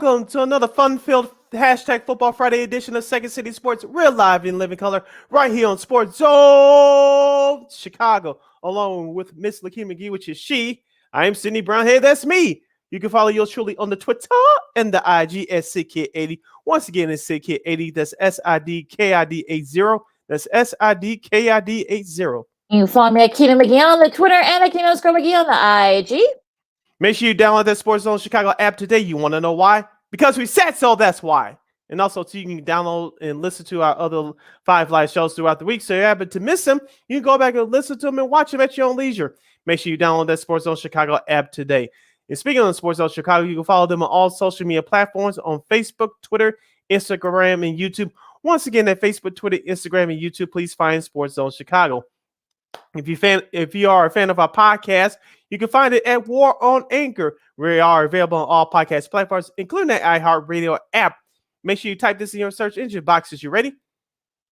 welcome to another fun-filled hashtag Football Friday edition of Second City Sports, real live in living color, right here on Sports Zone Chicago, along with Miss Lakeena McGee, which is she. I am Sydney Brown. Hey, that's me. You can follow yours truly on the Twitter and the IG at SidKid80. Once again, it's SidKid80. That's SIDKID80. That's SIDKID80. You can follow me at Lakeena McGee on the Twitter and Lakeena_McGee on the IG. Make sure you download that Sports Zone Chicago app today. You want to know why? Because we said so, that's why. And also, so you can download and listen to our other 5 live shows throughout the week. So you happen to miss them, you can go back and listen to them and watch them at your own leisure. Make sure you download that Sports Zone Chicago app today. And speaking of Sports Zone Chicago, you can follow them on all social media platforms on Facebook, Twitter, Instagram, and YouTube. Once again, at Facebook, Twitter, Instagram, and YouTube, please find Sports Zone Chicago. If you are a fan of our podcast, you can find it at War on Anchor. We are available on all podcast platforms, including the iHeartRadio app. Make sure you type this in your search engine boxes. You ready?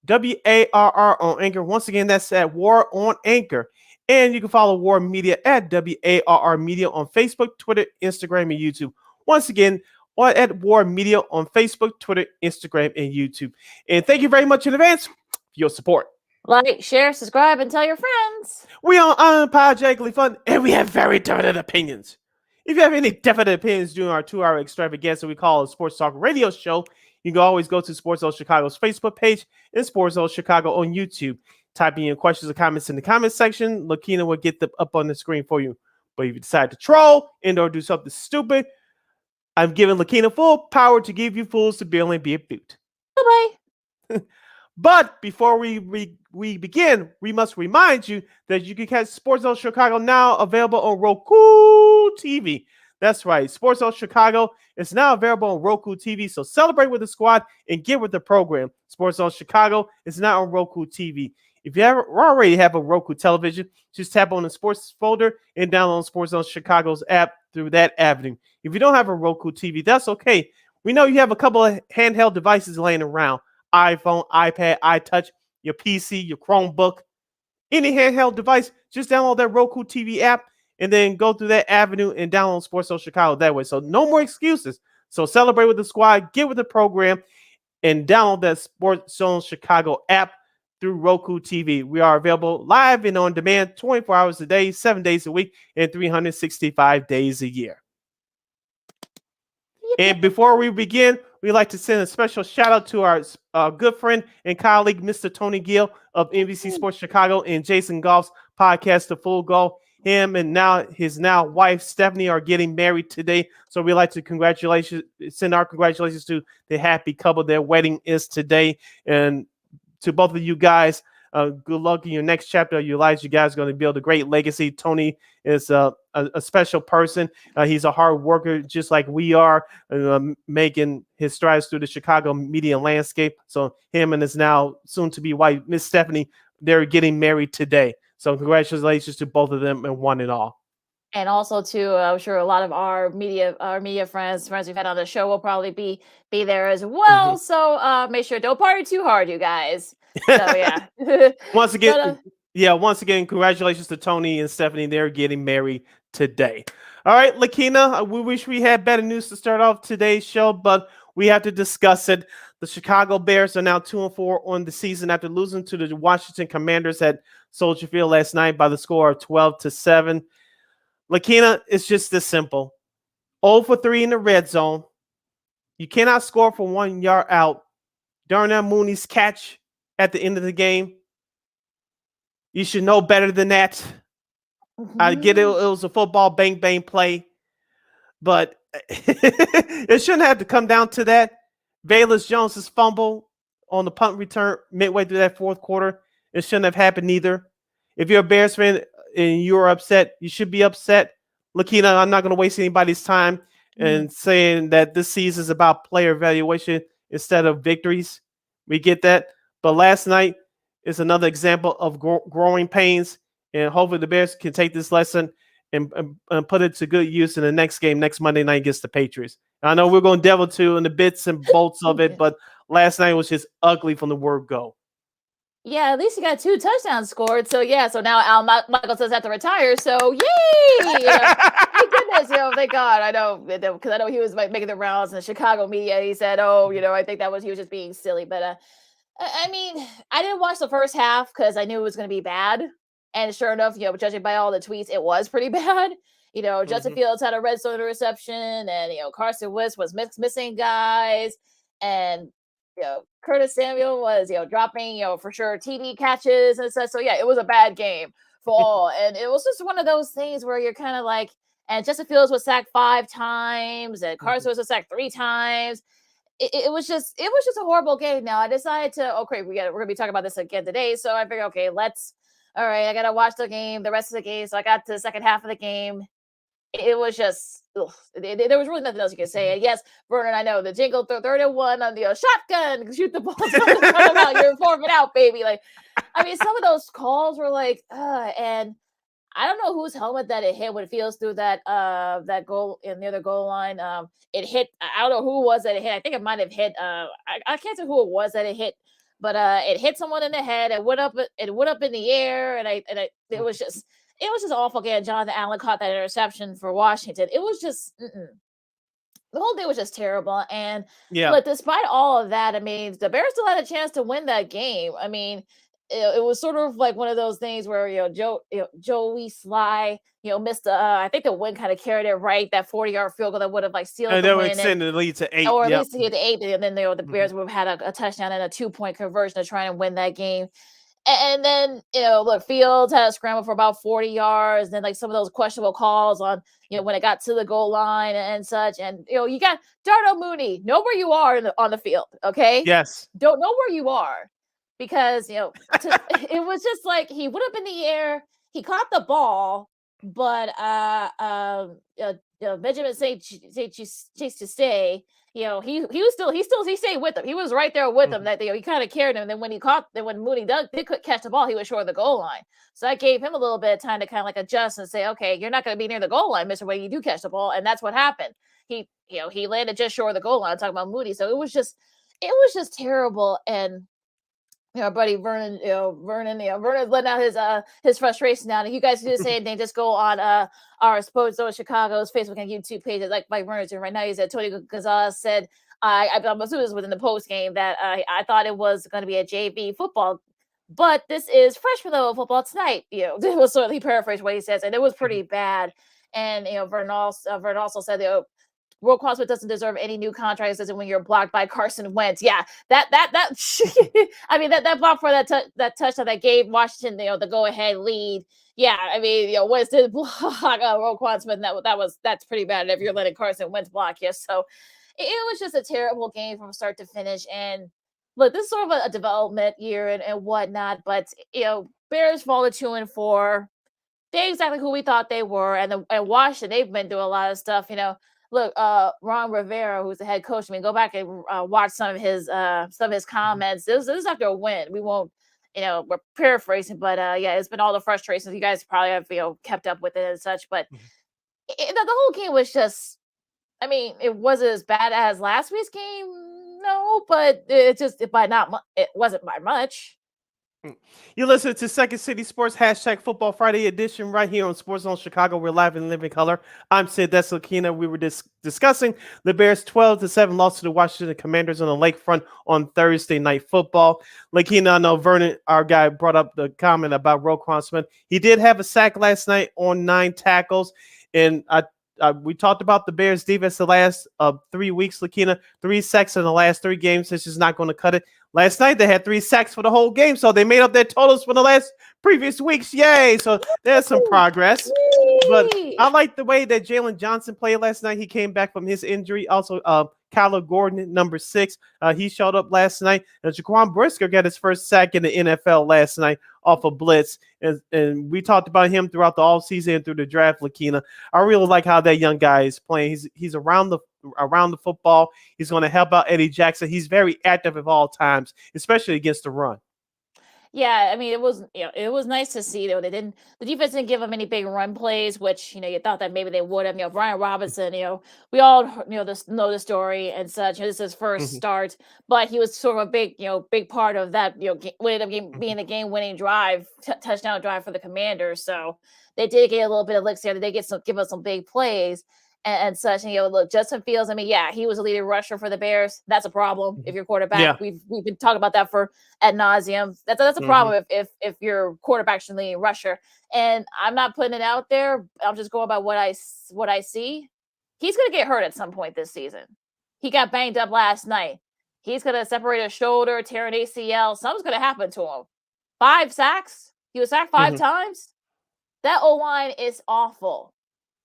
WARR on Anchor. Once again, that's at War on Anchor. And you can follow War Media at WARR Media on Facebook, Twitter, Instagram, and YouTube. Once again, at War Media on Facebook, Twitter, Instagram, and YouTube. And thank you very much in advance for your support. Like, share, subscribe, and tell your friends. We are unapologetically fun, and we have very definite opinions. If you have any definite opinions during our 2-hour extravaganza we call a Sports Talk Radio Show, you can always go to Sports Zone Chicago's Facebook page and Sports Zone Chicago on YouTube. Type in your questions or comments in the comments section. Lakeena will get them up on the screen for you. But if you decide to troll and or do something stupid, I'm giving Lakeena full power to give you fools to bill and be a boot. Bye-bye. But before we begin, we must remind you that you can catch Sports Zone Chicago now available on Roku TV. That's right. Sports Zone Chicago is now available on Roku TV. So celebrate with the squad and get with the program. Sports Zone Chicago is now on Roku TV. If you already have a Roku television, just tap on the sports folder and download Sports Zone Chicago's app through that avenue. If you don't have a Roku TV, that's okay. We know you have a couple of handheld devices laying around. iPhone, iPad, iTouch, your PC, your Chromebook, any handheld device, just download that Roku TV app and then go through that avenue and download Sports Zone Chicago that way. So no more excuses. So celebrate with the squad, get with the program, and download that Sports Zone Chicago app through Roku TV. We are available live and on demand 24 hours a day, 7 days a week, and 365 days a year. And before we begin, we'd like to send a special shout out to our good friend and colleague, Mr. Tony Gill of NBC Sports Chicago and Jason Goff's podcast, The Full Go. Him and his wife, Stephanie, are getting married today. So we'd like to send our congratulations to the happy couple. Their wedding is today. And to both of you guys, good luck in your next chapter of your lives. You guys are going to build a great legacy. Tony is a special person. He's a hard worker, just like we are, making his strides through the Chicago media landscape. So him and his now soon-to-be wife, Miss Stephanie, they're getting married today. So congratulations to both of them and one and all. And also to, I'm sure a lot of our media friends we've had on the show will probably be there as well. Mm-hmm. So make sure don't party too hard, you guys. So yeah. Once again, congratulations to Tony and Stephanie. They're getting married today. All right, Lakeena, we wish we had better news to start off today's show, but we have to discuss it. The Chicago Bears are now 2-4 on the season after losing to the Washington Commanders at Soldier Field last night by the score of 12-7. Lakeena, it's just this simple. 0 for 3 in the red zone. You cannot score from 1 yard out. Darnell Mooney's catch at the end of the game. You should know better than that. Mm-hmm. I get it. It was a football bang play, but it shouldn't have to come down to that. Velus Jones's fumble on the punt return midway through that fourth quarter. It shouldn't have happened either. If you're a Bears fan and you're upset, you should be upset. Lakeena, I'm not going to waste anybody's time and saying that this season is about player evaluation instead of victories. We get that. But last night is another example of growing pains, and hopefully the Bears can take this lesson and put it to good use in the next game, next Monday night against the Patriots. I know we're going to delve into in the bits and bolts of it, but last night was just ugly from the word go. Yeah, at least he got 2 touchdowns scored. So, yeah, so now Al Michaels does have to retire. So, yay! Thank goodness. yes, thank God. I know, because I know he was like making the rounds in the Chicago media. He said, "Oh, I think he was just being silly." But I mean, I didn't watch the first half because I knew it was going to be bad. And sure enough, judging by all the tweets, it was pretty bad. Justin Fields had a red zone interception, and Carson Wentz was missing guys, and Curtis Samuel was dropping for sure TD catches and stuff. So yeah, it was a bad game for all, and it was just one of those things where you're kind of like, and Justin Fields was sacked 5 times, and Carson was sacked 3 times. It was just a horrible game. Now I decided to we're gonna be talking about this again today, so I figured all right, I gotta watch the rest of the game. So I got to the second half of the game. It was just there was really nothing else you could say. And yes, Vernon, I know the jingle 3rd-and-1 on the shotgun, shoot the ball, you're 4th and out, baby. Like, I mean, some of those calls were like, and I don't know whose helmet that it hit when it feels through that goal near the goal line. It hit. I don't know who it was that it hit. I think it might have hit. I can't tell who it was that it hit, but it hit someone in the head. It went up. It went up in the air, and it was just awful. Again, Jonathan Allen caught that interception for Washington. It was just the whole day was just terrible. And but despite all of that, I mean, the Bears still had a chance to win that game. I mean, it was sort of like one of those things where Joey Sly missed I think the wind kind of carried it right, that 40-yard field goal that would have sealed the win, extended the lead to 8, or at least to get to 8, and then the Bears would have had a touchdown and a 2-point conversion to try and win that game. And then, look, Fields had a scramble for about 40 yards. And then, some of those questionable calls on, when it got to the goal line and such. And, you got Darnell Mooney. Know where you are on the field, okay? Yes. Don't know where you are. Because, it was just like he went up in the air. He caught the ball. But Benjamin St. to stay. He stayed with him. He was right there with him. That he kind of carried him. And then when Mooney did catch the ball, he was short of the goal line. So that gave him a little bit of time to kind of adjust and say, okay, you're not going to be near the goal line, Mister, when you do catch the ball. And that's what happened. He landed just short of the goal line. I'm talking about Mooney. So it was just terrible. And our buddy Vernon, Vernon's letting out his frustration now. And if you guys do say anything, just go on our Sports Zone Chicago's Facebook and YouTube pages, like Vernon's doing right now. He said Tony Gonzalez said, I'm assuming this was in the post game, that I thought it was going to be a JV football, but this is freshman level football tonight. It was sort of, he paraphrased what he says, and it was pretty bad. And Vernon also said Roquan Smith doesn't deserve any new contracts when you're blocked by Carson Wentz. Yeah, that I mean, that block for that touchdown that gave Washington the go ahead lead. Yeah, I mean, Wentz did block Roquan Smith, and that's pretty bad if you're letting Carson Wentz block you. So it was just a terrible game from start to finish. And look, this is sort of a development year and whatnot, but Bears fall to 2-4. They're exactly who we thought they were, and Washington, they've been doing a lot of stuff. Look, Ron Rivera, who's the head coach, I mean, go back and watch some of his comments. This is after a win. We won't, we're paraphrasing, but yeah, it's been all the frustrations. You guys probably have kept up with it and such, but the whole game was just, I mean, it wasn't as bad as last week's game, no, but it wasn't by much. You listen to Second City Sports #Football Friday edition right here on Sports Zone Chicago. We're live in living color. I'm Sid, that's Lakeena. We were discussing the Bears' 12-7 loss to the Washington Commanders on the lakefront on Thursday Night Football. Lakeena, I know Vernon, our guy, brought up the comment about Roquan Smith. He did have a sack last night on 9 tackles, and we talked about the Bears' defense the last 3 weeks, Lakeena. 3 sacks in the last 3 games. This is not going to cut it. Last night, they had 3 sacks for the whole game, so they made up their totals for the previous weeks. Yay! So there's some progress. But I like the way that Jalen Johnson played last night. He came back from his injury. Also, Kyler Gordon, number 6, he showed up last night. And Jaquan Brisker got his first sack in the NFL last night off a blitz. And we talked about him throughout the offseason and through the draft, Lakeena. I really like how that young guy is playing. He's around the football. He's going to help out Eddie Jackson. He's very active at all times, especially against the run. Yeah, I mean, it was nice to see though. The defense didn't give them any big run plays, which, you thought that maybe they would have. Brian Robinson, we all, know the story and such. This is his first Mhm, start, but he was sort of a big part of that, being the game-winning drive, touchdown drive for the Commanders. So they did get a little bit of licks there. They did give us some big plays and such. And look, Justin Fields. I mean, yeah, he was a leading rusher for the Bears. That's a problem if mhm. your quarterback. Yeah. We've been talking about that for ad nauseum. That's a Mhm, problem if your quarterback's the leading rusher. And I'm not putting it out there. I'm just going by what I see. He's gonna get hurt at some point this season. He got banged up last night. He's gonna separate a shoulder, tear an ACL. Something's gonna happen to him. 5 sacks. He was sacked five mhm. times. That O line is awful.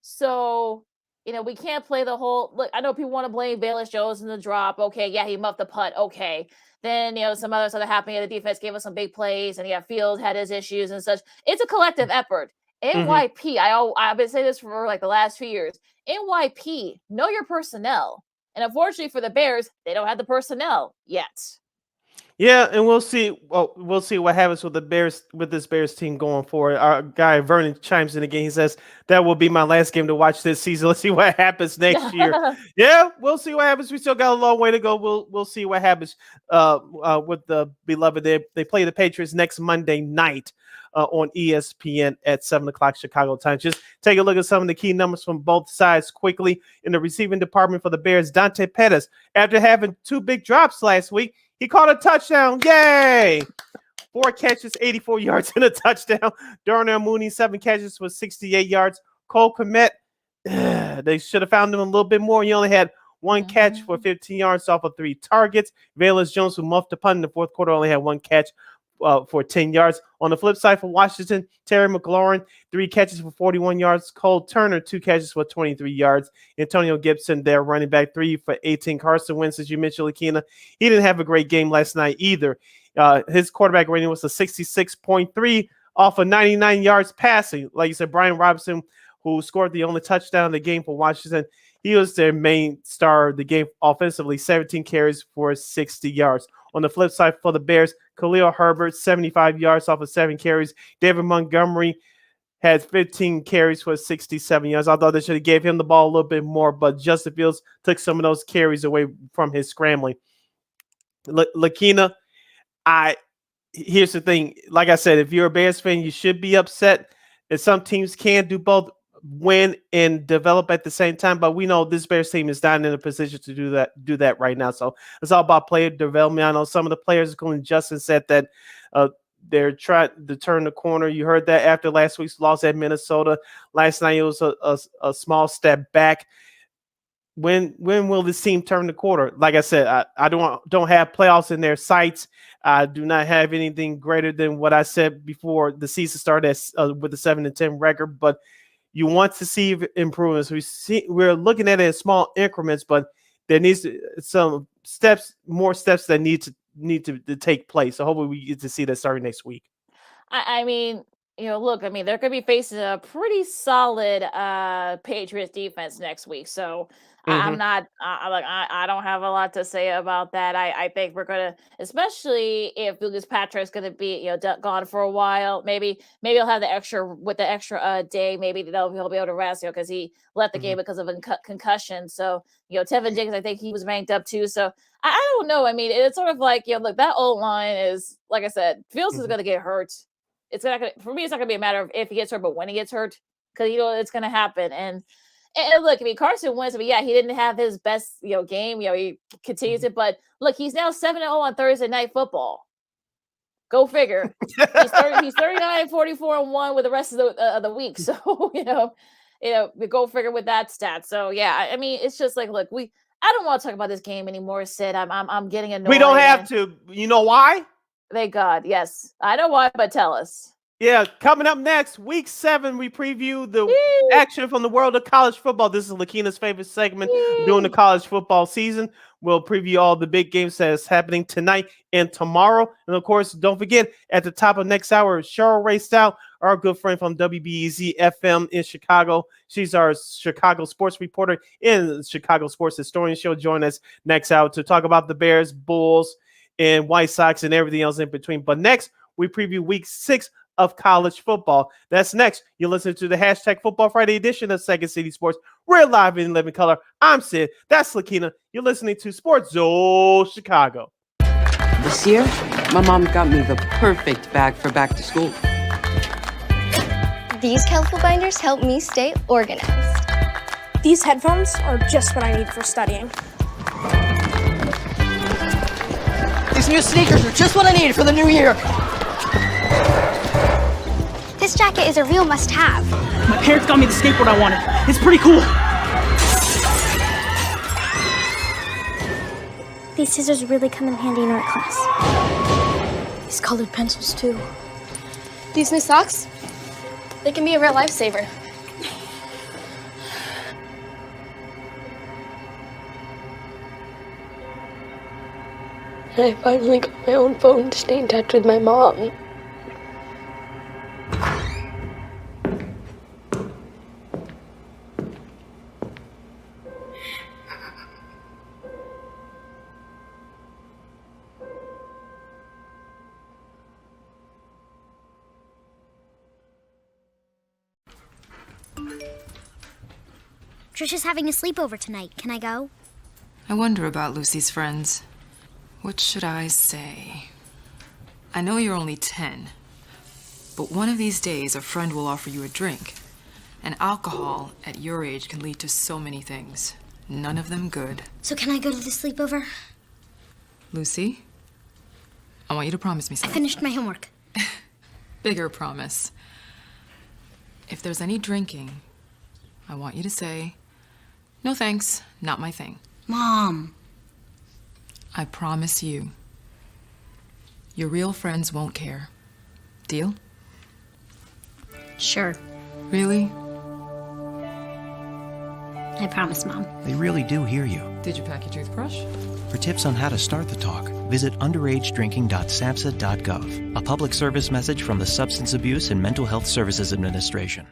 So, we can't play the whole look. I know people want to blame Bayless Jones in the drop. Okay, yeah, he muffed the putt. Okay. Then, some other stuff that happened. The defense gave us some big plays, and yeah, Fields had his issues and such. It's a collective effort. Mhm. NYP, I've been saying this for like the last few years. NYP, know your personnel. And unfortunately for the Bears, they don't have the personnel yet. Yeah, and we'll see. Well, we'll see what happens with the Bears with this Bears team going forward. Our guy Vernon chimes in again. He says that will be my last game to watch this season. Let's see what happens next year. Yeah, we'll see what happens. We still got a long way to go. We'll see what happens. With the beloved, they play the Patriots next Monday night. On ESPN at 7 o'clock Chicago time. Just take a look at some of the key numbers from both sides quickly. In the receiving department for the Bears, Dante Pettis, after having 2 big drops last week, he caught a touchdown. Yay! 4 catches, 84 yards, and a touchdown. Darnell Mooney, 7 catches for 68 yards. Cole Kmet, they should have found him a little bit more. He only had 1 catch for 15 yards off of 3 targets. Valus Jones, who muffed the punt in the fourth quarter, only had 1 catch for 10 yards. On the flip side for Washington, Terry McLaurin, 3 catches for 41 yards. Cole Turner, 2 catches for 23 yards. Antonio Gibson, their running back, 3 for 18. Carson Wentz, as you mentioned, Lakeena, he didn't have a great game last night either. His quarterback rating was a 66.3 off of 99 yards passing. Like you said, Brian Robinson, who scored the only touchdown in the game for Washington, he was their main star of the game offensively, 17 carries for 60 yards. On the flip side for the Bears, Khalil Herbert, 75 yards off of 7 carries. David Montgomery had 15 carries for 67 yards. I thought they should have gave him the ball a little bit more, but Justin Fields took some of those carries away from his scrambling. Lakeena, here's the thing. Like I said, if you're a Bears fan, you should be upset. And some teams can do both, win and develop at the same time. But we know this Bears team is not in a position to do that right now. So it's all about player development. I know some of the players, including Justin, said that they're trying to turn the corner. You heard that after last week's loss at Minnesota. Last night it was a small step back. When will this team turn the corner? Like I said, I don't have playoffs in their sights. I do not have anything greater than what I said before the season started with a 7-10 record. But you want to see improvements. We're looking at it in small increments, but there needs some more steps that need to take place. So hopefully we get to see that starting next week. I mean, look, I mean, they're going to be facing a pretty solid Patriots defense next week. So I'm Mm-hmm. not I don't have a lot to say about that. I think we're going to, especially if Lucas Patrick's going to be gone for a while. Maybe he'll have the extra day. Maybe he'll be able to rest because he left the Mm-hmm. game because of a concussion. So Tevin Jenkins, I think he was ranked up too. So I don't know. I mean, it's sort of like look, that old line is, like I said, Fields is Mm-hmm. going to get hurt. It's not gonna, for me. It's not gonna be a matter of if he gets hurt, but when he gets hurt, because it's gonna happen. And look, I mean, Carson Wentz. I mean, yeah, he didn't have his best game. He continues it, but look, he's now 7-0 on Thursday Night Football. Go figure. He's 39, 44, and 1 with the rest of the week. So we go figure with that stat. So yeah, I mean, it's just like, look, I don't want to talk about this game anymore, Sid. I'm getting annoyed. We don't have to. You know why? Thank God. Yes, I know why, but tell us. Yeah, coming up next, week 7, we preview the action from the world of college football. This is Lakeena's favorite segment during the college football season. We'll preview all the big games that's happening tonight and tomorrow. And of course, don't forget, at the top of next hour, Cheryl Raye Stout, our good friend from WBEZ FM in Chicago. She's our Chicago sports reporter in Chicago Sports Historian. She'll join us next hour to talk about the Bears, Bulls, and White Sox and everything else in between. But next, we preview week 6 of college football. That's next. You're listening to the hashtag Football Friday edition of Second City Sports. We're live in living color. I'm Sid. That's Lakeena. You're listening to Sports Zone Chicago. This year, my mom got me the perfect bag for back to school. These colorful binders help me stay organized. These headphones are just what I need for studying. These new sneakers are just what I needed for the new year. This jacket is a real must-have. My parents got me the skateboard I wanted. It's pretty cool. These scissors really come in handy in art class. These colored pencils, too. These new socks, they can be a real lifesaver. I finally got my own phone to stay in touch with my mom. Trisha's having a sleepover tonight. Can I go? I wonder about Lucy's friends. What should I say? I know you're only 10, but one of these days a friend will offer you a drink. And alcohol at your age can lead to so many things. None of them good. So can I go to the sleepover? Lucy, I want you to promise me I something. finished my homework. Bigger promise. If there's any drinking, I want you to say, "No thanks, not my thing." Mom. I promise you, your real friends won't care. Deal? Sure. Really? I promise, Mom. They really do hear you. Did you pack your toothbrush? For tips on how to start the talk, visit underagedrinking.samhsa.gov, a public service message from the Substance Abuse and Mental Health Services Administration.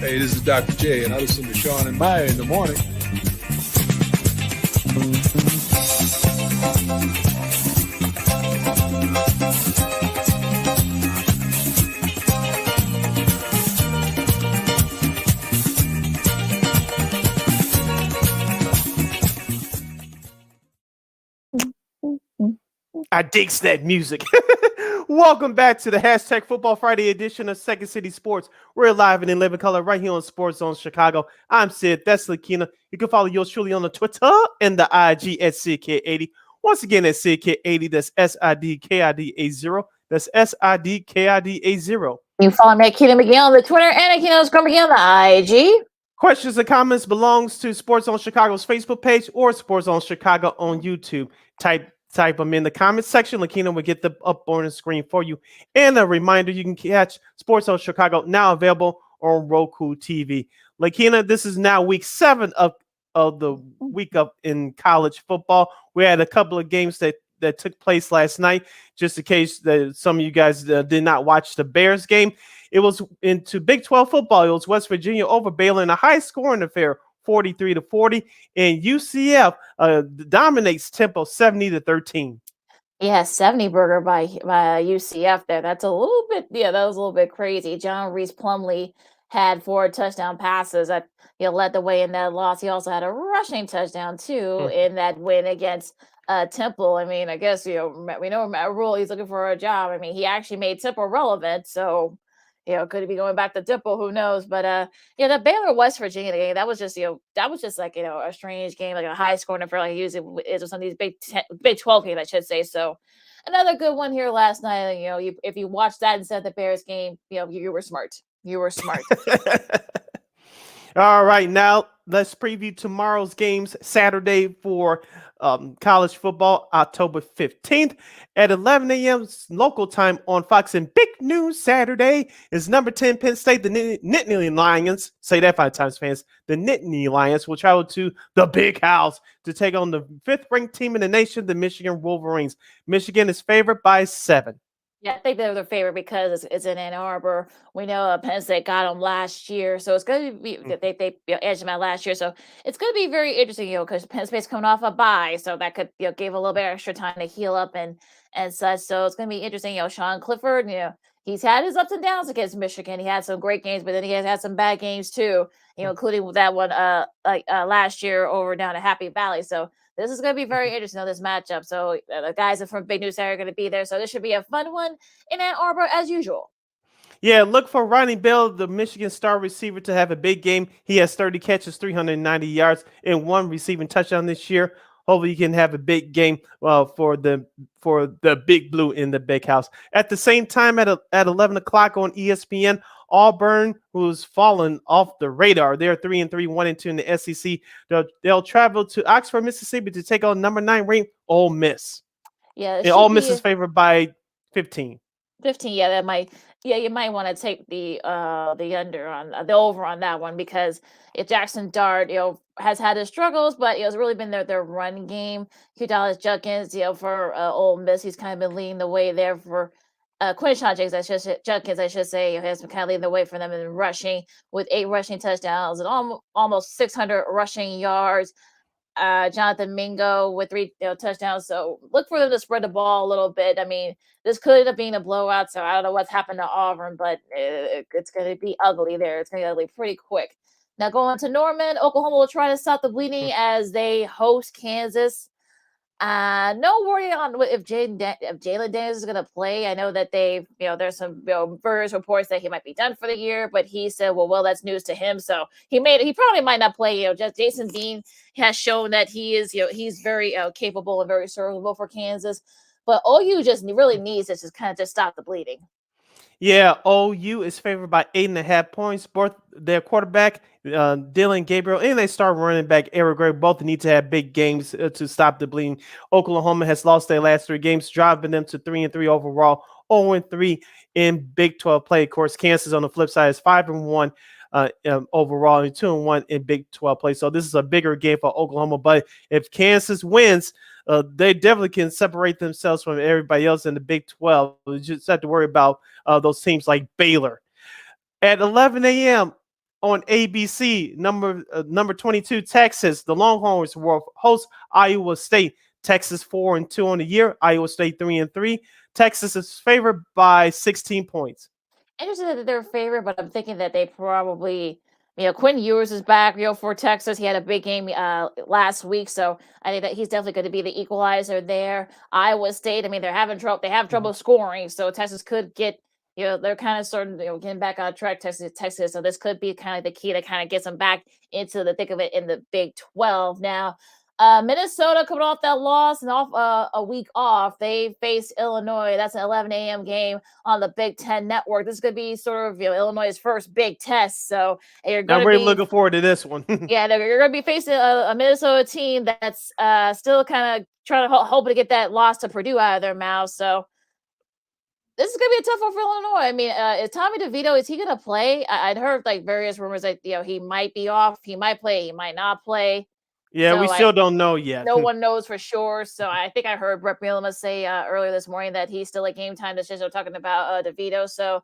Hey, this is Dr. J, and I listen to Sean and Maya in the morning. I digs that music. Welcome back to the hashtag Football Friday edition of Second City Sports. We're live and in living color right here on Sports Zone Chicago. I'm Sid. That's Lakeena. You can follow yours truly on the Twitter and the IG at SidKid80. Once again, at SidKid80. That's SIDKIDA0. That's SIDKIDA0. You follow me at Keita McGee on the Twitter and at Keita McGee on the IG. Questions and comments belongs to Sports Zone Chicago's Facebook page or Sports Zone Chicago on YouTube. Type them in the comment section. Lakeena will get them up on the screen for you. And a reminder, you can catch Sports Zone Chicago now available on Roku TV. Lakeena, this is now week 7 of the week up in college football. We had a couple of games that took place last night. Just in case that some of you guys did not watch the Bears game, it was into Big 12 football. It was West Virginia over Baylor in a high-scoring affair, 43-40, and UCF dominates Temple 70-13. Yeah, 70 burger by UCF there. That's a little bit, that was a little bit crazy. John Reese Plumlee had 4 touchdown passes that led the way in that loss. He also had a rushing touchdown too in that win against Temple. I mean, I guess we know Matt Rule, he's looking for a job. I mean, he actually made Temple relevant, so Could it be going back to Dipple? Who knows? But the Baylor West Virginia game, that was just like a strange game, like a high scoring affair like usually is with some of these Big 12 games, I should say. So another good one here last night. If you watched that instead of the Bears game, you were smart. You were smart. All right, now let's preview tomorrow's games. Saturday for college football, October 15th at 11 a.m. local time on Fox. And big news Saturday is number 10 Penn State, the Nittany Lions. Say that 5 times, fans. The Nittany Lions will travel to the Big House to take on the 5th-ranked team in the nation, the Michigan Wolverines. Michigan is favored by 7. Yeah, I think they're their favorite because it's in Ann Arbor. We know Penn State got them last year, so it's going to be they edged them out last year. So it's going to be very interesting, because Penn State's coming off a bye, so that could give a little bit extra time to heal up and such. So it's going to be interesting. Sean Clifford, he's had his ups and downs against Michigan. He had some great games, but then he has had some bad games too. Including that one last year over down at Happy Valley. So this is going to be very interesting, this matchup. So the guys from Big News are going to be there. So this should be a fun one in Ann Arbor as usual. Yeah, look for Ronnie Bell, the Michigan star receiver, to have a big game. He has 30 catches, 390 yards, and 1 receiving touchdown this year. Hopefully, he can have a big game for the Big Blue in the Big House. At the same time, at 11 o'clock on ESPN, Auburn, who's fallen off the radar, they're 3-3, 1-2 in the SEC. They'll travel to Oxford, Mississippi, to take on number 9 ranked Ole Miss. Yeah, and Ole Miss is favored by 15. 15. Yeah, that might. Yeah, you might want to take the under on the over on that one, because if Jackson Dart, has had his struggles, but it's really been their run game. Q Dallas Judkins, for Ole Miss, he's kind of been leading the way there for Quinshon Judkins, I should say, has been kind of leading the way for them in rushing with 8 rushing touchdowns and almost 600 rushing yards. Jonathan Mingo with 3 touchdowns. So look for them to spread the ball a little bit. I mean, this could end up being a blowout, so I don't know what's happened to Auburn, but it's going to be ugly there. It's going to be ugly pretty quick. Now going to Norman, Oklahoma will try to stop the bleeding as they host Kansas. No worry on if Jalen Daniels is going to play. I know that there's some various reports that he might be done for the year, but he said, well, that's news to him. So he probably might not play. Just Jason Bean has shown that he is, he's very capable and very serviceable for Kansas. But OU just really needs to just stop the bleeding. Yeah, OU is favored by 8.5 points. Both their quarterback, Dylan Gabriel, and they star running back, Eric Gray, both need to have big games to stop the bleeding. Oklahoma has lost their last 3 games, driving them to 3-3 overall, 0-3 in Big 12 play. Of course, Kansas on the flip side is 5-1 overall and 2-1 in Big 12 play. So this is a bigger game for Oklahoma. But if Kansas wins, they definitely can separate themselves from everybody else in the Big 12. You just have to worry about those teams like Baylor. At 11 a.m. on ABC, number 22, Texas, the Longhorns will host Iowa State. Texas 4-2 on the year. Iowa State 3-3. Texas is favored by 16 points. Interested that they're favored, but I'm thinking that they probably, Quinn Ewers is back, for Texas. He had a big game last week, so I think that he's definitely going to be the equalizer there. Iowa State, they're having trouble. They have trouble scoring, so Texas could get, they're kind of starting, getting back on track. Texas, so this could be kind of the key that kind of gets them back into the thick of it in the Big 12 now. Minnesota coming off that loss and off a week off. They face Illinois. That's an 11 a.m. game on the Big Ten Network. This is going to be sort of Illinois' first big test. So you're going to be looking forward to this one. Yeah, you're going to be facing a Minnesota team that's still kind of trying to hoping to get that loss to Purdue out of their mouth. So this is going to be a tough one for Illinois. Is Tommy DeVito, is he going to play? I'd heard various rumors that he might be off. He might play. He might not play. Yeah, we still don't know yet. No one knows for sure. So I think I heard Brett Bielema say earlier this morning that he's still at game time decision talking about DeVito. So,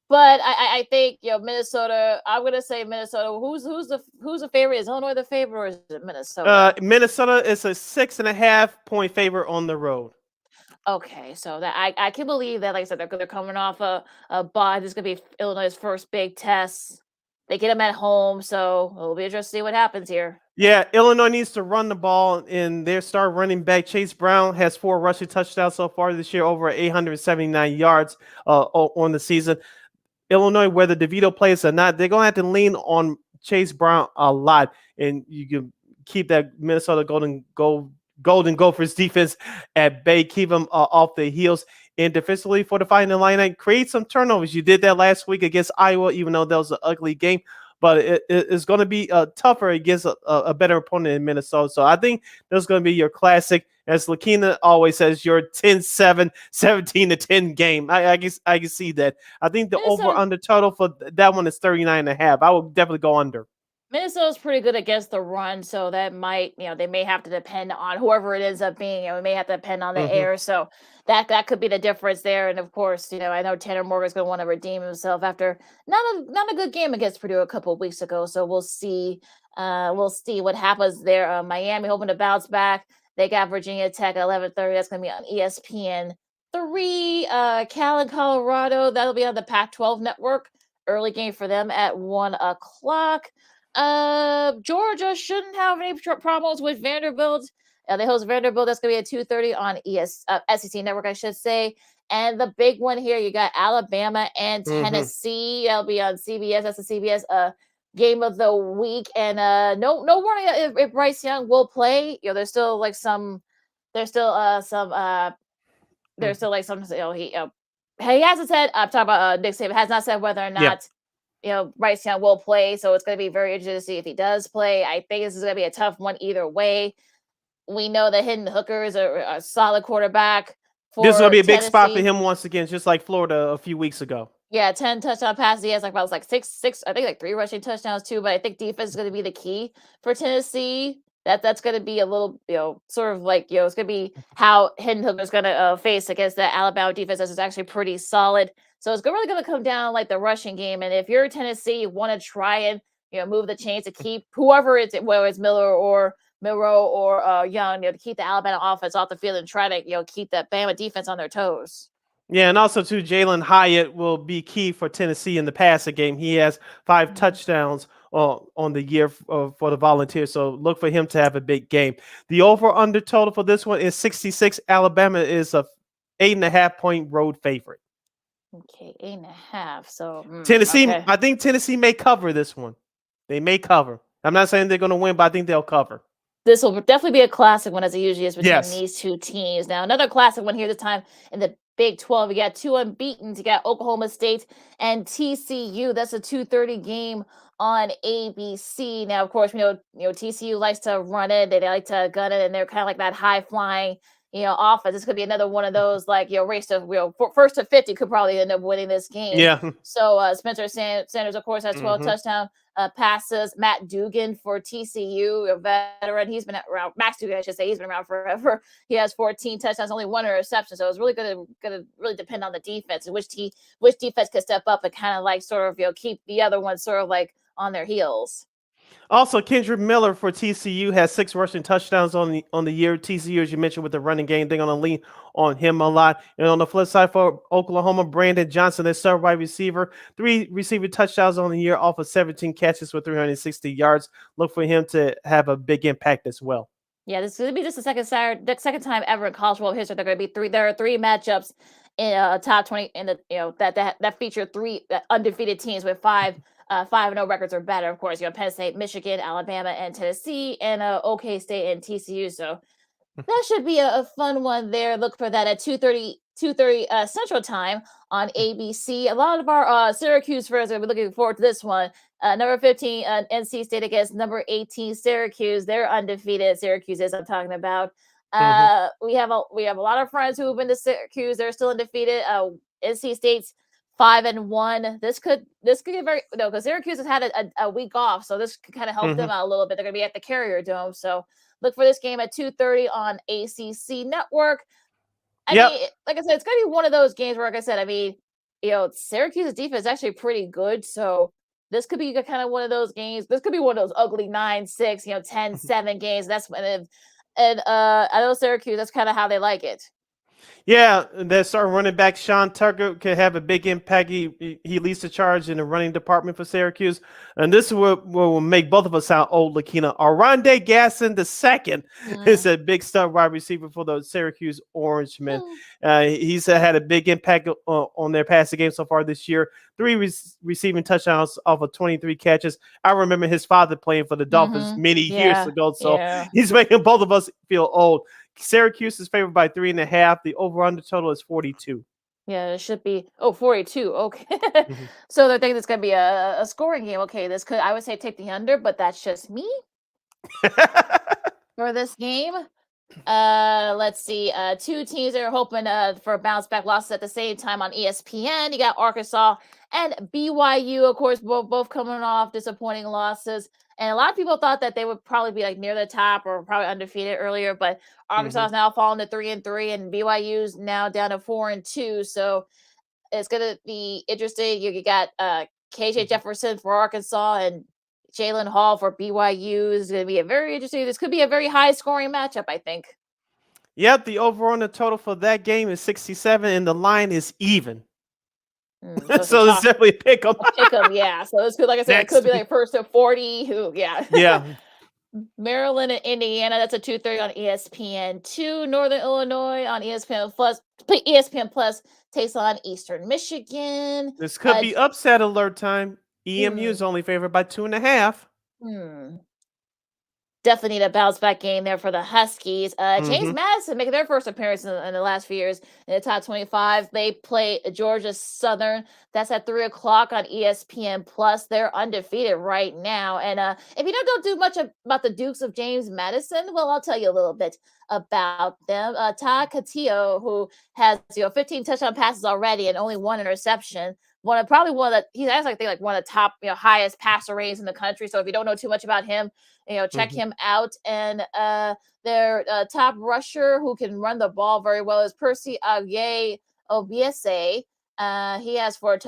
but I think Minnesota. I'm gonna say Minnesota. Who's the favorite? Is Illinois the favorite, or is it Minnesota? Minnesota is a 6.5 point favorite on the road. Okay, so that I can believe that. Like I said, they're coming off a bye. This is gonna be Illinois' first big test. They get them at home, so it'll be interesting to see what happens here. Yeah, Illinois needs to run the ball, and their star running back, Chase Brown, has 4 rushing touchdowns so far this year, over 879 yards on the season. Illinois, whether DeVito plays or not, they're going to have to lean on Chase Brown a lot, and you can keep that Minnesota Golden Gophers defense at bay, keep them off the heels. And defensively for the Fighting Illini, create some turnovers. You did that last week against Iowa, even though that was an ugly game. But it's going to be tougher against a better opponent in Minnesota. So I think there's going to be your classic, as Lakeena always says, your 10-7, 17-10 game. I can see that. I think the over-under total for that one is 39.5. I would definitely go under. Minnesota's pretty good against the run, so that might, they may have to depend on whoever it ends up being. It may have to depend on the air, so that could be the difference there. And of course, I know Tanner Morgan's going to want to redeem himself after not a good game against Purdue a couple of weeks ago. So we'll see what happens there. Miami hoping to bounce back. They got Virginia Tech at 11:30. That's going to be on ESPN3. Cal and Colorado, that'll be on the Pac-12 network. Early game for them at 1 o'clock. Georgia shouldn't have any problems with Vanderbilt. They host Vanderbilt. That's going to be at 2:30 on SEC Network, I should say. And the big one here, you got Alabama and Tennessee. That'll be on CBS. That's the CBS game of the week. And no warning if Bryce Young will play. There's still some. He hasn't said. I'm talking about Nick Saban has not said whether or not. Bryce Young will play, so it's going to be very interesting to see if he does play. I think this is going to be a tough one either way. We know that Hendon Hooker is a solid quarterback. This is going to be a big spot for Tennessee. him once again, just like Florida a few weeks ago. Yeah, 10 touchdown passes. He has about six. I think 3 rushing touchdowns too. But I think defense is going to be the key for Tennessee. That's going to be a little, sort of it's going to be how Hendon Hooker is going to face against the Alabama defense. That's actually pretty solid. So it's really going to come down like the rushing game. And if you're Tennessee, you want to try and move the chains to keep whoever it's, whether it's Miller or Monroe or Young, to keep the Alabama offense off the field and try to keep that Bama defense on their toes. Yeah, and also too, Jalen Hyatt will be key for Tennessee in the passing game. He has 5 touchdowns on the year for the Volunteers, so look for him to have a big game. The over/under total for this one is 66. Alabama is a 8.5-point road favorite. Okay, 8.5. So Tennessee, okay. I think Tennessee may cover this one. They may cover. I'm not saying they're going to win, but I think they'll cover. This will definitely be a classic one, as it usually is between these two teams. Now, another classic one here this time in the Big 12. We got 2 unbeaten. You got Oklahoma State and TCU. That's a 2:30 game on ABC. Now, of course, we know TCU likes to run it. They like to gun it, and they're kind of like that high flying offense. This could be another one of those race to first to 50 could probably end up winning this game. Yeah. So Spencer Sanders, of course, has 12 touchdown passes. Matt Dugan for TCU, a veteran. He's been around. Max Dugan, I should say, he's been around forever. He has 14 touchdowns, only 1 interception. So it's really going to really depend on the defense and which defense can step up and kind of keep the other ones sort of on their heels. Also, Kendrick Miller for TCU has 6 rushing touchdowns on the year. TCU, as you mentioned, with the running game, they're going to lean on him a lot. And on the flip side for Oklahoma, Brandon Johnson, their star wide receiver, 3 receiving touchdowns on the year off of 17 catches for 360 yards. Look for him to have a big impact as well. Yeah, this is going to be just the second time ever in college football history. There are 3 matchups in top 20 in the that feature 3 undefeated teams with 5-0 records or better. Of course, Penn State, Michigan, Alabama, and Tennessee, and OK State and TCU. So that should be a fun one there. Look for that at 2:30 Central Time on ABC. A lot of our Syracuse fans are looking forward to this one. Number 15, NC State against number 18, Syracuse. They're undefeated. Syracuse is I'm talking about. We have a lot of friends who have been to Syracuse. They're still undefeated. NC State's 5-1. This could get very because Syracuse has had a week off, so this could kind of help them out a little bit. They're going to be at the Carrier Dome, so look for this game at 2:30 on ACC Network. I mean, like I said, it's going to be one of those games where, like I said, Syracuse's defense is actually pretty good, so this could be kind of one of those games. This could be one of those ugly 9-6, 10-7 games. That's when I know Syracuse. That's kind of how they like it. Yeah, that starting running back Sean Tucker could have a big impact. He leads the charge in the running department for Syracuse, and this will make both of us sound old. Lakeena, Arande Gasson II is a big star wide receiver for the Syracuse Orangemen. He's had a big impact on their passing game so far this year. 3 receiving touchdowns off of 23 catches. I remember his father playing for the Dolphins many years ago, so he's making both of us feel old. Syracuse is favored by 3.5. The over-under total is 42. Yeah, it should be 42. Okay. So they're thinking it's gonna be a scoring game. Okay, I would say take the under, but that's just me for this game. Let's see. 2 teams that are hoping for bounce back losses at the same time on ESPN. You got Arkansas and BYU, of course, both coming off disappointing losses. And a lot of people thought that they would probably be like near the top or probably undefeated earlier, but Arkansas is now falling to 3-3, and BYU's now down to 4-2. So it's gonna be interesting. You got KJ Jefferson for Arkansas and Jalen Hall for BYU. Is going to be a very interesting. This could be a very high scoring matchup, I think. Yep, the over on the total for that game is 67, and the line is even. So it's definitely a pick 'em. Yeah. So it's good. Like I said, it could be like first to 40. Yeah. Maryland and Indiana. That's a 2:30 on ESPN2. Northern Illinois on ESPN Plus. ESPN Plus takes on Eastern Michigan. This could be upset alert time. EMU is only favored by 2.5. Definitely need a bounce back game there for the Huskies. James Madison making their first appearance in the last few years in the top 25. They play Georgia Southern. That's at 3:00 on ESPN Plus. They're undefeated right now. And if you don't do much about the Dukes of James Madison, well, I'll tell you a little bit about them. Todd Castillo, who has 15 touchdown passes already and only 1 interception. He has like one of the top highest passer ratings in the country. So if you don't know too much about him, check him out. And their top rusher who can run the ball very well is Percy Aguier Obiese. He has 4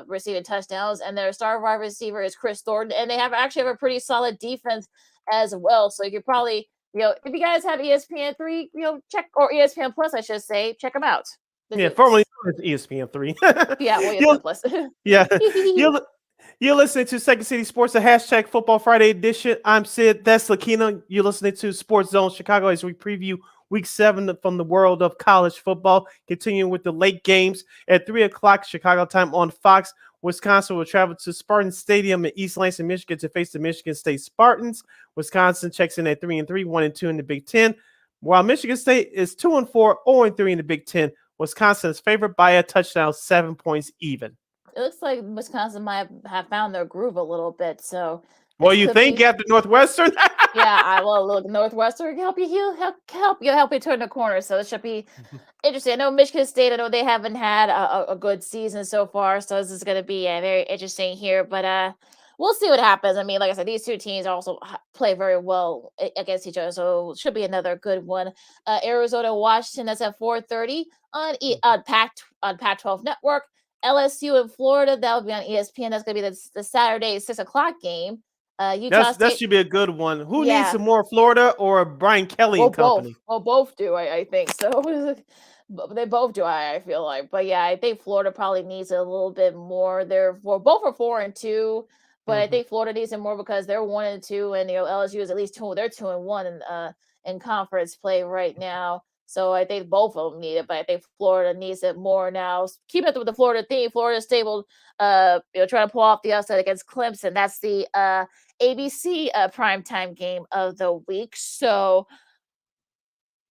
receiving touchdowns, and their star wide receiver is Chris Thornton. And they actually have a pretty solid defense as well. So you could probably, if you guys have ESPN3, check, or ESPN Plus, I should say, check them out. Formerly known as ESPN3. Yeah, well, ESPN Plus. Yeah. You're listening to Second City Sports, the hashtag Football Friday edition. I'm Sid. That's Lakeena. You're listening to Sports Zone Chicago as we preview Week 7 from the world of college football. Continuing with the late games at 3:00 Chicago time on Fox. Wisconsin will travel to Spartan Stadium in East Lansing, Michigan to face the Michigan State Spartans. Wisconsin checks in at 3-3, 1-2 in the Big Ten. While Michigan State is 2-4, 0-3 in the Big Ten. Wisconsin is favored by a touchdown, 7 points even. It looks like Wisconsin might have found their groove a little bit. So, well, you think after Northwestern? Yeah, look, Northwestern help you turn the corner. So it should be interesting. I know Michigan State. I know they haven't had a good season so far, so this is going to be very interesting here. But we'll see what happens. I mean, like I said, these 2 teams also play very well against each other, so it should be another good one. Arizona, Washington. That's at 4:30 on Pac-12 Network. LSU in Florida, that will be on ESPN. That's going to be the Saturday 6:00 game. Utah State. That should be a good one. Who needs some more, Florida or Brian Kelly and company? Both do, I think so. They both do, I feel like. But yeah, I think Florida probably needs a little bit more. Both are 4-2, but I think Florida needs it more because they're 1-2, and LSU is at least 2. They're 2-1 in conference play right now. So I think both of them need it, but I think Florida needs it more now. Keep up with the Florida theme. Florida stable, trying to pull off the upset against Clemson. That's the ABC primetime game of the week. So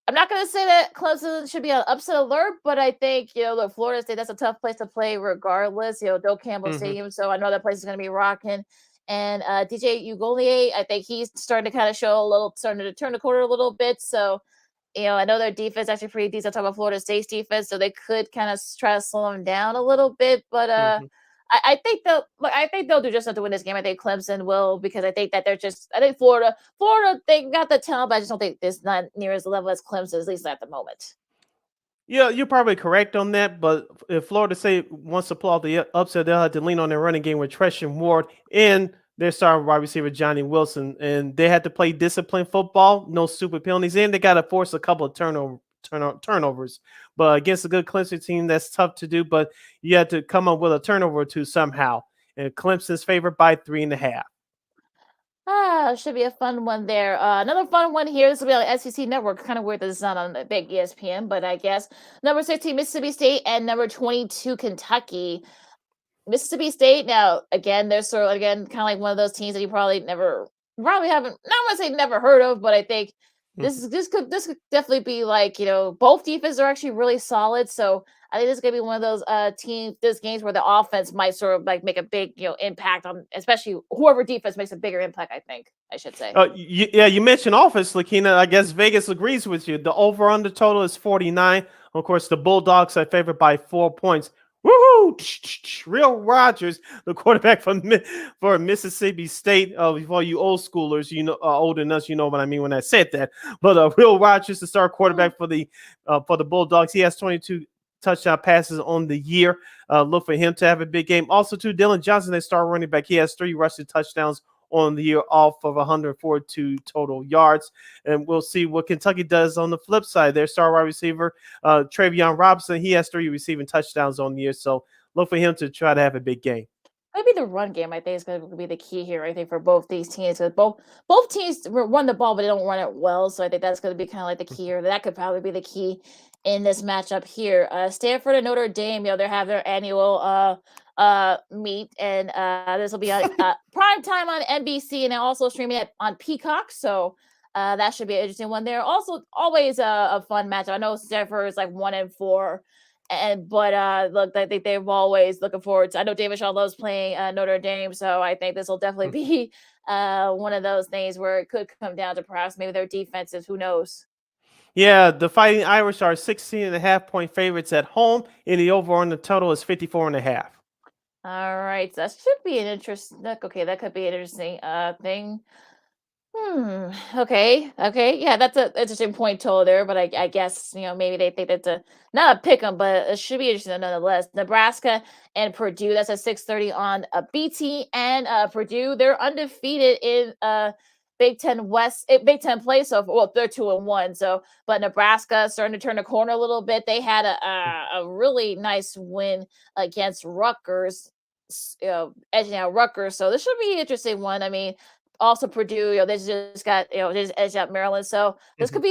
I'm not going to say that Clemson should be on upset alert, but I think, look, Florida State, that's a tough place to play regardless. Doak Campbell Stadium, so I know that place is going to be rocking. And DJ Ugolier, I think he's starting to kind of starting to turn the corner a little bit. So, I know their defense actually pretty decent. I'm talking about Florida State's defense, so they could kind of try to slow them down a little bit. But I think they'll do just enough to win this game. I think Clemson will, because I think that I think Florida, they got the talent, but I just don't think it's not near as level as Clemson, at least at the moment. Yeah, you're probably correct on that. But if Florida State wants to pull off the upset, they'll have to lean on their running game with Treshaun Ward and their star wide receiver Johnny Wilson, and they had to play disciplined football, no stupid penalties, and they got to force a couple of turnovers. But against a good Clemson team, that's tough to do. But you have to come up with a turnover or two somehow. And Clemson's favored by 3.5. Should be a fun one there. Another fun one here. This will be on SEC Network. Kind of weird that it's not on the big ESPN, but I guess number 16 Mississippi State and number 22 Kentucky. Mississippi State. Now, again, they're sort of kind of like one of those teams that you probably haven't. Not want to say never heard of, but I think this could definitely be like, both defenses are actually really solid. So I think this is gonna be one of those games where the offense might sort of like make a big impact on, especially whoever defense makes a bigger impact. I should say. You mentioned offense, Lakeena. I guess Vegas agrees with you. The over/under total is 49. Of course, the Bulldogs are favored by 4 points. Woohoo! Real Rogers, the quarterback for Mississippi State. For you old schoolers, older than us, you know what I mean when I said that. But Real Rogers, the star quarterback for the Bulldogs, he has 22 touchdown passes on the year. Look for him to have a big game. Also, too, Dylan Johnson, their star running back, he has 3 rushing touchdowns on the year off of 142 total yards. And we'll see what Kentucky does on the flip side. Their star wide receiver, Travion Robinson, he has 3 receiving touchdowns on the year. So look for him to try to have a big game. Maybe the run game, I think, is going to be the key here. I think for both these teams, because both teams run the ball, but they don't run it well. So I think that's going to be kind of like the key here. That could probably be the key in this matchup here. Stanford and Notre Dame, they have their annual meet, and this will be on prime time on NBC, and also streaming it on Peacock. So that should be an interesting one there. Also, always a fun match. I know Stanford is like 1-4. But look, I think they're always looking forward to. I know David Shaw loves playing Notre Dame, so I think this will definitely be one of those things where it could come down to perhaps maybe their defenses. Who knows? Yeah, the Fighting Irish are 16.5-point favorites at home, and the over on the total is 54.5. All right, so that should be an interesting. Okay, that could be an interesting thing. Okay. Yeah, that's an interesting point total there, but I guess maybe they think that's not a pick 'em, but it should be interesting nonetheless. Nebraska and Purdue. That's at 6:30 on BT, and Purdue, they're undefeated in Big Ten West, Big Ten play. So they're 2-1. So, but Nebraska starting to turn the corner a little bit. They had a really nice win against Rutgers, edging out Rutgers. So this should be an interesting one. I mean. Also, Purdue, they just got, they just edged out Maryland. So this could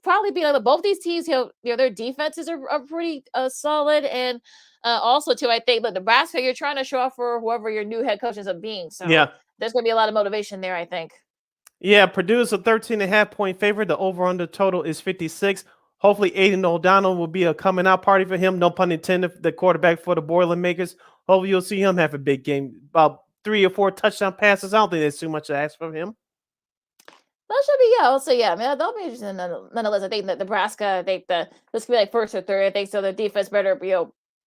probably be like both these teams. Their defenses are pretty solid, and also too, I think, Nebraska, you're trying to show off for whoever your new head coach ends up being. So there's going to be a lot of motivation there, I think. Yeah, Purdue is a 13.5-point favorite. The over/under total is 56. Hopefully, Aiden O'Donnell will be a coming out party for him. No pun intended. The quarterback for the Boilermakers. Hopefully, you'll see him have a big game. About 3 or 4 touchdown passes. I don't think there's too much to ask from him. That should be, also, I mean, that'll be interesting nonetheless. I think that Nebraska, this could be like first or third. I think so. The defense better,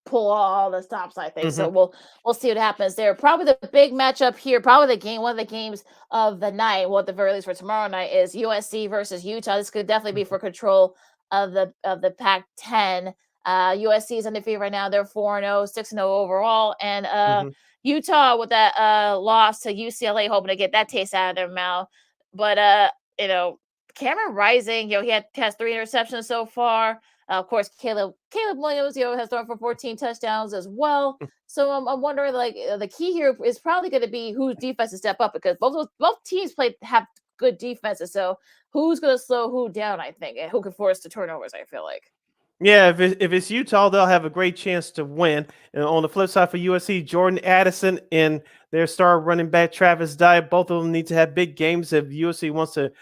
pull all the stops, I think. So we'll see what happens there. Probably the big matchup here, probably one of the games of the night, at the very least for tomorrow night, is USC versus Utah. This could definitely be for control of the Pac-10. USC is undefeated right now. They're 4-0, 6-0 overall, and Utah with that loss to UCLA, hoping to get that taste out of their mouth. But Cameron Rising, he has 3 interceptions so far. Of course, Caleb Williams, has thrown for 14 touchdowns as well. So I'm wondering, the key here is probably going to be whose defense to step up, because both teams have good defenses. So who's going to slow who down, I think, and who can force the turnovers, I feel like. Yeah, if it's Utah, they'll have a great chance to win. And on the flip side for USC, Jordan Addison and their star running back Travis Dye, both of them need to have big games if USC wants to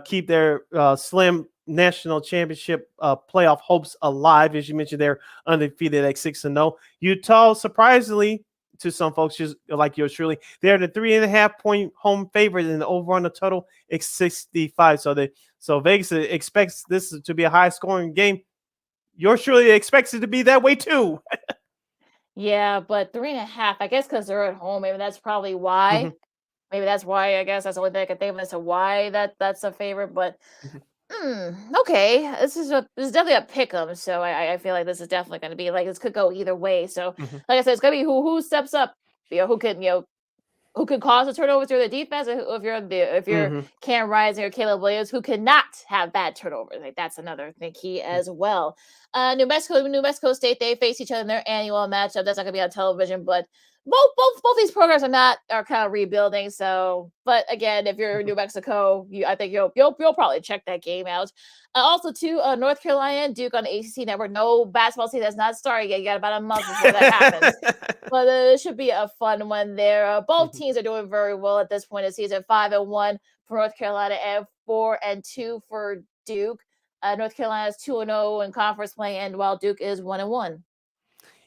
keep their slim national championship playoff hopes alive. As you mentioned, they're undefeated at 6-0. Utah, surprisingly, to some folks just like yours truly, they're the 3.5-point home favorite, and the over on the total is 65. So Vegas expects this to be a high scoring game. Yours truly expects it to be that way too. Yeah, but 3.5, I guess, because they're at home. Maybe that's probably why. Maybe that's why. I guess that's the only thing I can think of as to why that's a favorite. But okay, this is definitely a pick 'em. So I feel like this is definitely going to be this could go either way. So like I said, it's going to be who steps up. Who can who could cause the turnovers through the defense, or if you're Cam Rising or Caleb Williams, who cannot have bad turnovers. Like that's another thing key as well. New Mexico State, they face each other in their annual matchup. That's not gonna be on television, but both these programs are kind of rebuilding. So, but again, if you're New Mexico, I think you'll probably check that game out. Also, too, North Carolina and Duke on the ACC network. No basketball season has not started yet. You got about a month before that happens. But it should be a fun one there. Both teams are doing very well at this point of the season. 5-1 for North Carolina and 4-2 for Duke. North Carolina is 2-0 in conference play, and while Duke is 1-1.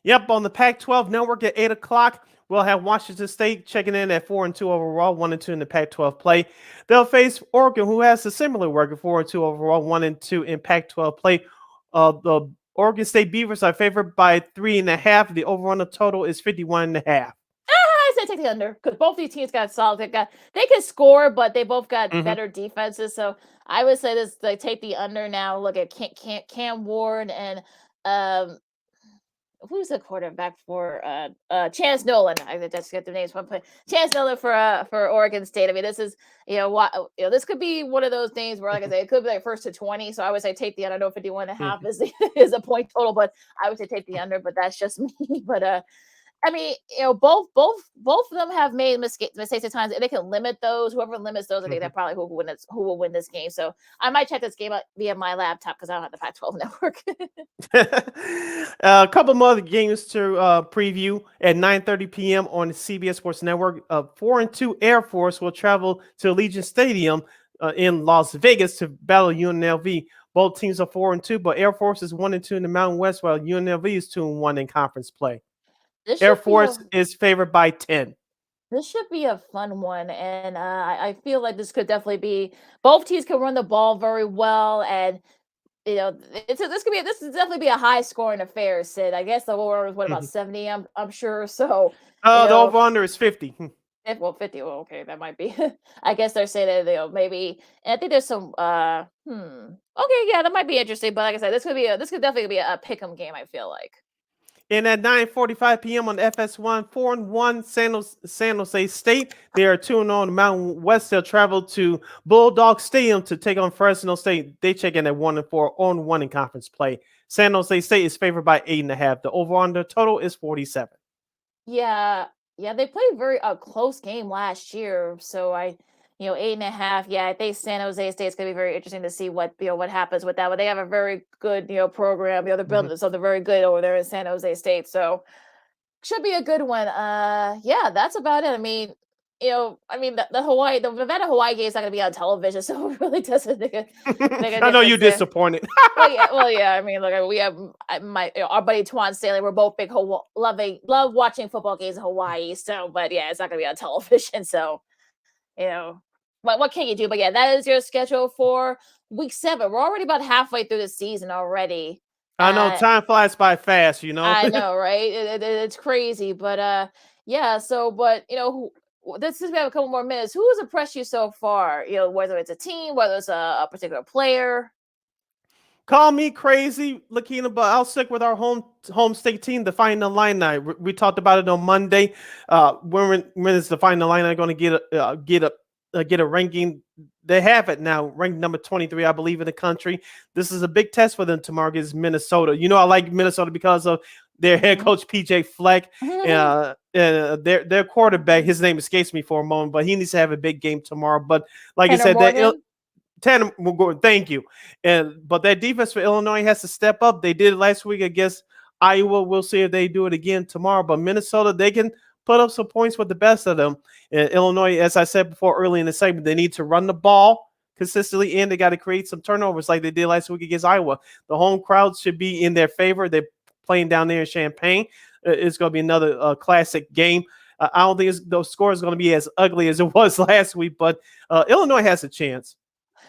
Yep, on the Pac-12 network at 8 o'clock, we'll have Washington State checking in at 4-2 overall, 1-2 in the Pac-12 play. They'll face Oregon, who has a similar record, 4-2 overall, 1-2 in Pac-12 play. The Oregon State Beavers are favored by 3.5. The over-under total is 51.5. I say take the under because both these teams got solid. They can score, but they both got better defenses. So I would say this: take the under now. Look at Cam Ward and who's the quarterback for Chance Nolan? I just get the names from Chance Nolan for Oregon State. I mean, this is this could be one of those things where, like I say, it could be like 1st to 20. So I would say take the under. I know 51.5 is a point total, but I would say take the under. But that's just me. But I mean, both of them have made mistakes at times, and they can limit those. Whoever limits those, I think that probably who will win this game. So I might check this game out via my laptop because I don't have the Pac-12 network. A couple more other games to preview at 9:30 p.m. on the CBS Sports Network. 4-2 Air Force will travel to Allegiant Stadium in Las Vegas to battle UNLV. Both teams are 4-2, but Air Force is 1-2 in the Mountain West, while UNLV is 2-1 in conference play. Air Force is favored by 10. This should be a fun one, and I feel like this could definitely be. Both teams can run the ball very well, and this is definitely be a high scoring affair. Sid, I guess the over is about 70. I'm sure. So the over under is 50. 50. Well, okay, that might be. I guess they're saying that maybe. And I think there's some. Okay, yeah, that might be interesting. But like I said, this could definitely be a pick'em game. I feel like. And at 9:45 p.m. on the FS1, 4-1 San Jose State. They are 2-0 on the Mountain West. They'll travel to Bulldog Stadium to take on Fresno State. They check in at 1-4, 0-1 in conference play. San Jose State is favored by 8.5. The over-under total is 47. Yeah, they played very close game last year. So 8.5. Yeah, I think San Jose State's gonna be very interesting to see what happens with that. But they have a very good program. They're building something very good over there in San Jose State. So should be a good one. Yeah, that's about it. I mean, the Nevada Hawaii game is not gonna be on television, so it really doesn't make a I know you're disappointed. well, yeah. I mean, look, we have our buddy Twan Staley. We're both big love watching football games in Hawaii. So, but yeah, it's not gonna be on television. So, what can you do? But yeah, that is your schedule for week 7. We're already about halfway through the season already. I know time flies by fast, I know, right? It's crazy, but yeah. So, but this is we have a couple more minutes. Who has impressed you so far? Whether it's a team, whether it's a particular player. Call me crazy, Lakeena, but I'll stick with our home state team, the Fighting Illini. We talked about it on Monday. When is the Fighting Illini going to get a ranking? They have it now, ranked number 23, I believe, in the country. This is a big test for them tomorrow against Minnesota. I like Minnesota because of their head coach, PJ Fleck. Their quarterback, his name escapes me for a moment, but he needs to have a big game tomorrow. But like I said, Tanner will go. Thank you. But that defense for Illinois has to step up. They did it last week against Iowa. We'll see if they do it again tomorrow. But Minnesota, they can put up some points with the best of them. And Illinois, as I said before early in the segment, they need to run the ball consistently, and they got to create some turnovers like they did last week against Iowa. The home crowd should be in their favor. They're playing down there in Champaign. It's going to be another classic game. I don't think the score is going to be as ugly as it was last week, but Illinois has a chance.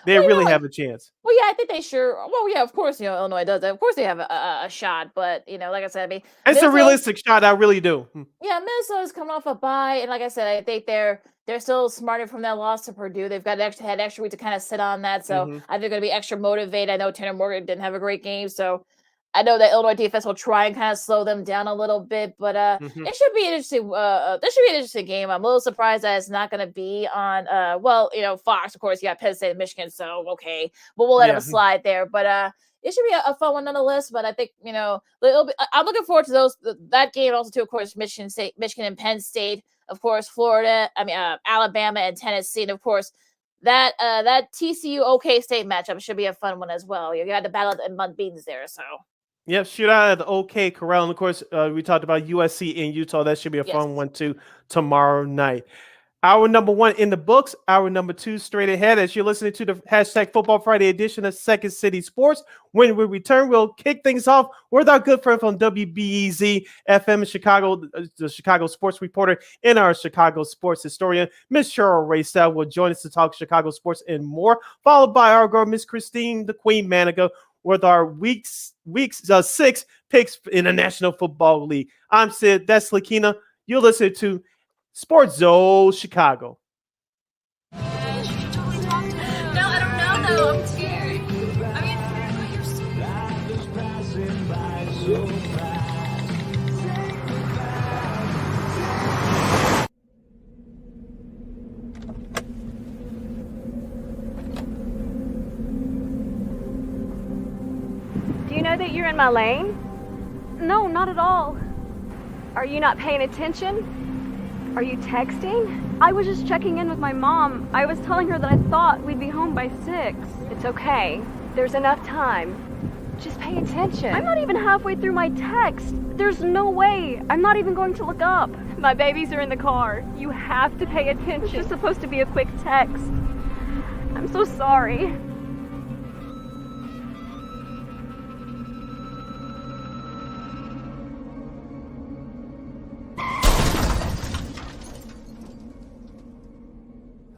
They really have a chance. Well, yeah, I think they sure. Well, yeah, of course, Illinois does that. Of course, they have a shot, but like I said, I mean, it's a realistic shot. I really do. Yeah, Minnesota's coming off a bye, and like I said, I think they're still smarter from that loss to Purdue. They've got had extra week to kind of sit on that, so I think they're going to be extra motivated. I know Tanner Morgan didn't have a great game, so I know that Illinois defense will try and kind of slow them down a little bit, but it should be interesting. This should be an interesting game. I'm a little surprised that it's not going to be on. Fox, of course. You got Penn State and Michigan, so okay, but we'll let them slide there. But it should be a fun one nonetheless. But I think I'm looking forward to that game also too. Of course, Michigan and Penn State. Of course, Florida. Alabama and Tennessee, and of course. That TCU OK State matchup should be a fun one as well. You got the battle of the mud beans there, so. Yep, shoot out at the OK Corral. And of course, we talked about USC in Utah. That should be a fun one too tomorrow night. Hour number 1 in the books. Hour number 2 straight ahead as you're listening to the hashtag Football Friday edition of Second City Sports. When we return, we'll kick things off with our good friend from WBEZ FM in Chicago, the Chicago sports reporter and our Chicago sports historian, Miss Cheryl Raye Stout, will join us to talk Chicago sports and more, followed by our girl, Miss Christine, the Queen Manika, with our week's 6 picks in the National Football League. I'm Sid, that's Lakeena. You're listening to Sports Zone Chicago. No, I don't know though. I'm scared. You're Do you know that you're in my lane? No, not at all. Are you not paying attention? Are you texting? I was just checking in with my mom. I was telling her that I thought we'd be home by 6. It's okay. There's enough time. Just pay attention. I'm not even halfway through my text. There's no way. I'm not even going to look up. My babies are in the car. You have to pay attention. It's just supposed to be a quick text. I'm so sorry.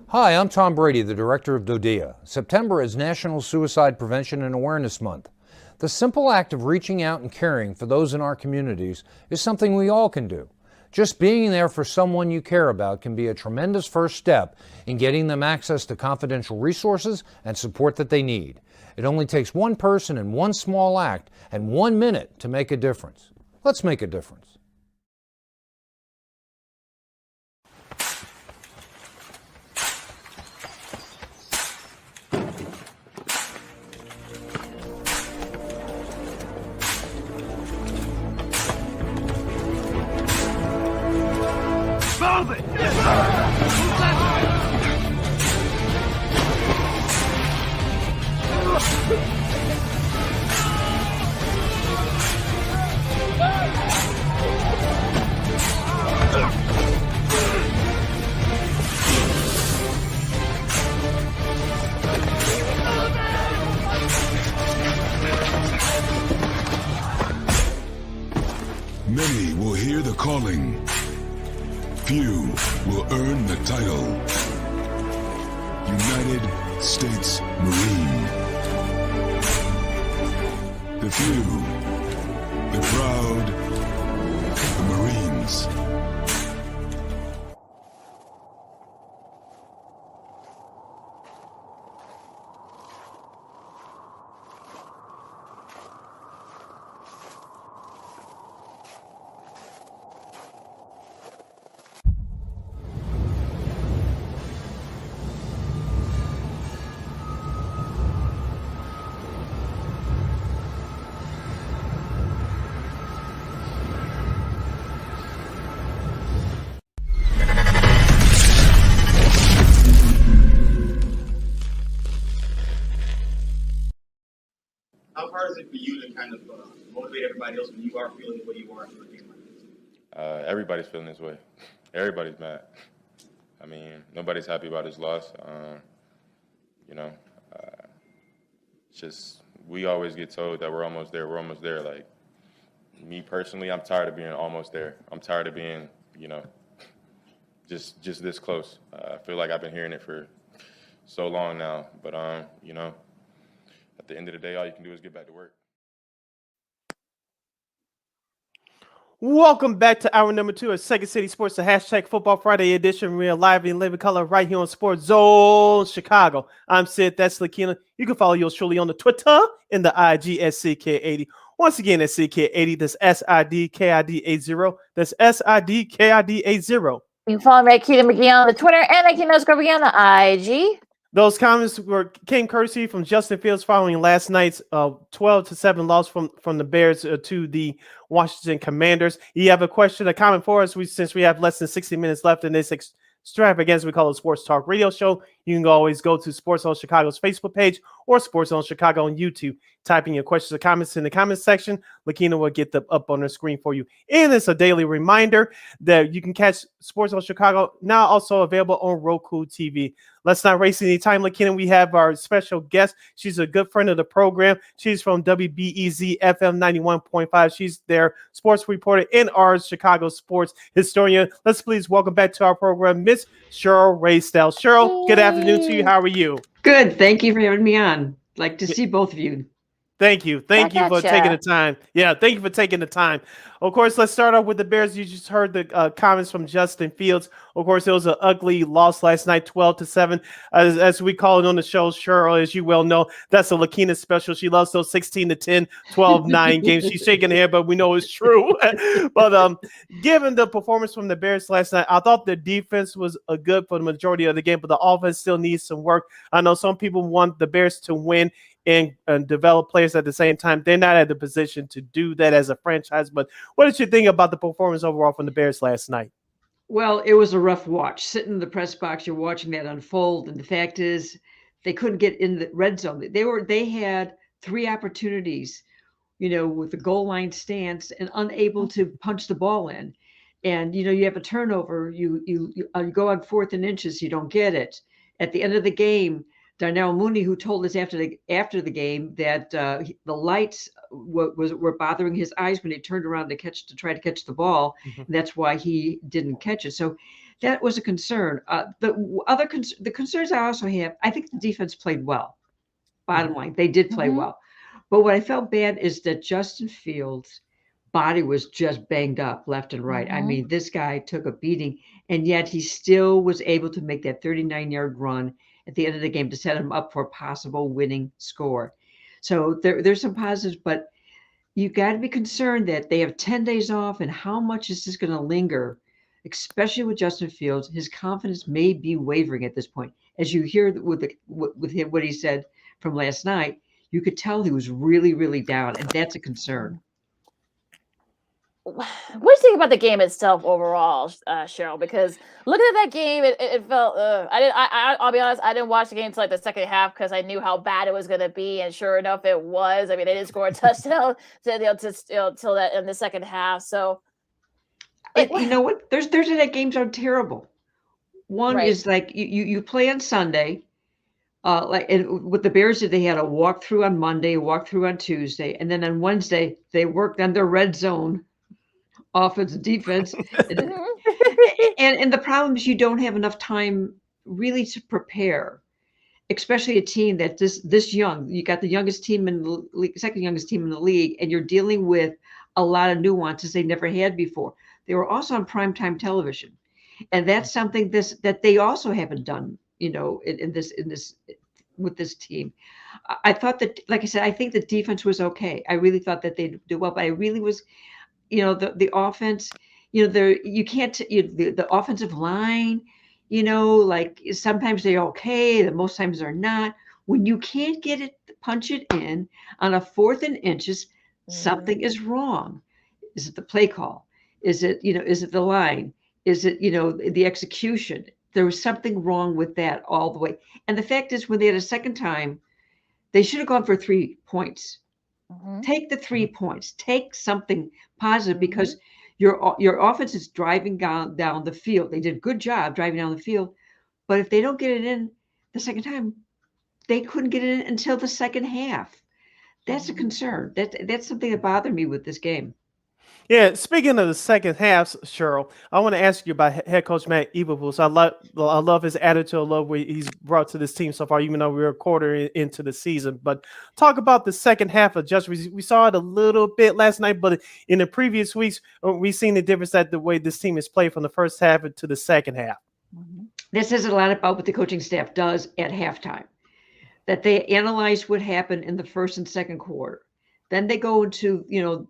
Hi, I'm Tom Brady, the director of DODEA. September is National Suicide Prevention and Awareness Month. The simple act of reaching out and caring for those in our communities is something we all can do. Just being there for someone you care about can be a tremendous first step in getting them access to confidential resources and support that they need. It only takes one person and one small act and 1 minute to make a difference. Let's make a difference. Move it! Many will hear the calling. Few will earn the title. United States Marine. The few, the proud, the Marines. How hard is it for you to kind of motivate everybody else when you are feeling the way you are through a game like this? Everybody's feeling this way. Everybody's mad. I mean, nobody's happy about his loss. It's just we always get told that we're almost there. We're almost there. Like me personally, I'm tired of being almost there. I'm tired of being, just this close. I feel like I've been hearing it for so long now. But at the end of the day, all you can do is get back to work. Welcome back to hour number 2 of Second City Sports, the hashtag Football Friday edition. We're live in living color right here on Sports Zone Chicago. I'm Sid, that's Lakeena. You can follow yours truly on the Twitter and the IG at CK80, Once again, that's SIDKID80. That's SIDKID80. That's SIDKID80. You can follow Lakeena McGee on the Twitter and Lakeena on the IG. Those comments came courtesy from Justin Fields following last night's 12-7 loss from the Bears to the Washington Commanders. You have a question, a comment for us? Since we have less than 60 minutes left in this extravaganza we call a Sports Talk Radio Show, you can always go to Sports Zone Chicago's Facebook page or Sports Zone Chicago on YouTube. Typing your questions or comments in the comments section. Lakeena will get them up on the screen for you. And it's a daily reminder that you can catch Sports Zone Chicago now also available on Roku TV. Let's not waste any time, Lakeena. We have our special guest. She's a good friend of the program. She's from WBEZ FM 91.5. She's their sports reporter and our Chicago sports historian. Let's please welcome back to our program, Miss Cheryl Raye Stout. Cheryl, good afternoon to you. How are you? Good. Thank you for having me on. Like to see both of you. Thank you. Thank you for taking the time. Yeah, thank you for taking the time. Of course, let's start off with the Bears. You just heard the comments from Justin Fields. Of course, it was an ugly loss last night, 12-7. As we call it on the show, Cheryl, as you well know, that's a Lakeena special. She loves those 16-10, 12-9 games. She's shaking her head, but we know it's true. But given the performance from the Bears last night, I thought the defense was good for the majority of the game, but the offense still needs some work. I know some people want the Bears to win and develop players at the same time. They're not at the position to do that as a franchise. But what did you think about the performance overall from the Bears last night? Well, it was a rough watch. Sitting in the press box, you're watching that unfold. And the fact is, they couldn't get in the red zone. They had 3 opportunities, with the goal line stance and unable to punch the ball in. And, you have a turnover. You go on 4th and inches, you don't get it. At the end of the game, Darnell Mooney, who told us after the game that the lights were bothering his eyes when he turned around to try to catch the ball, and that's why he didn't catch it. So that was a concern. The concerns I also have, I think the defense played well. Bottom line, they did play well. But what I felt bad is that Justin Fields' body was just banged up left and right. I mean, this guy took a beating, and yet he still was able to make that 39-yard run at the end of the game to set him up for a possible winning score. So there's some positives, but you got to be concerned that they have 10 days off, and how much is this going to linger, especially with Justin Fields. His confidence may be wavering at this point. As you hear with him, what he said from last night, you could tell he was really, really down, and that's a concern. What do you think about the game itself overall, Cheryl? Because looking at that game, it felt. I'll be honest. I didn't watch the game until like the second half because I knew how bad it was going to be, and sure enough, it was. I mean, they didn't score a touchdown till that in the second half. So, you know what? Thursday night games are terrible. One is like you play on Sunday, and what the Bears did, they had a walkthrough on Monday, a walkthrough on Tuesday, and then on Wednesday they worked on their red zone offense and defense. and the problem is you don't have enough time really to prepare, especially a team that this young. You got the youngest team in the league, second youngest team in the league, and you're dealing with a lot of nuances they never had before. They were also on primetime television, and that's something that they also haven't done, in this with this team. I thought that, like I said, I think the defense was okay. I really thought that they'd do well, but I really was, the offense, the offensive line, like sometimes they're okay, and most times they're not. When you can't get it, punch it in on a 4th and inches, something is wrong. Is it the play call? Is it, is it the line? Is it, the execution? There was something wrong with that all the way. And the fact is, when they had a second time, they should have gone for 3 points. Take the 3 points. Take something positive, because your offense is driving down the field. They did a good job driving down the field, but if they don't get it in the second time, they couldn't get it in until the second half. That's a concern. That's something that bothered me with this game. Yeah, speaking of the second half, Cheryl, I want to ask you about head coach Matt Eberflus. I love his attitude. I love what he's brought to this team so far, even though we're a quarter into the season. But talk about the second half adjustments. We saw it a little bit last night, but in the previous weeks, we've seen the difference that the way this team is played from the first half to the second half. This says a lot about what the coaching staff does at halftime, that they analyze what happened in the first and second quarter. Then they go into,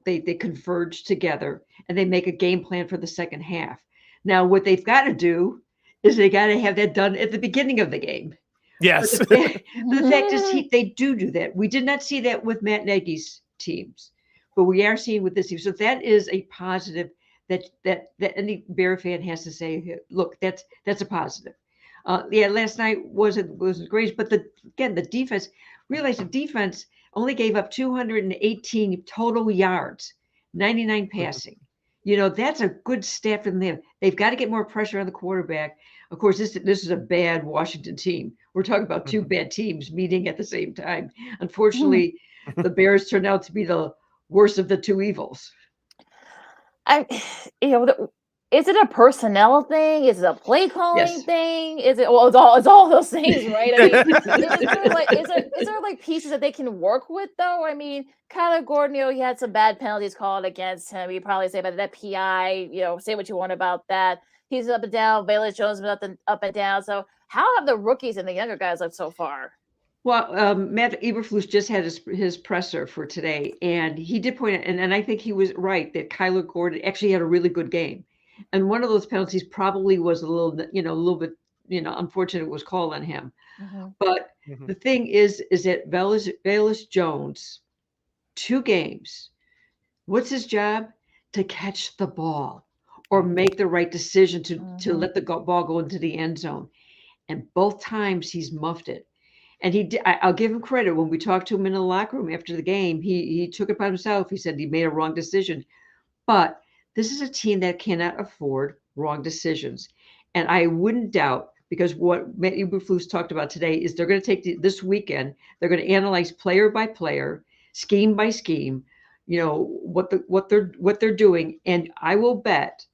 they converge together and they make a game plan for the second half. Now, what they've got to do is they got to have that done at the beginning of the game. Yes. But the fact is, they do that. We did not see that with Matt Nagy's teams, but we are seeing with this team. So that is a positive that any Bear fan has to say, look, that's a positive. Last night wasn't great, but the defense. Realize the defense only gave up 218 total yards, 99 passing. That's a good stat from them. They've got to get more pressure on the quarterback. Of course, this is a bad Washington team. We're talking about two bad teams meeting at the same time. Unfortunately, the Bears turned out to be the worst of the two evils. Is it a personnel thing? Is it a play calling thing? Is it? Well, it's all those things, right? I mean, is there like pieces that they can work with though? I mean, Kyler Gordon, he had some bad penalties called against him. You probably say about that PI. Say what you want about that. He's up and down. Velus Jones been up and down. So how have the rookies and the younger guys looked so far? Well, Matt Eberflus just had his presser for today, and he did point out, and I think he was right that Kyler Gordon actually had a really good game. And one of those penalties probably was a little bit, unfortunate was called on him. But the thing is that Velus Jones, 2 games, what's his job? To catch the ball or make the right decision to let the ball go into the end zone. And both times he's muffed it. And he did, I'll give him credit. When we talked to him in the locker room after the game, he took it by himself. He said he made a wrong decision. But this is a team that cannot afford wrong decisions. And I wouldn't doubt, because what Matt Eberflus talked about today is they're going to take this weekend, they're going to analyze player by player, scheme by scheme, what they're doing. And I will bet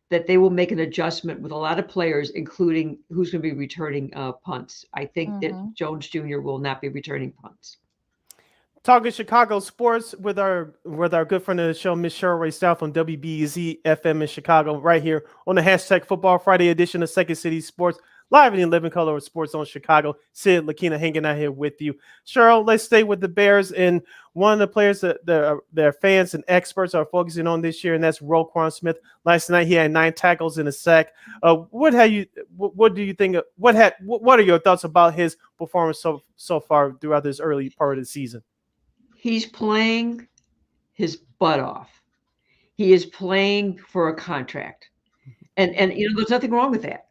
that they will make an adjustment with a lot of players, including who's going to be returning punts. I think that Jones Jr. will not be returning punts. Talking Chicago sports with our good friend of the show, Miss Cheryl Raye Stout from WBEZ FM in Chicago, right here on the hashtag Football Friday edition of Second City Sports, live in the living color of sports on Chicago. Sid, Lakeena hanging out here with you. Cheryl, let's stay with the Bears, and one of the players that their fans and experts are focusing on this year, and that's Roquan Smith. Last night he had 9 tackles and a sack. What do you think? What are your thoughts about his performance so far throughout this early part of the season? He's playing his butt off. He is playing for a contract. And there's nothing wrong with that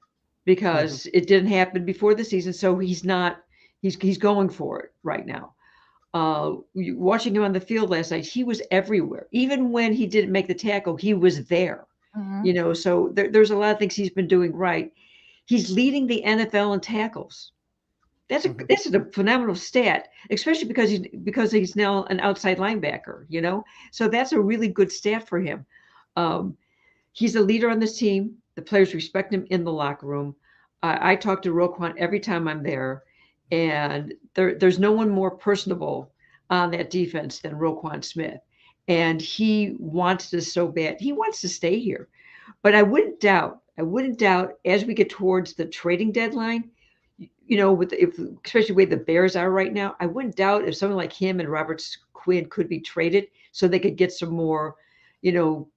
because it didn't happen before the season. So he's going for it right now. Watching him on the field last night, he was everywhere. Even when he didn't make the tackle, he was there. So there's a lot of things he's been doing right. He's leading the NFL in tackles. That's a phenomenal stat, especially because he's now an outside linebacker, So that's a really good stat for him. He's a leader on this team. The players respect him in the locker room. I talk to Roquan every time I'm there, and there's no one more personable on that defense than Roquan Smith. And he wants this so bad. He wants to stay here. But I wouldn't doubt as we get towards the trading deadline, especially the way the Bears are right now, I wouldn't doubt if someone like him and Robert Quinn could be traded so they could get some more,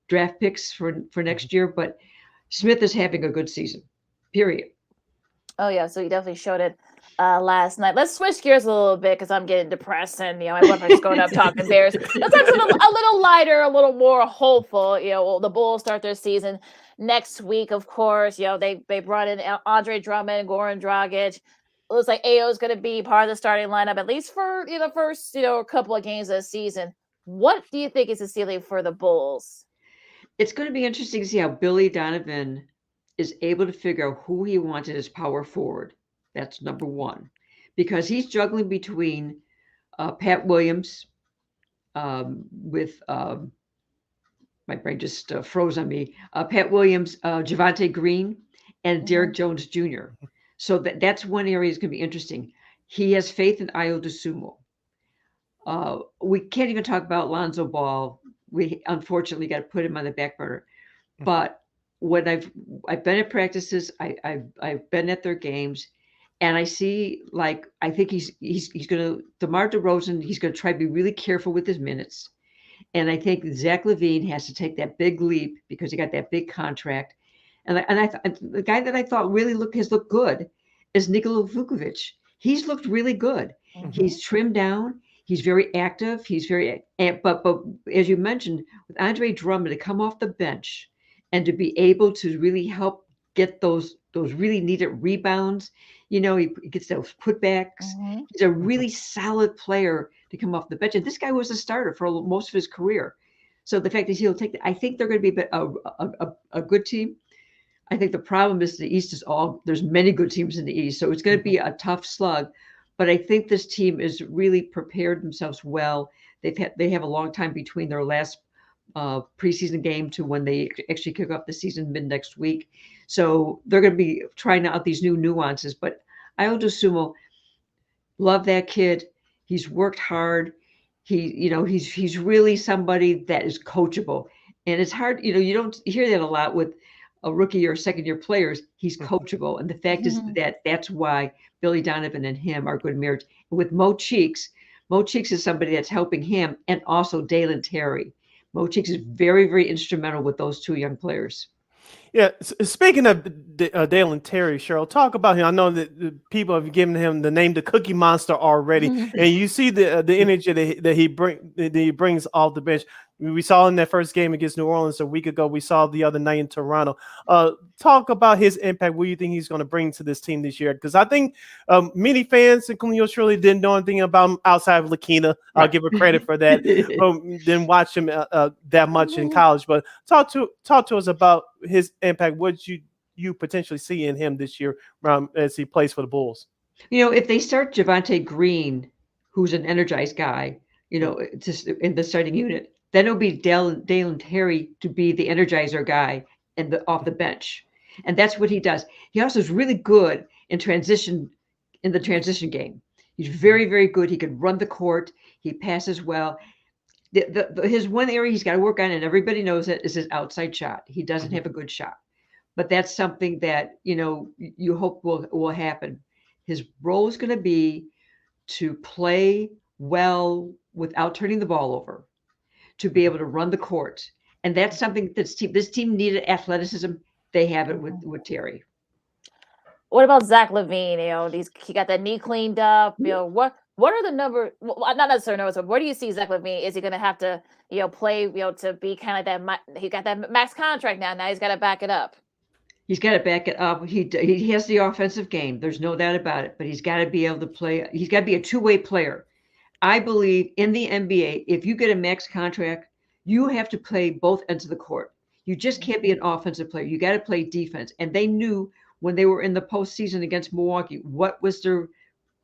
draft picks for next year. But Smith is having a good season, period. Oh yeah, so he definitely showed it last night. Let's switch gears a little bit because I'm getting depressed and my blood pressure's going up talking Bears. Let's talk a little lighter, a little more hopeful. The Bulls start their season next week, of course. They brought in Andre Drummond, Goran Dragic. It looks like AO is going to be part of the starting lineup, at least for the first couple of games of the season. What do you think is the ceiling for the Bulls? It's going to be interesting to see how Billy Donovan is able to figure out who he wants as power forward. That's number one, because he's juggling between Pat Williams with my brain just froze on me. Pat Williams, Javonte Green, and Derek Jones Jr. So that's one area that's going to be interesting. He has faith in Ayo Dosunmu. We can't even talk about Lonzo Ball. We unfortunately got to put him on the back burner. But when I've been at practices, I've been at their games, And I see, I think he's going to, DeMar DeRozan, he's going to try to be really careful with his minutes. And I think Zach LaVine has to take that big leap because he got that big contract. And the guy that I thought really has looked good is Nikola Vukovic. He's looked really good. Mm-hmm. He's trimmed down. He's very active. But as you mentioned, with Andre Drummond to come off the bench and to be able to really help get those really needed rebounds, he gets those putbacks. Mm-hmm. He's a really solid player to come off the bench. And this guy was a starter for most of his career. So the fact that he'll take I think they're going to be a good team. I think the problem is the East there's many good teams in the East. So it's going to be a tough slug. But I think this team is really prepared themselves well. They have a long time between their last preseason game to when they actually kick off the season mid next week. So they're going to be trying out these new nuances. But Ayo Dosunmu, love that kid. He's worked hard. He's really somebody that is coachable. And it's hard, you don't hear that a lot with a rookie or second-year players. He's coachable. And the fact is that's why Billy Donovan and him are good marriage. With Mo Cheeks is somebody that's helping him, and also Dalen Terry. Mo Cheeks is very, very instrumental with those two young players. Yeah, speaking of Dalen Terry, Cheryl, talk about him. I know that the people have given him the name the Cookie Monster already, and you see the energy that he brings off the bench. We saw in that first game against New Orleans a week ago. We saw the other night in Toronto. Talk about his impact. What do you think he's going to bring to this team this year? Because I think many fans, including yours truly, didn't know anything about him outside of Lakeena. I'll give her credit for that. Didn't watch him that much in college. But talk to us about his impact. What you potentially see in him this year as he plays for the Bulls? If they start Javonte Green, who's an energized guy, just in the starting unit, then it'll be Dalen Terry to be the energizer guy off the bench. And that's what he does. He also is really good in the transition game. He's very, very good. He can run the court. He passes well. His one area he's got to work on, and everybody knows it, is his outside shot. He doesn't have a good shot. But that's something that, you hope will happen. His role is going to be to play well without turning the ball over, to be able to run the court. And that's something this team needed athleticism. They have it with Terry. What about Zach LaVine? He got that knee cleaned up. What are the numbers? Well, not necessarily numbers, but where do you see Zach LaVine? Is he going to have to, play, to be kind of that? He got that max contract now. Now he's got to back it up. He's got to back it up. He has the offensive game. There's no doubt about it. But he's got to be able to play. He's got to be a two-way player. I believe in the NBA, if you get a max contract, you have to play both ends of the court. You just can't be an offensive player. You got to play defense. And they knew when they were in the postseason against Milwaukee, what was their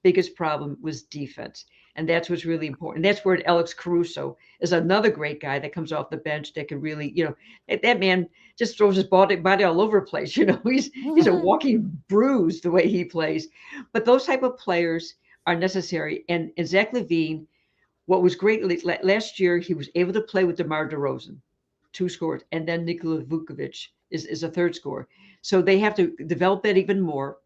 biggest problem was defense. And that's what's really important. That's where Alex Caruso is another great guy that comes off the bench that can really, that man just throws his body all over the place. He's a walking bruise the way he plays. But those type of players are necessary. And Zach LaVine, what was great last year, he was able to play with DeMar DeRozan, 2 scores, and then Nikola Vukovic is a 3rd scorer. So they have to develop that even more.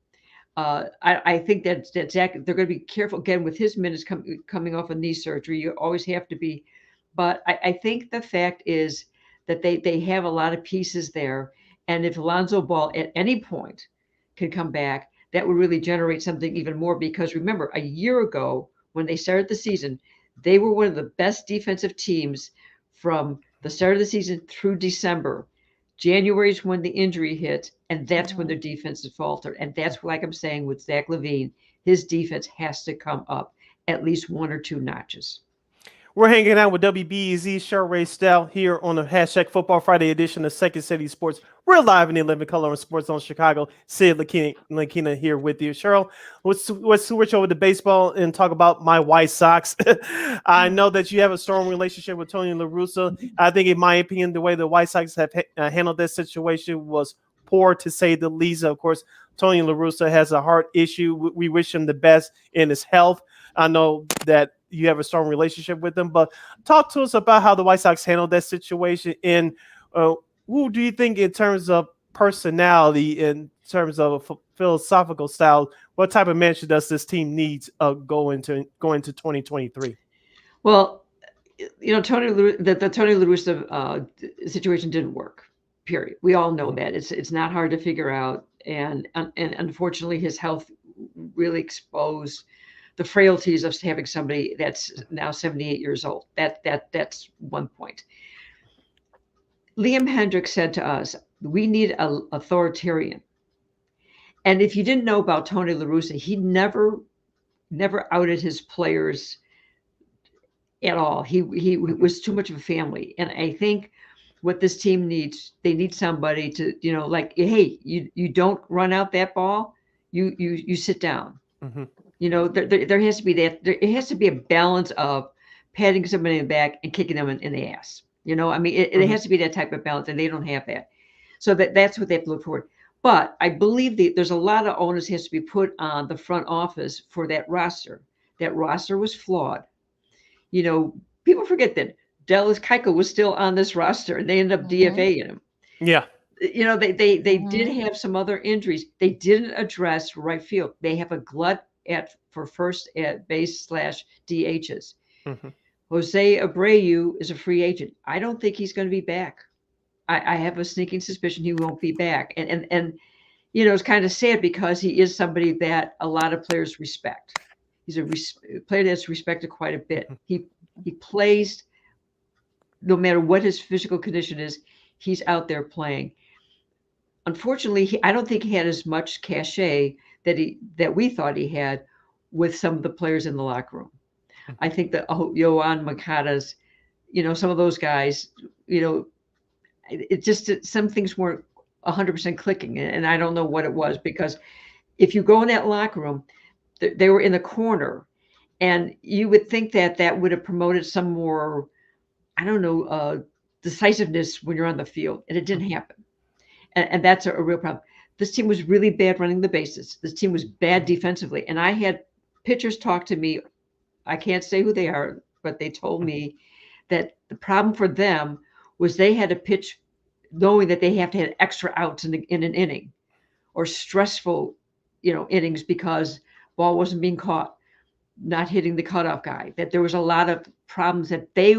I think that Zach, they're going to be careful again with his minutes coming off of knee surgery. You always have to be. But I think the fact is that they have a lot of pieces there. And if Lonzo Ball at any point can come back, that would really generate something even more. Because remember, a year ago, when they started the season, they were one of the best defensive teams from the start of the season through December. January is when the injury hit, and that's when their defense has faltered. And that's like I'm saying with Zach LaVine, his defense has to come up at least 1 or 2 notches. We're hanging out with WBEZ Cheryl Raye Stout here on the Hashtag Football Friday edition of Second City Sports. We're live in the 11 color on Sports Zone Chicago. Sid, Lakeena here with you. Cheryl, let's switch over to baseball and talk about my White Sox. I know that you have a strong relationship with Tony La Russa. I think, in my opinion, the way the White Sox have handled that situation was poor, to say the least. Of course, Tony La Russa has a heart issue. We wish him the best in his health. I know that you have a strong relationship with them, but talk to us about how the White Sox handled that situation, and who do you think, in terms of personality and terms of a philosophical style, what type of manager does this team need go into 2023? Well, you know, the Tony La Russa situation didn't work. Period. We all know that it's not hard to figure out, and unfortunately, his health really exposed the frailties of having somebody that's now 78 years old. That's one point. Liam Hendriks said to us, "We need an authoritarian." And if you didn't know about Tony La Russa, he never outed his players at all. He was too much of a family, and I think what this team needs, they need somebody to, you know, like, hey, you don't run out that ball, you sit down. You know, there has to be that. It has to be a balance of patting somebody in the back and kicking them in the ass. You know, I mean, it has to be that type of balance, and they don't have that. So that's what they have to look for. But I believe there's a lot of onus has to be put on the front office for that roster. That roster was flawed. You know, people forget that Dallas Keuchel was still on this roster, and they ended up DFAing him. Yeah. You know, they did have some other injuries. They didn't address right field. They have a glut for first at base / DHs. Jose Abreu is a free agent. I don't think he's going to be back. I have a sneaking suspicion he won't be back. And you know, it's kind of sad because he is somebody that a lot of players respect. He's a player that's respected quite a bit. He plays no matter what his physical condition is. He's out there playing. Unfortunately, I don't think he had as much cachet that we thought he had with some of the players in the locker room. I think that Yoan Moncada's, you know, some of those guys, you know, it just some things weren't 100% clicking, and I don't know what it was, because if you go in that locker room, they were in the corner, and you would think that would have promoted some more, I don't know, decisiveness when you're on the field, and it didn't happen. And that's a real problem. This team was really bad running the bases. This team was bad defensively. And I had pitchers talk to me. I can't say who they are, but they told me that the problem for them was they had to pitch knowing that they have to have extra outs in an inning, or stressful, you know, innings, because ball wasn't being caught, not hitting the cutoff guy, that there was a lot of problems that they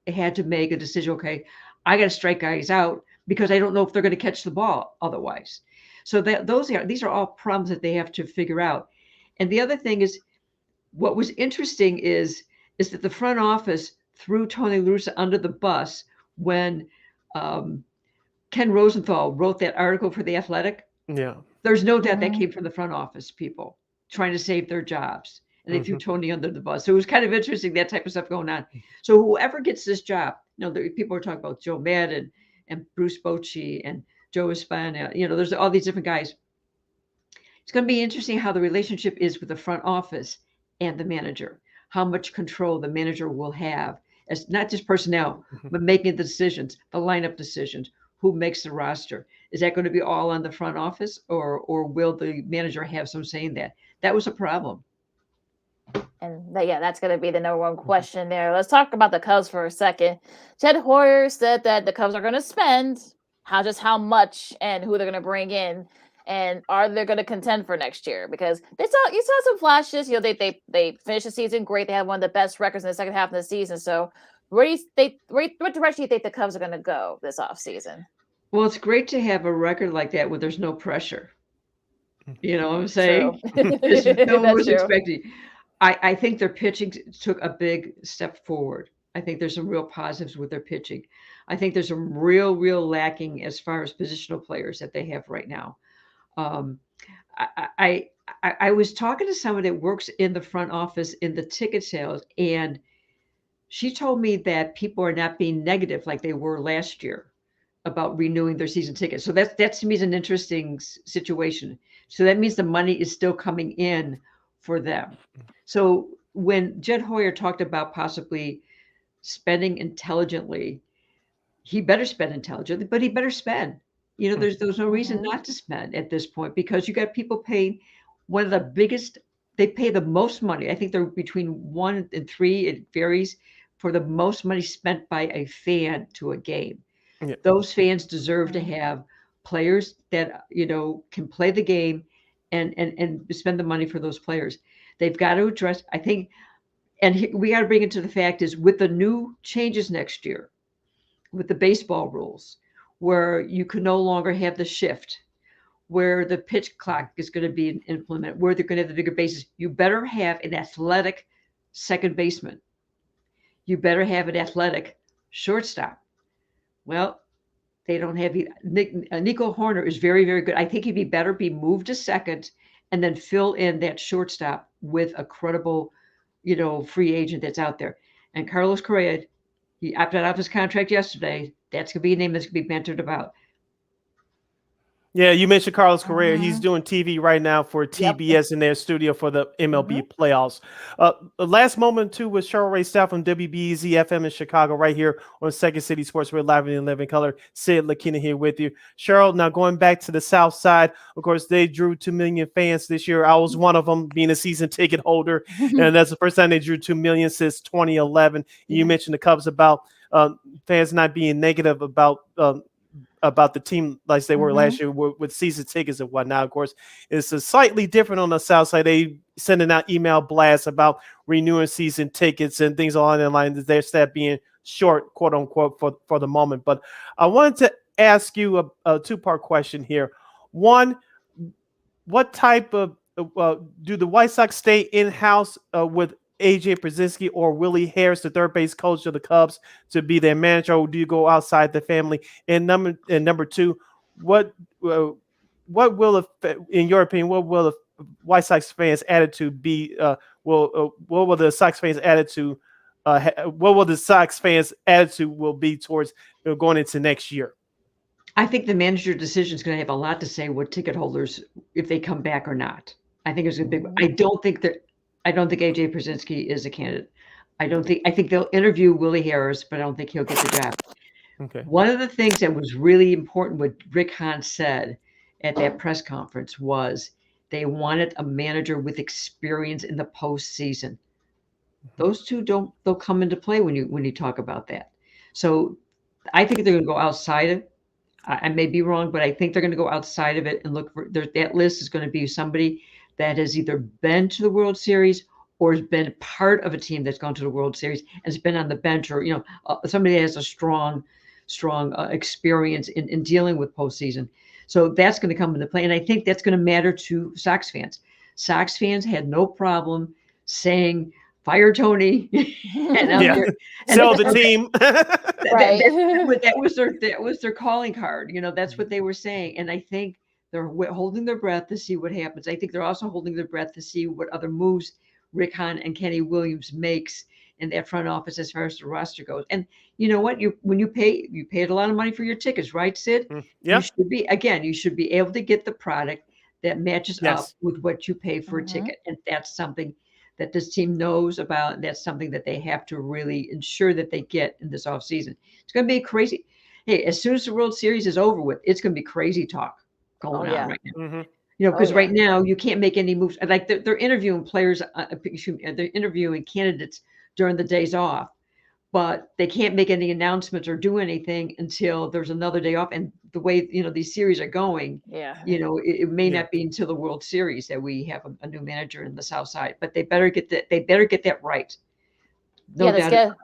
had to make a decision. Okay, I got to strike guys out because I don't know if they're going to catch the ball otherwise. So these are all problems that they have to figure out. And the other thing is, what was interesting is that the front office threw Tony La Russa under the bus when Ken Rosenthal wrote that article for The Athletic. Yeah. There's no doubt that came from the front office people trying to save their jobs. And they threw Tony under the bus. So it was kind of interesting, that type of stuff going on. So whoever gets this job, you know, people are talking about Joe Madden and Bruce Bochy and Joe Espana, you know, there's all these different guys. It's going to be interesting how the relationship is with the front office and the manager, how much control the manager will have as not just personnel, but making the decisions, the lineup decisions, who makes the roster. Is that going to be all on the front office, or will the manager have some say in that? That was a problem. And that's going to be the number one question there. Let's talk about the Cubs for a second. Jed Hoyer said that the Cubs are going to spend how much and who they're going to bring in, and are they going to contend for next year? Because you saw some flashes. You know, they finished the season great. They had one of the best records in the second half of the season. So what direction do you think the Cubs are going to go this offseason? Well, it's great to have a record like that where there's no pressure. You know what I'm saying? No one was expecting. I think their pitching took a big step forward. I think there's some real positives with their pitching. I think there's some real lacking as far as positional players that they have right now. I was talking to someone that works in the front office in the ticket sales, and she told me that people are not being negative like they were last year about renewing their season tickets. So that to me is an interesting situation. So that means the money is still coming in for them. So when Jed Hoyer talked about possibly spending intelligently, he better spend intelligently, but he better spend. You know, there's no reason not to spend at this point, because you got people paying one of the biggest, they pay the most money. I think they're between 1 and 3, it varies, for the most money spent by a fan to a game. Yeah. Those fans deserve to have players that, can play the game and spend the money for those players. They've got to address, I think, and we got to bring it to the fact is with the new changes next year, with the baseball rules, where you can no longer have the shift, where the pitch clock is going to be implemented, where they're going to have the bigger bases, you better have an athletic second baseman. You better have an athletic shortstop. Well, they don't have Nico Horner is very, very good. I think he'd be better be moved to second and then fill in that shortstop with a credible, free agent that's out there. And Carlos Correa, he opted out of his contract yesterday. That's going to be a name that's going to be bantered about. Yeah, you mentioned Carlos Correa. He's doing TV right now for TBS in their studio for the MLB playoffs. Last moment, too, with Cheryl Raye Stout from WBEZ FM in Chicago right here on Second City Sports. We're live in living color. Sid Lakeena here with you. Cheryl, now going back to the South Side, of course, they drew 2 million fans this year. I was one of them, being a season ticket holder, and that's the first time they drew 2 million since 2011. You mentioned the Cubs about fans not being negative about the team like they were last year with season tickets and whatnot. Of course, it's a slightly different on the South Side. They sending out email blasts about renewing season tickets and things along that line. Their staff being short, quote unquote, for the moment. But I wanted to ask you a two-part question here. One, what type of do the White Sox stay in-house with AJ Przinsky or Willie Harris, the third base coach of the Cubs, to be their manager, or do you go outside the family? And number two, what will, in your opinion, what will the White Sox fans' attitude be? What will the Sox fans' attitude? What will the Sox fans' attitude will be towards going into next year? I think the manager decision is going to have a lot to say with ticket holders if they come back or not. I think it's a big. I don't think AJ Przinsky is a candidate. I think they'll interview Willie Harris, but I don't think he'll get the job. Okay. One of the things that was really important, what Rick Hahn said at that press conference, was they wanted a manager with experience in the postseason. Those two they'll come into play when you talk about that. So I think they're going to go outside of. I may be wrong, but I think they're going to go outside of it and look for that list is going to be somebody that has either been to the World Series or has been part of a team that's gone to the World Series and has been on the bench, or somebody that has a strong experience in dealing with postseason. So that's going to come into play, and I think that's going to matter to Sox fans. Sox fans had no problem saying fire Tony and sell the team. That was their calling card. That's what they were saying, and I think they're holding their breath to see what happens. I think they're also holding their breath to see what other moves Rick Hahn and Kenny Williams makes in that front office as far as the roster goes. And you know what? When you paid a lot of money for your tickets, right, Sid? Yeah. You should be able to get the product that matches up with what you pay for a ticket. And that's something that this team knows about. And that's something that they have to really ensure that they get in this offseason. It's going to be crazy. Hey, as soon as the World Series is over with, it's going to be crazy talk going on right now. Because right now you can't make any moves. Like they're interviewing players, they're interviewing candidates during the days off, but they can't make any announcements or do anything until there's another day off. And the way these series are going, it may not be until the World Series that we have a new manager in the South Side. But they better get that. They better get that right. No doubt.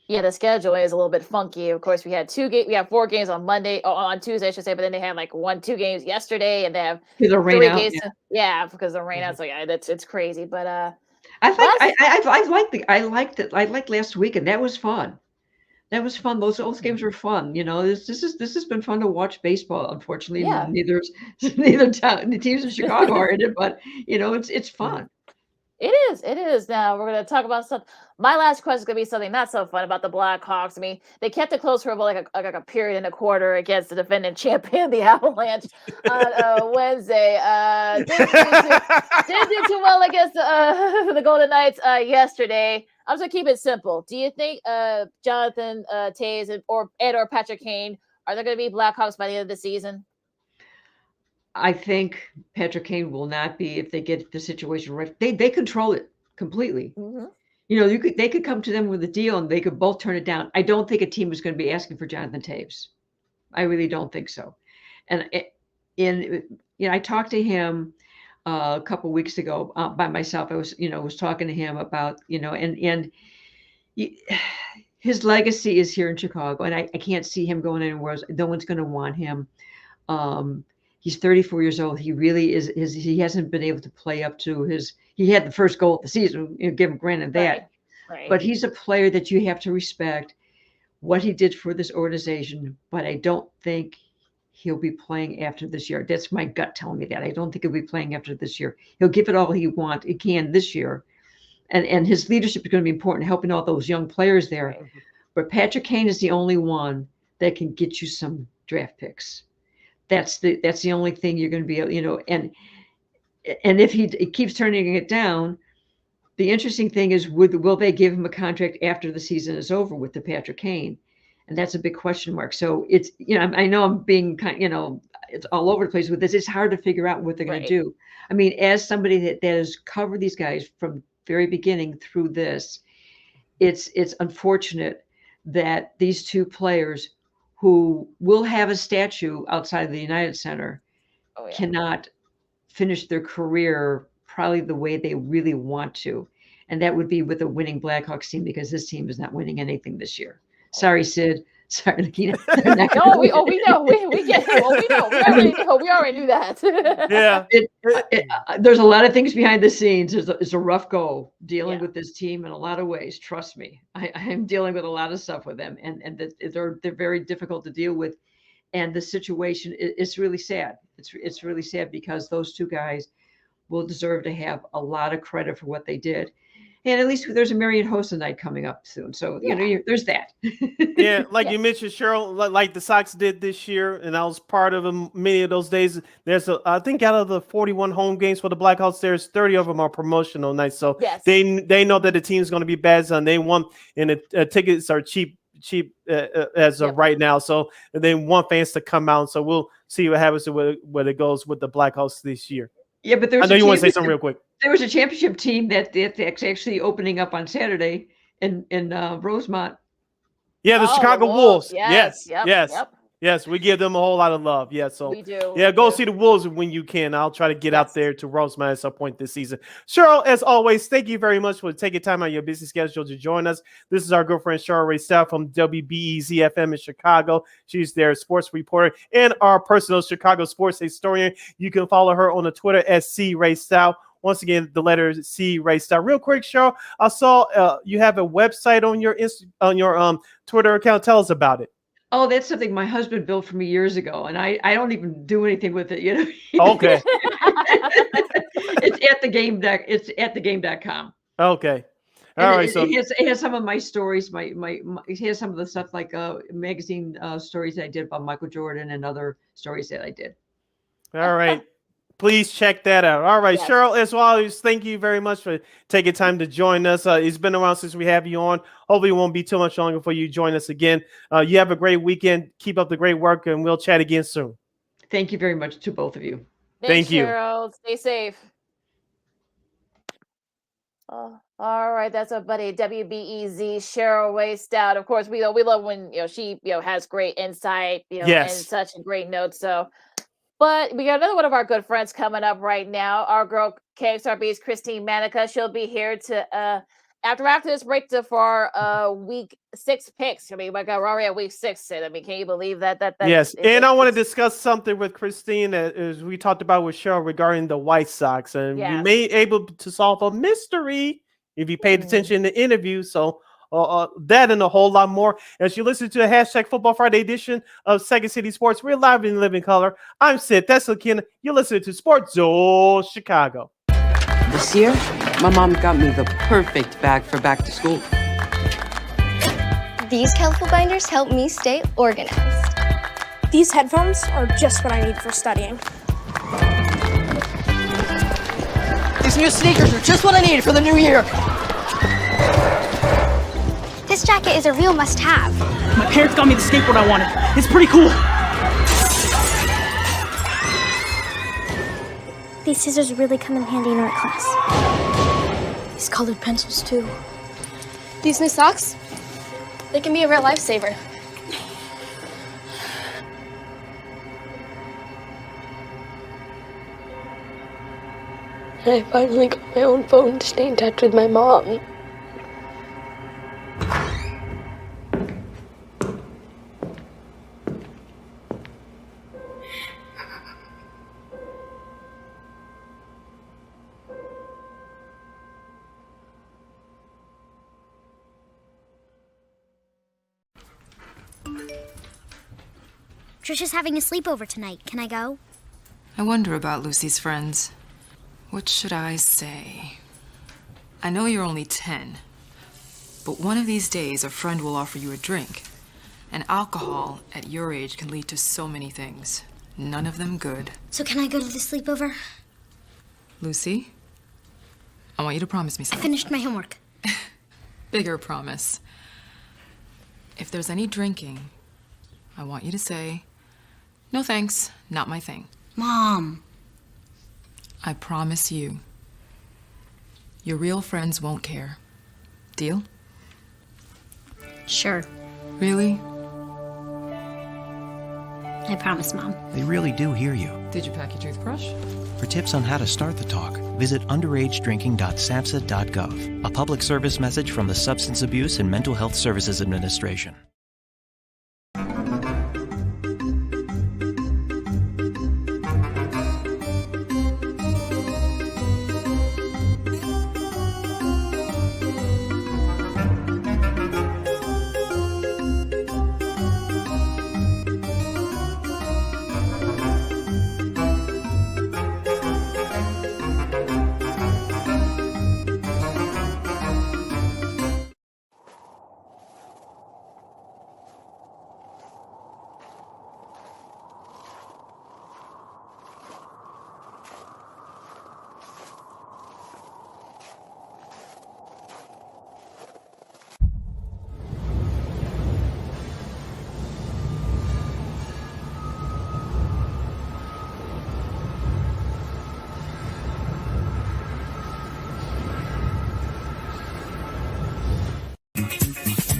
The schedule is a little bit funky. Of course, we had 4 games on Tuesday, I should say, but then they had 2 games yesterday, and they have 3 games. Because of the rain out. So it's crazy. But I liked last week, and that was fun. That was fun. Those games were fun. This has been fun to watch baseball. Unfortunately, neither the teams in Chicago are in it, but it's fun. It is. Now we're going to talk about something. My last question is going to be something not so fun about the Blackhawks. I mean, they kept it close for about a period and a quarter against the defending champion, the Avalanche, on Wednesday. Didn't do too well against the Golden Knights yesterday. I'm just going to keep it simple. Do you think Jonathan Toews or Patrick Kane, are there going to be Blackhawks by the end of the season? I think Patrick Kane will not be if they get the situation right. They control it completely. They could come to them with a deal and they could both turn it down. I don't think a team is going to be asking for Jonathan Toews. I really don't think so. And I talked to him a couple weeks ago by myself. I was talking to him about, and his legacy is here in Chicago, and I can't see him going anywhere else. No one's going to want him. He's 34 years old. He really is. He hasn't been able to play up to his. He had the first goal of the season. Give him granted that, Right. but he's a player that you have to respect what he did for this organization. But I don't think he'll be playing after this year. That's my gut telling me that. I don't think he'll be playing after this year. He'll give it all he can this year. And his leadership is going to be important, helping all those young players there. Right. But Patrick Kane is the only one that can get you some draft picks. That's the only thing you're going to be able, and if he keeps turning it down, the interesting thing is, will they give him a contract after the season is over with the Patrick Kane? And that's a big question mark. So it's, I know I'm being it's all over the place with this. It's hard to figure out what they're going to do. I mean, as somebody that has covered these guys from very beginning through this, it's unfortunate that these two players who will have a statue outside of the United Center cannot finish their career probably the way they really want to. And that would be with a winning Blackhawks team, because this team is not winning anything this year. Sorry, Sid. Sorry, Lakeena. We know. We get it. We know. We already knew that. Yeah. There's a lot of things behind the scenes. It's a rough go dealing with this team in a lot of ways. Trust me. I am dealing with a lot of stuff with them, and they're very difficult to deal with. And the situation is really sad. It's really sad, because those two guys will deserve to have a lot of credit for what they did. And at least there's a Marion Hossa night coming up soon. So, there's that. Yeah, like you mentioned, Cheryl, like the Sox did this year, and I was part of them many of those days. There's, I think out of the 41 home games for the Blackhawks, there's 30 of them are promotional nights. So they know that the team's going to be bad, and they want, and the tickets are cheap as of right now. So they want fans to come out. So we'll see what happens where it goes with the Blackhawks this year. Yeah, but I know you want to say something real quick. There was a championship team that's actually opening up on Saturday in Rosemont. Yeah, the Chicago Wolves. Yes. Yep. Yes, we give them a whole lot of love. Yeah, so we do. Yeah, go see the Wolves when you can. I'll try to get out there to Rosemont at some point this season. Cheryl, as always, thank you very much for taking time out of your busy schedule to join us. This is our good friend Cheryl Raye Stout from WBEZ FM in Chicago. She's their sports reporter and our personal Chicago sports historian. You can follow her on the Twitter at C Raye Stout. Once again, the letter C Raye Stout. Real quick, Cheryl, I saw you have a website on your Twitter account. Tell us about it. Oh, that's something my husband built for me years ago, and I don't even do anything with it, Okay. It's at the game deck. It's at thegame.com. Okay. All right. So it has some of my stories. It has some of the stuff like magazine stories that I did about Michael Jordan and other stories that I did. All right. Please check that out. All right, yes. Cheryl, as always, thank you very much for taking time to join us. It's been around since we have you on. Hopefully it won't be too much longer before you join us again. You have a great weekend. Keep up the great work, and we'll chat again soon. Thank you very much to both of you. Thanks, Thank you. Cheryl. Stay safe. All right, that's our buddy WBEZ Cheryl Raye Stout. Of course, we love when she has great insight, and such a great notes. So. But we got another one of our good friends coming up right now. Our girl KXRB's Christine Manika. She'll be here to after this break for our week 6 picks. I mean, my God, we're already at week 6. Sid. I mean, can you believe that? Yes, and I want to discuss something with Christine as we talked about with Cheryl regarding the White Sox, and we may be able to solve a mystery if you paid attention in the interview. So. That and a whole lot more as you listen to the #Football Friday edition of Second City Sports. We're live in living color. I'm Sid. That's Lakeena. You're listening to Sports Zone Chicago. This year, my mom got me the perfect bag for back to school. These colorful binders help me stay organized. These headphones are just what I need for studying. These new sneakers are just what I need for the new year. This jacket is a real must-have. My parents got me the skateboard I wanted. It's pretty cool. These scissors really come in handy in art class. These colored pencils, too. These new socks, they can be a real lifesaver. And I finally got my own phone to stay in touch with my mom. Trisha's having a sleepover tonight. Can I go? I wonder about Lucy's friends. What should I say? I know you're only 10, but one of these days a friend will offer you a drink. And alcohol at your age can lead to so many things. None of them good. So can I go to the sleepover? Lucy, I want you to promise me I something. finished my homework. Bigger promise. If there's any drinking, I want you to say, "No thanks, not my thing." Mom. I promise you. Your real friends won't care. Deal? Sure. Really? I promise, Mom. They really do hear you. Did you pack your toothbrush? For tips on how to start the talk, visit underagedrinking.samhsa.gov. A public service message from the Substance Abuse and Mental Health Services Administration.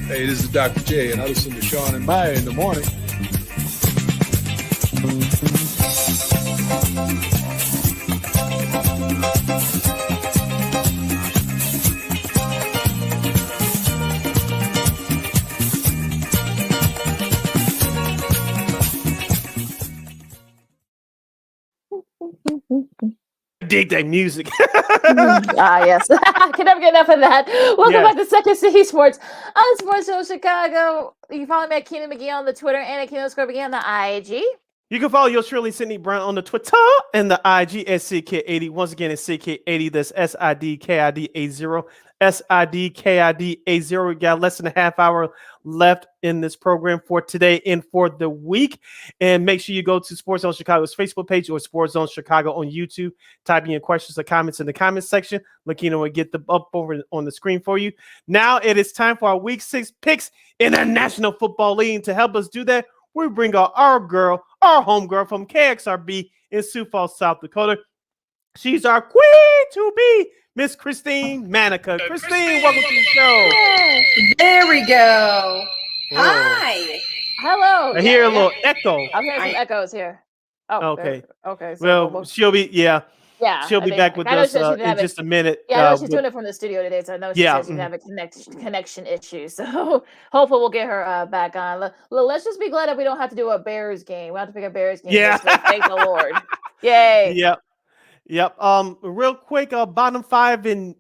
Hey, this is Dr. J, and I listen to Sean and Maya in the morning. Dig that music. Yes. Can never get enough of that. Welcome Yes. back to Second City Sports on Sports Show Chicago. You can follow me at Keenan McGee on the Twitter and at Keenan McGee on the IG. You can follow yours truly, Sydney Brown, on the Twitter and the IG at CK80. Once again, it's CK80. That's SIDKID80. SIDKID80. We got less than a half hour left in this program for today and for the week. And make sure you go to Sports Zone Chicago's Facebook page or Sports Zone Chicago on YouTube. Type in your questions or comments in the comments section. Lakeena will get them up over on the screen for you. Now it is time for our Week 6 picks in the National Football League. To help us do that, we bring out our homegirl from KXRB in Sioux Falls, South Dakota. She's our queen to be, Miss Christine Manika. Christine, welcome to the show. There we go. Whoa. Hi. Hello. I hear a little echo. I'm hearing some echoes here. Oh, Okay. Okay. So Well, she'll be I think- back with I know us she doesn't in have just a minute. Yeah, I know she's doing it from the studio today, so I know she says she's having connection issues. So hopefully we'll get her back on. Let's just be glad that we don't have to do a Bears game. We don't have to pick a Bears game. Yeah. this week. Thank the Lord. Yay. Yep. Real quick, bottom 5 in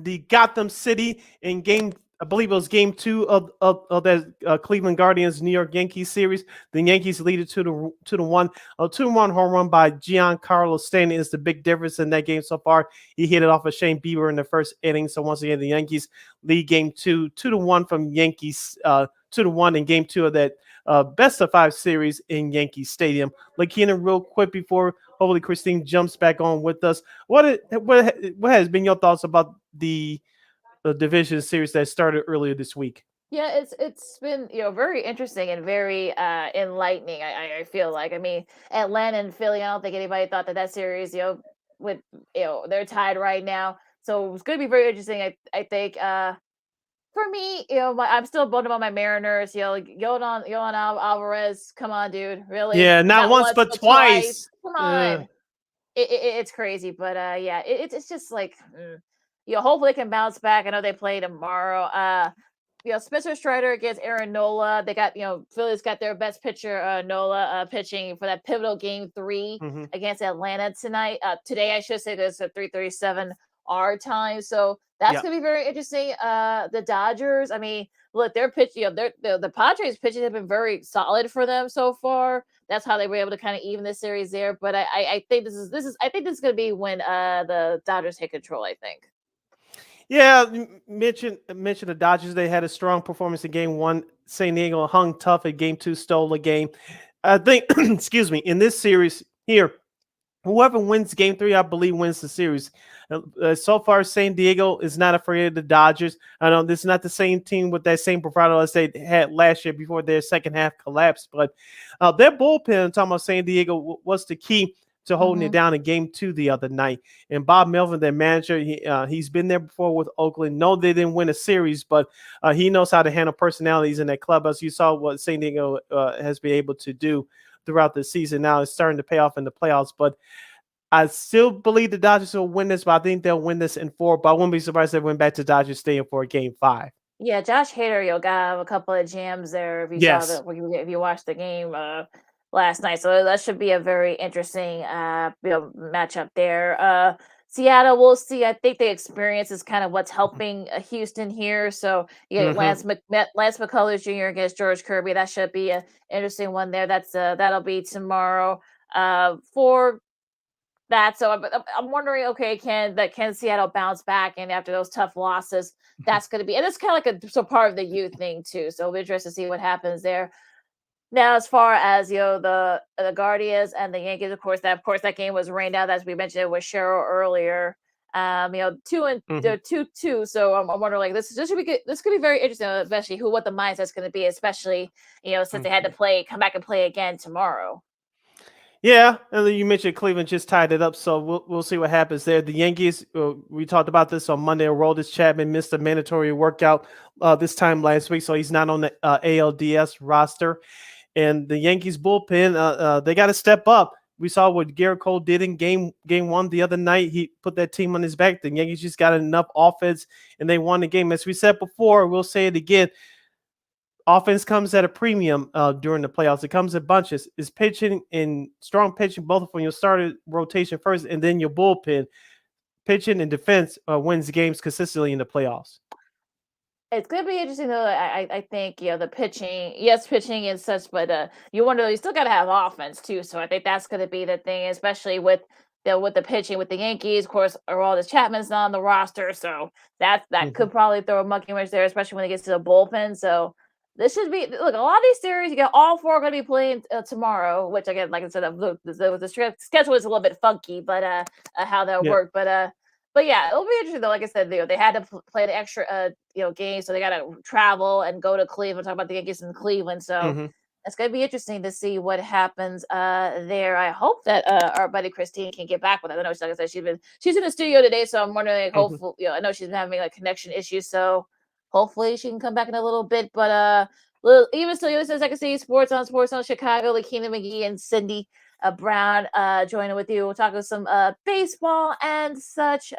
the Gotham City in game. I believe it was game 2 of that Cleveland Guardians New York Yankees series. The Yankees lead it 2-1. A 2-1 home run by Giancarlo Stanton is the big difference in that game so far. He hit it off of Shane Bieber in the first inning. So once again, the Yankees lead game 2-1 from Yankees 2-1 in game 2 of that best of 5 series in Yankee Stadium. Lakeena, real quick before hopefully Christine jumps back on with us. What has been your thoughts about the division series that started earlier this week? Yeah, it's been very interesting and very enlightening. I feel like. I mean, Atlanta and Philly. I don't think anybody thought that series they're tied right now. So it's going to be very interesting. I think for me, I'm still bummed about my Mariners. Yordan Alvarez, come on, dude, really? Yeah, not once but twice. Come on. it's crazy, but yeah, it's just like, hopefully they can bounce back. I know they play tomorrow. Spencer Strider against Aaron Nola. They got, Phillies got their best pitcher, Nola, pitching for that pivotal game 3 against Atlanta tonight. Today, I should say, there's a 3:37 our time. So that's gonna be very interesting. The Dodgers, I mean, look, their pitch, the Padres pitching have been very solid for them so far. That's how they were able to kind of even the series there. But I think this is gonna be when the Dodgers take control, I think. Yeah, mention the Dodgers. They had a strong performance in Game 1. San Diego hung tough at Game 2, stole the game. I think, excuse me, in this series here, whoever wins Game 3, I believe, wins the series. So far, San Diego is not afraid of the Dodgers. I know this is not the same team with that same bravado as they had last year before their second half collapsed, but their bullpen, I'm talking about San Diego, was the key to holding it down in Game 2 the other night. And Bob Melvin, their manager, he's been there before with Oakland. No, they didn't win a series, but he knows how to handle personalities in that club. As you saw what San Diego has been able to do throughout the season. Now it's starting to pay off in the playoffs, but I still believe the Dodgers will win this, but I think they'll win this in 4. But I wouldn't be surprised if they went back to Dodgers Stadium for a Game 5. Yeah, Josh Hader, got a couple of jams there. If you saw if you watched the game last night, so that should be a very interesting matchup there. Seattle, we'll see. I think the experience is kind of what's helping Houston here. So Lance McCullers Jr. against George Kirby. That should be an interesting one there. That'll be tomorrow. For that, so I'm wondering, okay, can Seattle bounce back? And after those tough losses, that's going to be, and it's kind of like a part of the youth thing too. So we're interested to see what happens there. Now, as far as the Guardians and the Yankees, of course, that game was rained out, as we mentioned with Cheryl earlier. 2-2. So I'm wondering, like, this should be good. This could be very interesting, especially what the mindset's going to be, especially since they had to come back and play again tomorrow. Yeah, and then you mentioned Cleveland just tied it up, so we'll see what happens there. The Yankees, we talked about this on Monday. Aroldis Chapman missed a mandatory workout this time last week, so he's not on the ALDS roster. And the Yankees bullpen, they got to step up. We saw what Garrett Cole did in game 1 the other night. He put that team on his back. The Yankees just got enough offense, and they won the game. As we said before, we'll say it again. Offense comes at a premium during the playoffs. It comes in bunches. It's pitching and strong pitching, both from your starter rotation first and then your bullpen. Pitching and defense wins games consistently in the playoffs. It's going to be interesting, though. I think, the pitching, yes, pitching and such, but you still got to have offense, too. So I think that's going to be the thing, especially with the pitching with the Yankees. Of course, Aroldis Chapman's not on the roster, so that could probably throw a monkey wrench there, especially when it gets to the bullpen. So this should be, look, a lot of these series, you got all 4 going to be playing tomorrow, which, again, like I said, the schedule is a little bit funky, but how that worked. But yeah, it'll be interesting, though. Like I said, they had to play the extra game, so they got to travel and go to Cleveland, talk about the Yankees in Cleveland. So it's going to be interesting to see what happens there. I hope that our buddy Christine can get back with us. I know, like I said, she's in the studio today, so I'm wondering, hopefully, I know she's been having connection issues, so hopefully she can come back in a little bit. But even still, listen to Second City Sports on Chicago. Lakeena McGee and Cindy Brown joining with you. We'll talk about some baseball and such.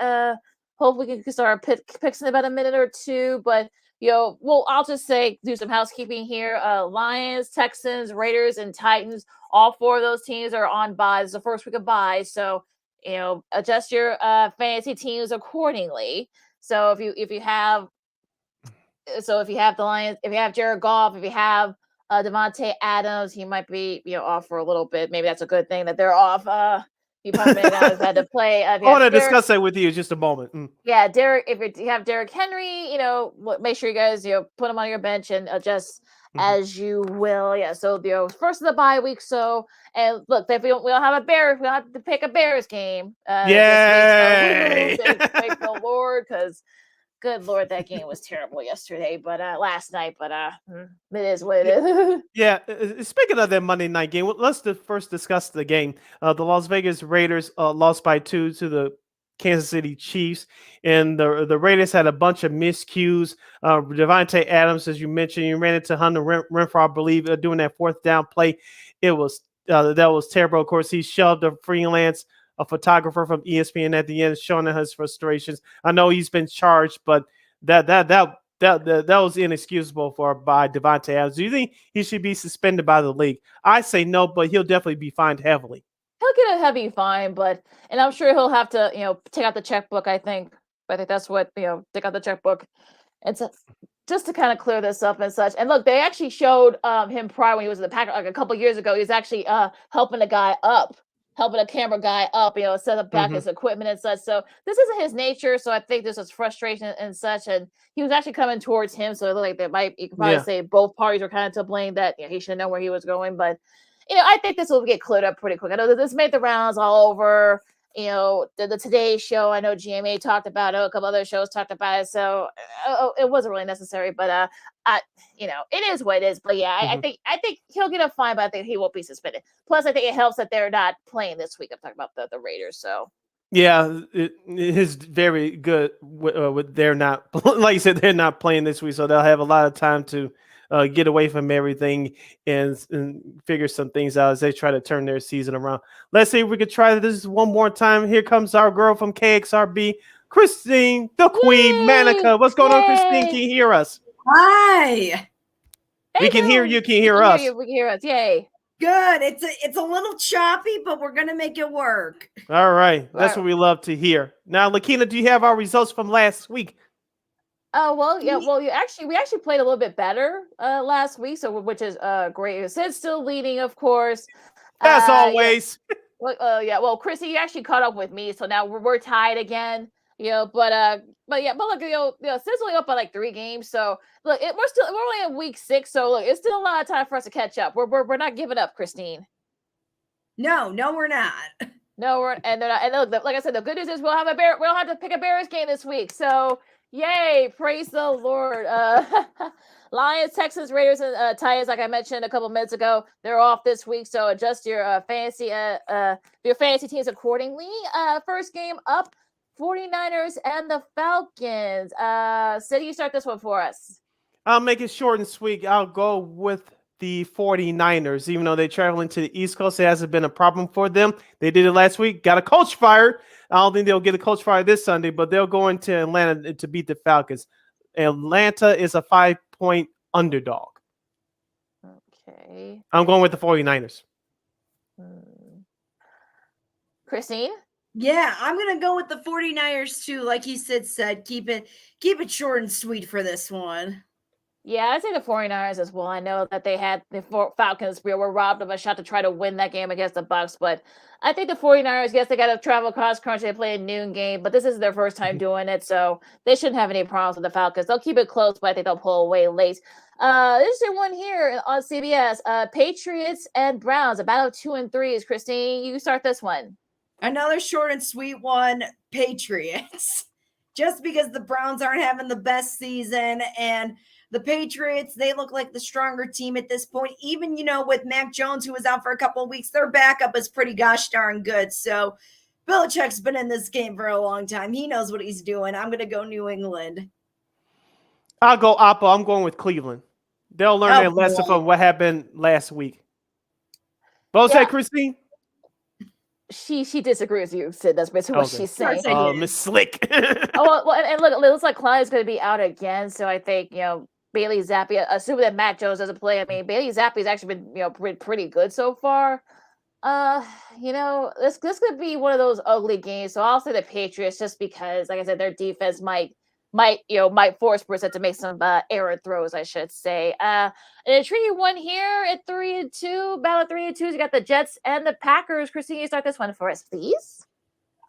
Hopefully we can start our picks in about a minute or two. But I'll just say, do some housekeeping here. Lions, Texans, Raiders, and Titans. All 4 of those teams are on bye. It's the first week of bye, so adjust your fantasy teams accordingly. So if you have the Lions, if you have Jared Goff, if you have Devontae Adams, he might be off for a little bit. Maybe that's a good thing that they're off. He probably may not have had to play. I want to discuss that with you in just a moment. Yeah, Derek. If you have Derrick Henry, make sure you guys put him on your bench and adjust as you will. Yeah. So first of the bye week. So and look, if we don't have a Bears, we don't have to pick a Bears game. Yay! Thank the Lord, because good Lord, that game was terrible yesterday, but last night, but it is what it is. Yeah, speaking of that Monday night game, let's first discuss the game. The Las Vegas Raiders lost by 2 to the Kansas City Chiefs, and the Raiders had a bunch of miscues. Devontae Adams, as you mentioned, you ran into Hunter Renfrow, I believe, doing that 4th down play. That was terrible. Of course, he shoved a freelance a photographer from ESPN at the end showing his frustrations. I know he's been charged, but that was inexcusable by Davante Adams. Do you think he should be suspended by the league? I say no, but he'll definitely be fined heavily. He'll get a heavy fine, and I'm sure he'll have to, take out the checkbook. I think that's what take out the checkbook, and so, just to kind of clear this up and such. And look, they actually showed him prior when he was in the Packers, like a couple years ago. He was actually helping a camera guy up, set up back his equipment and such. So this isn't his nature. So I think this is frustration and such. And he was actually coming towards him. So it looked like you could probably say both parties were kind of to blame, that he should know where he was going. But I think this will get cleared up pretty quick. I know that this made the rounds all over. The Today Show, I know GMA talked about it, a couple other shows talked about it, so it wasn't really necessary, but it is what it is. But yeah, I think he'll get a fine, but I think he won't be suspended. Plus, I think it helps that they're not playing this week. I'm talking about the Raiders, so. Yeah, it is very good. They're not, like you said, they're not playing this week, so they'll have a lot of time to get away from everything and figure some things out as they try to turn their season around. Let's see if we could try this one more time. Here comes our girl from KXRB, Christine, the Queen, Manika. What's going on, Christine? Can you hear us? Hi. We can hear you. Can you hear us? We can hear us. Yay. Good. It's a little choppy, but we're gonna make it work. All right. That's what we love to hear. Now, Lakeena, do you have our results from last week? Well, yeah. Well, we actually played a little bit better last week, so which is great. Sid's still leading, of course. As always. Yeah. Yeah. Well, Chrissy, you actually caught up with me, so now we're tied again. But look, Sid's only up by like 3 games, so look, we're only in week 6, so look, it's still a lot of time for us to catch up. We're not giving up, Christine. No, we're not. No, and look, like I said, the good news is we don't have to pick a Bears game this week, so. Yay! Praise the Lord. Lions, Texans, Raiders, and Titans, like I mentioned a couple minutes ago, they're off this week. So adjust your fantasy teams accordingly. First game up, 49ers and the Falcons. Sid, you start this one for us. I'll make it short and sweet. I'll go with the 49ers. Even though they're traveling to the East Coast, it hasn't been a problem for them. They did it last week. Got a coach fired. I don't think they'll get a coach fired this Sunday, but they'll go into Atlanta to beat the Falcons. Atlanta is a 5-point underdog. Okay. I'm going with the 49ers. Christine? Yeah, I'm going to go with the 49ers too. Like you said, keep it short and sweet for this one. Yeah, I'd say the 49ers as well. I know that they had the Falcons were robbed of a shot to try to win that game against the Bucs, but I think the 49ers, yes, they got to travel across country. They play a noon game, but this is their first time doing it, so they shouldn't have any problems with the Falcons. They'll keep it close, but I think they'll pull away late. This is one here on CBS. Patriots and Browns, a battle of 2 and 3s. Christine, you start this one. Another short and sweet one, Patriots. Just because the Browns aren't having the best season, and the Patriots, they look like the stronger team at this point. Even, with Mac Jones, who was out for a couple of weeks, their backup is pretty gosh darn good. So Belichick's been in this game for a long time. He knows what he's doing. I'm going to go New England. I'll go Oppo. I'm going with Cleveland. They'll learn their lesson from what happened last week. What was that, Christine? She disagrees with you, Sid. That's basically what she's saying. Miss Slick. And look, it looks like Clyde is going to be out again. So I think Bailey Zappi, assuming that Matt Jones doesn't play. I mean, Bailey Zappi's actually been pretty good so far. This could be one of those ugly games. So I'll say the Patriots, just because, like I said, their defense might force Brissett to make some error throws, I should say. And a tricky one here at 3-2, battle of 3-2. You got the Jets and the Packers. Christine, you start this one for us, please.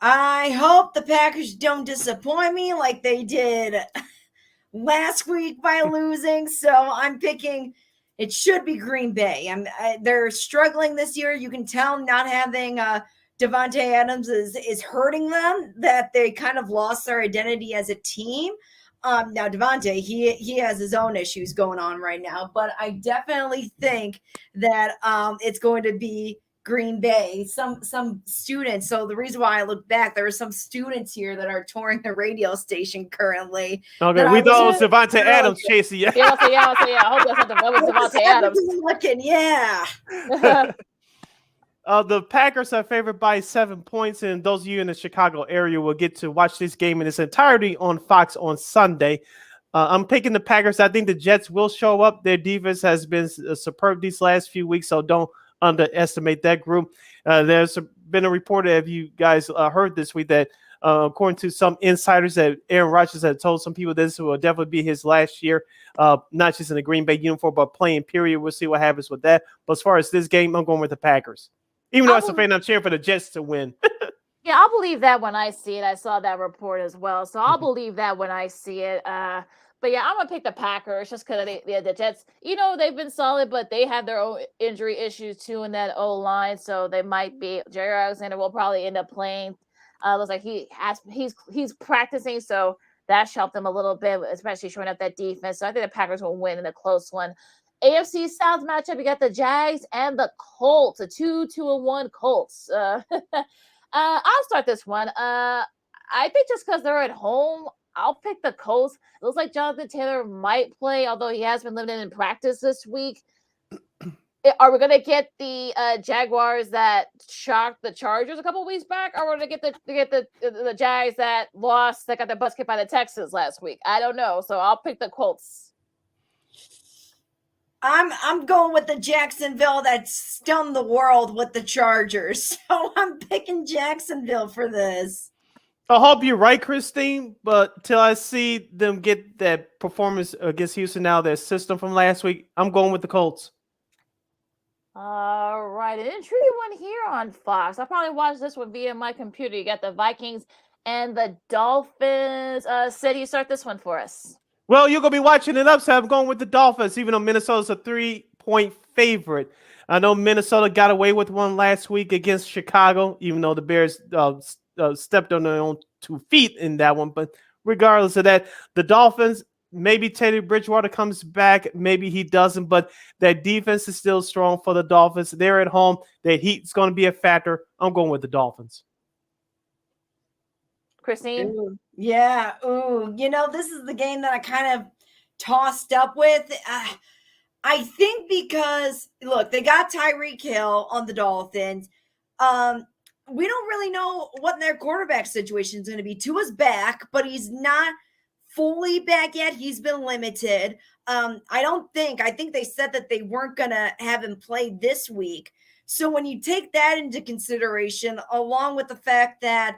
I hope the Packers don't disappoint me like they did last week by losing. So I'm picking, it should be Green Bay. They're struggling this year. You can tell not having Davante Adams is hurting them, that they kind of lost their identity as a team. Now Davante, he has his own issues going on right now, but I definitely think that it's going to be Green Bay. Some students. So the reason why I look back, there are some students here that are touring the radio station currently. Okay, we thought it was Davante Adams chasing you. Yeah. I hope that's not Davante Adams. Looking, yeah. The Packers are favored by 7 points, and those of you in the Chicago area will get to watch this game in its entirety on Fox on Sunday. I'm picking the Packers. I think the Jets will show up. Their defense has been superb these last few weeks, so don't underestimate that group. There's been a report, have you guys heard this week, that according to some insiders, that Aaron Rodgers had told some people this will definitely be his last year, not just in the Green Bay uniform, but playing period. We'll see what happens with that. But as far as this game, I'm going with the Packers. Even though as a fan, I'm cheering for the Jets to win. Yeah, I'll believe that when I see it. I saw that report as well, so I'll believe that when I see it. But yeah, I'm gonna pick the Packers just because the Jets, they've been solid, but they have their own injury issues too in that O line, so they might be. Jerry Alexander will probably end up playing. Looks like he's practicing, so that helped them a little bit, especially showing up that defense. So I think the Packers will win in a close one. AFC South matchup, you got the Jags and the Colts, a 2-1 Colts. I'll start this one. I think just because they're at home, I'll pick the Colts. It looks like Jonathan Taylor might play, although he has been limited in practice this week. Are we going to get the Jaguars that shocked the Chargers a couple weeks back? Or are we going to get the Jags that lost, that got their butts kicked by the Texans last week? I don't know. So I'll pick the Colts. I'm going with the Jacksonville that stunned the world with the Chargers. So I'm picking Jacksonville for this. I hope you're right, Christine, but till I see them get that performance against Houston now, their system from last week, I'm going with the Colts. All right, an intriguing one here on Fox. I'll probably watch this one via my computer. You got the Vikings and the Dolphins. Sid, you start this one for us. Well, you're going to be watching it up, so I'm going with the Dolphins, even though Minnesota's a 3-point favorite. I know Minnesota got away with one last week against Chicago, even though the Bears stepped on their own 2 feet in that one. But regardless of that, the Dolphins, maybe Teddy Bridgewater comes back, maybe he doesn't, but that defense is still strong for the Dolphins. They're at home. That heat's going to be a factor. I'm going with the Dolphins. Christine? Ooh, yeah. Ooh, this is the game that I kind of tossed up with. I think because, look, they got Tyreek Hill on the Dolphins. We don't really know what their quarterback situation is going to be. Tua's back, but he's not fully back yet. He's been limited. I think they said that they weren't going to have him play this week. So when you take that into consideration, along with the fact that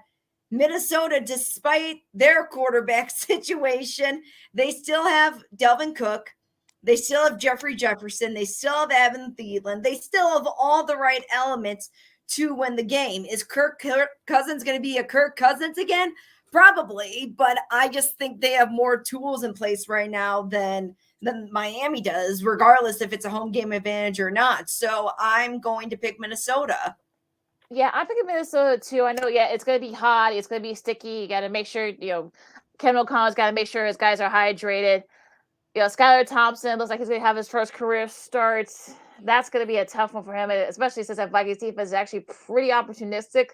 Minnesota, despite their quarterback situation, they still have Delvin Cook. They still have Jeffrey Jefferson. They still have Evan Thielen. They still have all the right elements to win the game. Is Kirk Cousins going to be a Kirk Cousins again? Probably, but I just think they have more tools in place right now than Miami does, regardless if it's a home game advantage or not. So I'm going to pick Minnesota. Yeah, I'm picking Minnesota too. I know, it's going to be hot. It's going to be sticky. You got to make sure, Ken O'Connell's got to make sure his guys are hydrated. Skylar Thompson looks like he's going to have his first career start. That's going to be a tough one for him, especially since that Vikings defense is actually pretty opportunistic.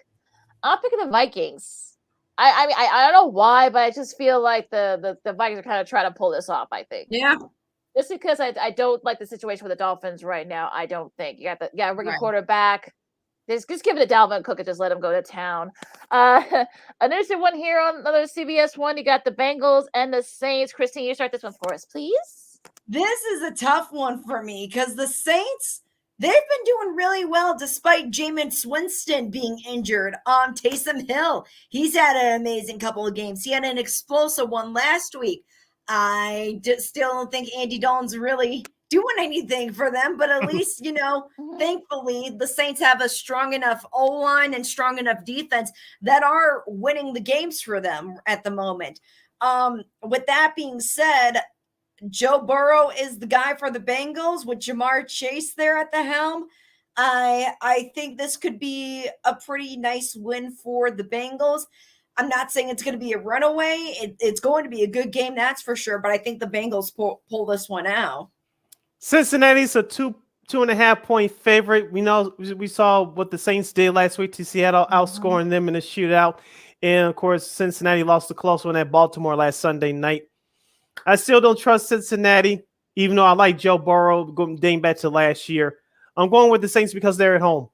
I'm picking the Vikings. I mean, I don't know why, but I just feel like the Vikings are kind of trying to pull this off, I think. Yeah. Just because I don't like the situation with the Dolphins right now, I don't think. You got a rookie quarterback. Just give it to Dalvin Cook and just let him go to town. An interesting one here on another CBS one. You got the Bengals and the Saints. Christine, you start this one for us, please. This is a tough one for me because the Saints, they've been doing really well despite Jameis Winston being injured. Taysom Hill, he's had an amazing couple of games. He had an explosive one last week. I still don't think Andy Dalton's really doing anything for them, but at least, thankfully the Saints have a strong enough O-line and strong enough defense that are winning the games for them at the moment. With that being said, Joe Burrow is the guy for the Bengals with Jamar Chase there at the helm. I think this could be a pretty nice win for the Bengals. I'm not saying it's going to be a runaway. It's going to be a good game, that's for sure, but I think the Bengals pull this one out. Cincinnati's a 2.5 point favorite. We saw what the Saints did last week to Seattle, outscoring them in a shootout. And of course, Cincinnati lost the close one at Baltimore last Sunday night. I still don't trust Cincinnati, even though I like Joe Burrow dating back to last year. I'm going with the Saints because they're at home.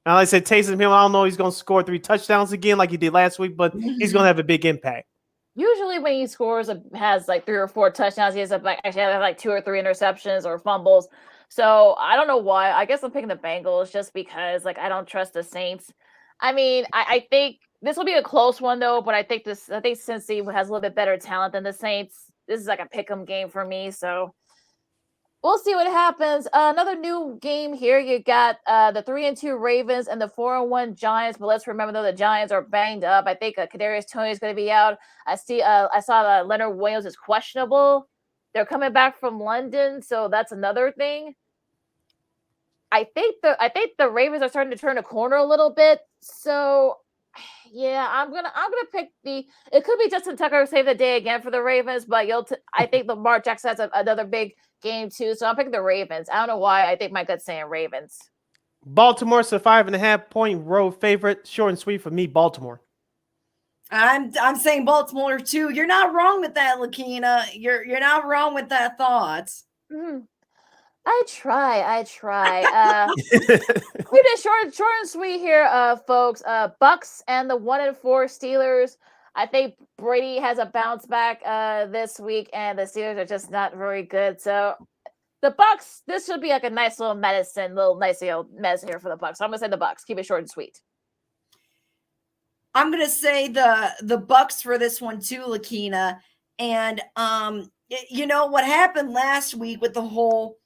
And like I said, Taysom Hill, I don't know he's going to score 3 touchdowns again like he did last week, but he's going to have a big impact. Usually when he scores, has like 3 or 4 touchdowns, he has like 2 or 3 interceptions or fumbles. So I don't know why. I guess I'm picking the Bengals just because like I don't trust the Saints. I mean, I think this will be a close one though, but I think Cincy has a little bit better talent than the Saints. This is like a pick'em game for me, so we'll see what happens. Another new game here. You got the 3-2 Ravens and the 4-1 Giants. But let's remember though the Giants are banged up. I think Kadarius Toney is going to be out. I saw that Leonard Williams is questionable. They're coming back from London, so that's another thing. I think the Ravens are starting to turn a corner a little bit. So yeah, I'm gonna pick it could be Justin Tucker save the day again for the Ravens, but I think Lamar Jackson has another big game too, so I'm picking the Ravens. I don't know why. I think my gut's saying Ravens. Baltimore's a 5.5-point road favorite. Short and sweet for me, Baltimore. I'm saying Baltimore too. You're not wrong with that, Lakeena. You're not wrong with that thought. I try. Keep it short and sweet here, folks. Bucks and the 1-4 Steelers. I think Brady has a bounce back this week, and the Steelers are just not very good. So the Bucks, this should be like a nice little medicine here for the Bucks. So I'm gonna say the Bucks. Keep it short and sweet. I'm gonna say the Bucks for this one too, Lakeena. And you know what happened last week with the whole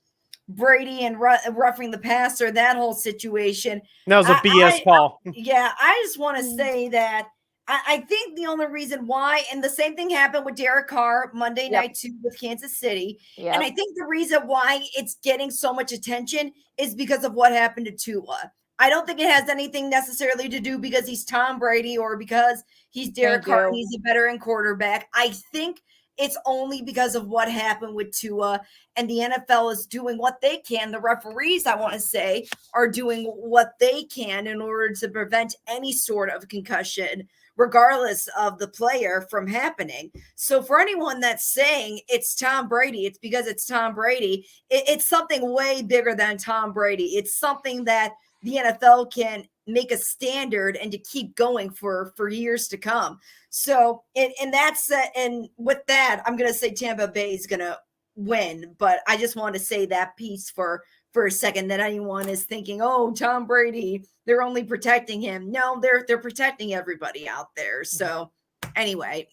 Brady and roughing the passer, that whole situation. That was a BS call. Yeah, I just want to say that I think the only reason why, and the same thing happened with Derek Carr Monday night too with Kansas City. Yep. And I think the reason why it's getting so much attention is because of what happened to Tua. I don't think it has anything necessarily to do because he's Tom Brady or because he's Derek Carr and he's a veteran quarterback. I think it's only because of what happened with Tua, and the NFL is doing what they can. The referees, I want to say, are doing what they can in order to prevent any sort of concussion, regardless of the player, from happening. So for anyone that's saying it's Tom Brady, it's because it's Tom Brady. It's something way bigger than Tom Brady. It's something that the NFL can make a standard and to keep going for years to come. So, and that's and with that, I'm going to say Tampa Bay is going to win, but I just want to say that piece for a second, that anyone is thinking, oh, Tom Brady, they're only protecting him. No, they're protecting everybody out there. So anyway.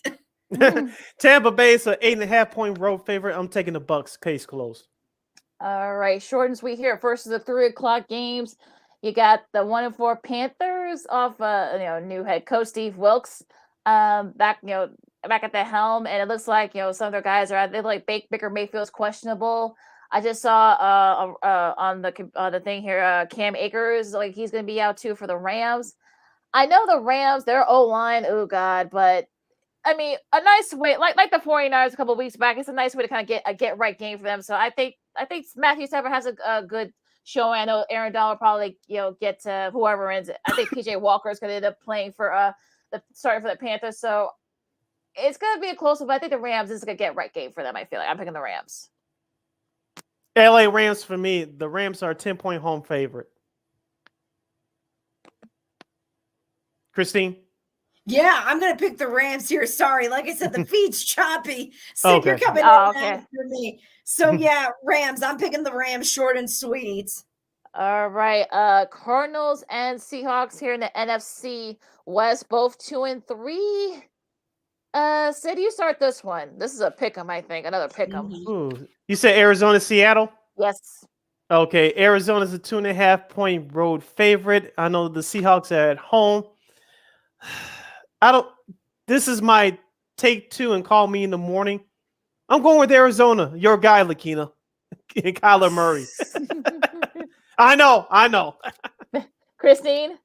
Tampa Bay is an 8.5-point road favorite. I'm taking the Bucks. Case closed. All right, short and sweet here. First is the 3:00 games. You got the 1-4 Panthers off new head coach Steve Wilkes back at the helm, and it looks like some of their guys are out. They like Baker Mayfield's questionable. I just saw on the thing here, Cam Akers, like he's going to be out too for the Rams. I know the Rams, their O-line, oh God, but I mean, a nice way, like the 49ers a couple of weeks back, it's a nice way to kind of get a get-right game for them. So I think Matthew Stafford has a good showing. I know Aaron Donald will probably get to whoever ends it. I think PJ Walker is going to end up playing for starting for the Panthers. So it's going to be a close one, but I think the Rams is a get-right game for them. I feel like I'm picking the Rams. LA Rams for me. The Rams are a 10-point home favorite. Christine? Yeah, I'm going to pick the Rams here. Sorry. Like I said, the feed's choppy. So Okay. you're coming in after me. So yeah, Rams. I'm picking the Rams short and sweet. All right. Cardinals and Seahawks here in the NFC West, both 2-3. Sid, you start this one. This is a pick'em, I think. Another pick'em. Ooh. You said Arizona, Seattle? Yes. Okay. Arizona's a 2.5-point road favorite. I know the Seahawks are at home. This is my take two and call me in the morning. I'm going with Arizona. Your guy, Lakeena. Kyler Murray. I know. Christine?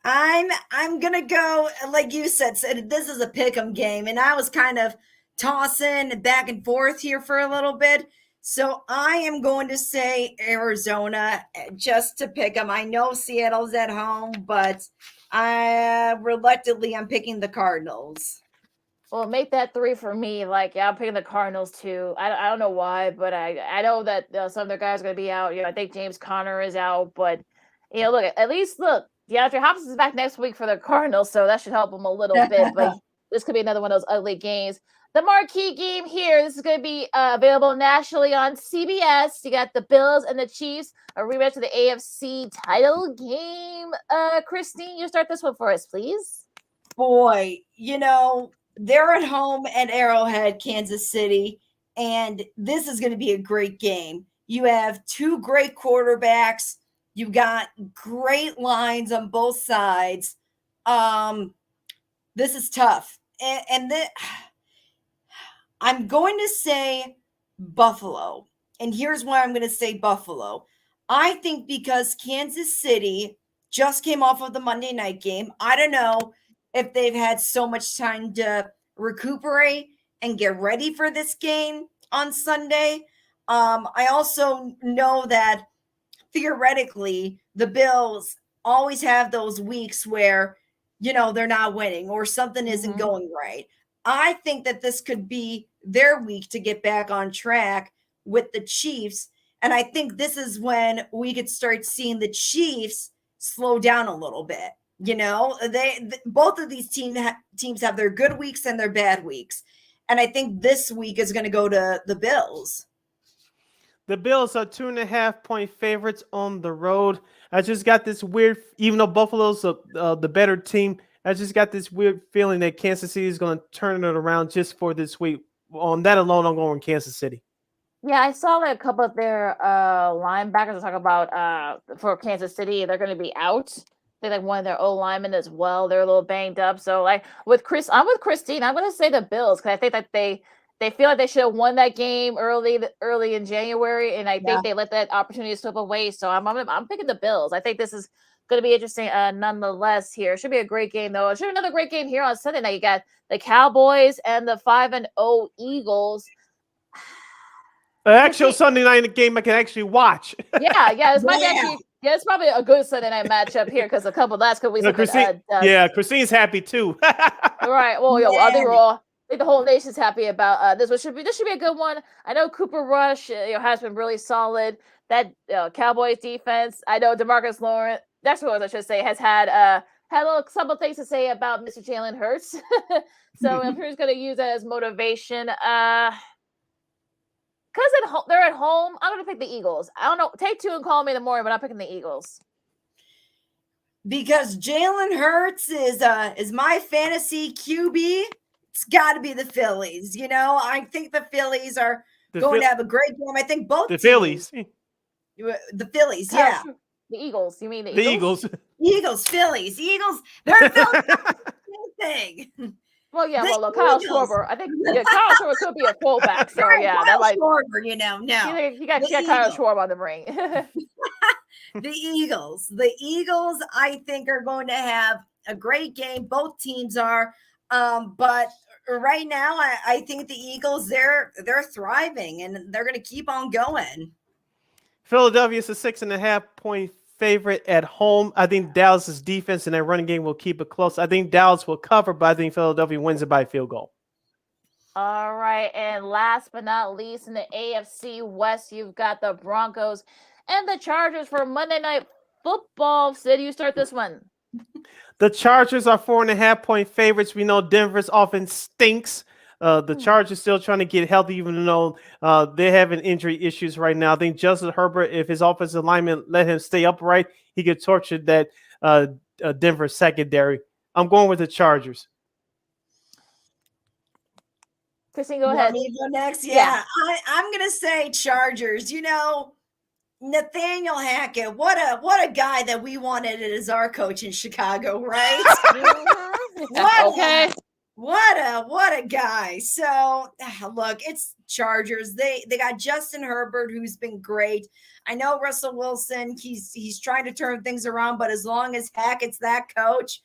I'm gonna go, like you said, this is a pick'em game, and I was kind of tossing back and forth here for a little bit. So I am going to say Arizona just to pick them. I know Seattle's at home, but reluctantly I'm picking the Cardinals. Well, make that 3 for me. Like, yeah, I'm picking the Cardinals too. I don't know why, but I know that some of their guys are going to be out. I think James Conner is out, but Look, at least DeAndre Hopkins is back next week for the Cardinals, so that should help him a little bit. But this could be another one of those ugly games. The marquee game here, this is going to be available nationally on CBS. You got the Bills and the Chiefs, a rematch of the AFC title game. Christine, you start this one for us, please. Boy, they're at home at Arrowhead, Kansas City, and this is going to be a great game. You have two great quarterbacks. You got great lines on both sides. This is tough. And I'm going to say Buffalo. And here's why I'm going to say Buffalo. I think because Kansas City just came off of the Monday night game. I don't know if they've had so much time to recuperate and get ready for this game on Sunday. I also know that theoretically the Bills always have those weeks where, they're not winning or something isn't going right. I think that this could be their week to get back on track with the Chiefs. And I think this is when we could start seeing the Chiefs slow down a little bit. Both of these teams have their good weeks and their bad weeks. And I think this week is going to go to the Bills. The Bills are 2.5-point favorites on the road. I just got this weird, even though Buffalo's the better team, I just got this weird feeling that Kansas City is going to turn it around just for this week. On that alone, I'm going Kansas City. Yeah, I saw a couple of their linebackers talk about for Kansas City, they're going to be out. They one of their linemen as well. They're a little banged up. So I'm with Christine. I'm going to say the Bills because I think that they feel like they should have won that game early in January, and I think they let that opportunity slip away. So I'm picking the Bills. I think this is going to be interesting nonetheless here. It should be a great game, though. It should be another great game here on Sunday night. You got the Cowboys and the 5-0 Eagles. An actual Sunday night game I can actually watch. It's probably a good Sunday night matchup here because a couple last couple weeks. Christine's happy too. Right. Well, I think I think the whole nation's happy about this. This should be a good one. I know Cooper Rush, has been really solid. That Cowboys defense. I know DeMarcus Lawrence. That's what I should say. Has had some things to say about Mr. Jalen Hurts. So I'm sure he's going to use that as motivation. Because they're at home, I'm going to pick the Eagles. I don't know. Take two and call me in the morning, but I'm picking the Eagles. Because Jalen Hurts is my fantasy QB. It's got to be the Phillies. I think the Phillies are going to have a great game. I think both Phillies. The Phillies, yeah. The Eagles. You mean the Eagles? Eagles, Phillies. Eagles. They're Phillies. Same thing. Well, yeah. Look, Kyle Schwarber. I think Kyle Schwarber could be a fullback. So yeah, Kyle Schwarber. No. You got Kyle Schwarber on the ring. The Eagles, I think, are going to have a great game. Both teams are, but right now, I think the Eagles they're thriving and they're going to keep on going. Philadelphia is a 6.5-point favorite at home. I think Dallas's defense and their running game will keep it close. I think Dallas will cover, but I think Philadelphia wins it by a field goal. All right, and last but not least, in the AFC West, you've got the Broncos and the Chargers for Monday Night Football. Sid, you start this one. The Chargers are 4.5-point favorites. We know Denver's offense stinks. The Chargers still trying to get healthy, even though they're having injury issues right now. I think Justin Herbert, if his offensive lineman let him stay upright, he could torture that Denver secondary. I'm going with the Chargers. Christine, go ahead. Me go next? Yeah. I'm going to say Chargers. Nathaniel Hackett, what a guy that we wanted as our coach in Chicago, right? What a guy. So look, it's Chargers. They got Justin Herbert, who's been great. I know Russell Wilson, he's trying to turn things around, but as long as Hackett's that coach,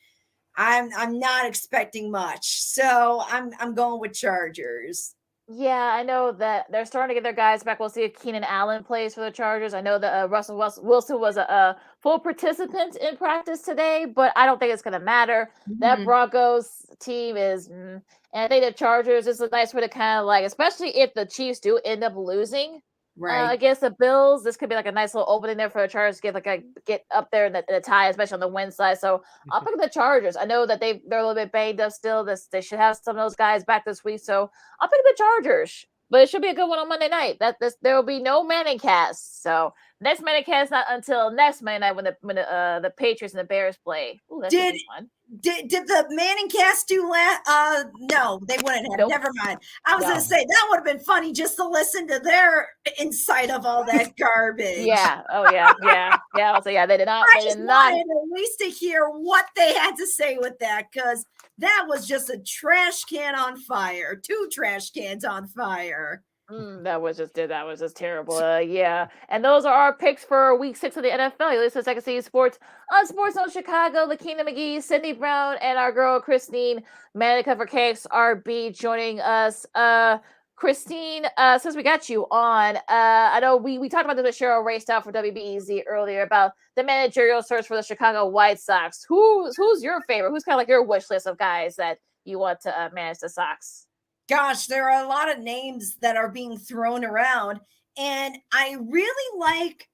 I'm not expecting much. So I'm going with Chargers. Yeah, I know that they're starting to get their guys back. We'll see if Keenan Allen plays for the Chargers. I know that Russell Wilson was a full participant in practice today, but I don't think it's going to matter. That Broncos team is, and I think the Chargers is a nice way to kind of especially if the Chiefs do end up losing, against the Bills. This could be like a nice little opening there for the Chargers to get up there in the tie, especially on the win side. So I'll pick the Chargers. I know that they're a little bit banged up still. They should have some of those guys back this week. So I'll pick the Chargers. But it should be a good one on Monday night. There will be no Manning cast. So next Manning cast not until next Monday night when the Patriots and the Bears play. Ooh, that should be fun. Did the Manning cast do no, they wouldn't have. Nope. Never mind. I was gonna say that would have been funny just to listen to their insight of all that garbage. Yeah. Oh yeah. So they did not. I just wanted at least to hear what they had to say with that, because that was just a trash can on fire. 2 trash cans on fire. That was just terrible. And those are our picks for Week 6 of the NFL. You listen to Second City Sports on Sports Zone Chicago. Lakeena McGee, Sydney Brown, and our girl Christine Manika for KXRB joining us. Christine, since we got you on, I know we talked about this with Cheryl Raye Stout for WBEZ earlier about the managerial search for the Chicago White Sox. Who's your favorite? Who's kind of like your wish list of guys that you want to manage the Sox? Gosh, there are a lot of names that are being thrown around, and I really like.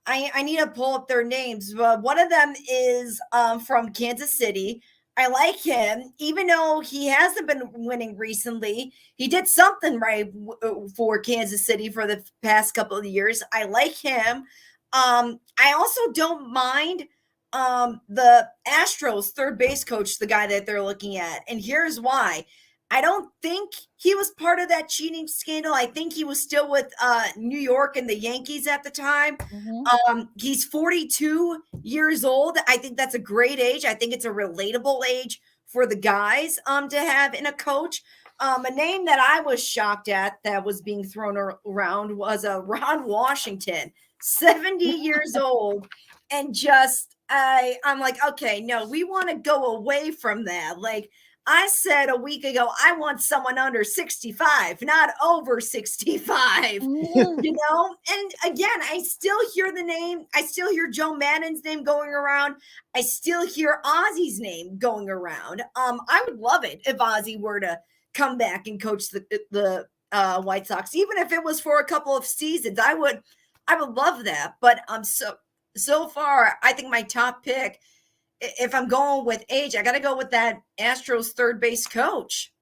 I need to pull up their names, but one of them is from Kansas City. I like him, even though he hasn't been winning recently. He did something right for Kansas City for the past couple of years. I like him. I also don't mind the Astros third base coach, the guy that they're looking at, and here's why. I don't think he was part of that cheating scandal. I think he was still with New York and the Yankees at the time. He's 42 years old. I think that's a great age. I think it's a relatable age for the guys to have in a coach. A name that I was shocked at that was being thrown around was Ron Washington, 70 years old. And just, I'm like, okay, no, we want to go away from that. Like, I said a week ago, I want someone under 65, not over 65, you know? And again, I still hear the name. I still hear Joe Maddon's name going around. I still hear Ozzy's name going around. I would love it if Ozzy were to come back and coach the White Sox, even if it was for a couple of seasons. I would love that. But so far, I think my top pick, if I'm going with age, I got to go with that Astros third base coach.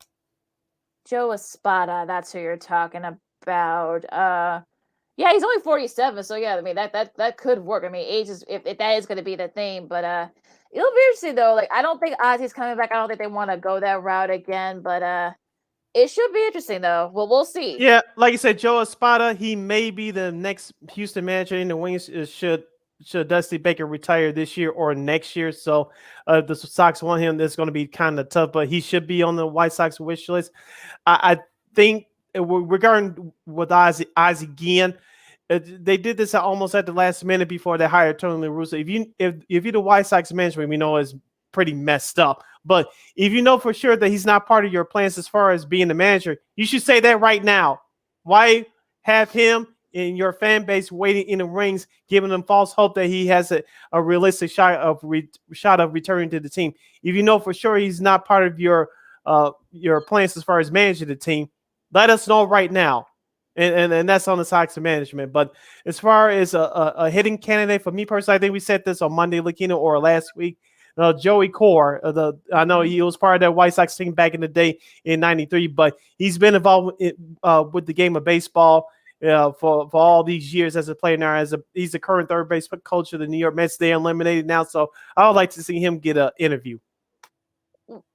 Joe Espada, that's who you're talking about. Yeah, he's only 47, so yeah, I mean that could work. I mean, age is if that is going to be the thing, but it'll be interesting though. Like, I don't think Ozzy's coming back. I don't think they want to go that route again, but it should be interesting though. Well, we'll see. Yeah, like you said, Joe Espada, he may be the next Houston manager in the wings. Should Dusty Baker retire this year or next year? So the Sox want him. That's going to be kind of tough, but he should be on the White Sox wish list. I think regarding with Ozzy again, they did this almost at the last minute before they hired Tony La Russa. If you're the White Sox management, we know it's pretty messed up. But if you know for sure that he's not part of your plans as far as being the manager, you should say that right now. Why have him in your fan base waiting in the rings, giving them false hope that he has a realistic shot of returning to the team? If you know for sure he's not part of your plans as far as managing the team, let us know right now. And that's on the Sox management. But as far as a hitting candidate, for me personally, I think we said this on Monday, Lakeena, or last week. Joey Core, I know he was part of that White Sox team back in the day in '93, but he's been involved with the game of baseball for all these years as a player now. He's the current third base coach of the New York Mets. They're eliminated now, so I would like to see him get an interview.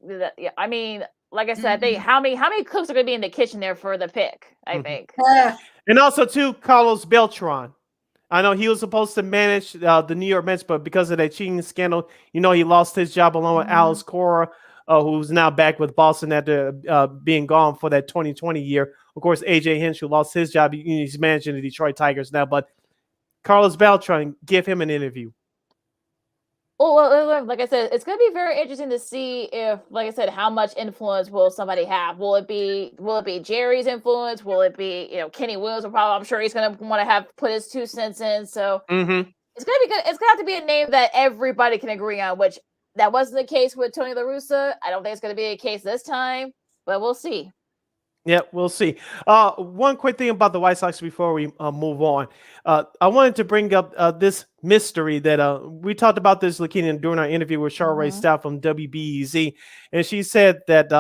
Yeah, I mean, like I said, how many cooks are going to be in the kitchen there for the pick? I think, and also too, Carlos Beltran. I know he was supposed to manage the New York Mets, but because of that cheating scandal, he lost his job along with Alex Cora, who's now back with Boston after being gone for that 2020 year. Of course, A.J. Hinch, who lost his job, he's managing the Detroit Tigers now. But Carlos Beltran, give him an interview. Well, like I said, it's going to be very interesting to see if, like I said, how much influence will somebody have? Will it be Jerry's influence? Will it be, Kenny Williams? I'm sure he's going to want to have put his 2 cents in. So it's going to be good. It's going to have to be a name that everybody can agree on, which that wasn't the case with Tony La Russa. I don't think it's going to be a case this time, but we'll see. Yeah, we'll see. One quick thing about the White Sox before we move on. I wanted to bring up this mystery that we talked about this, Lakeena, during our interview with Cheryl Raye Stout from WBEZ, and she said that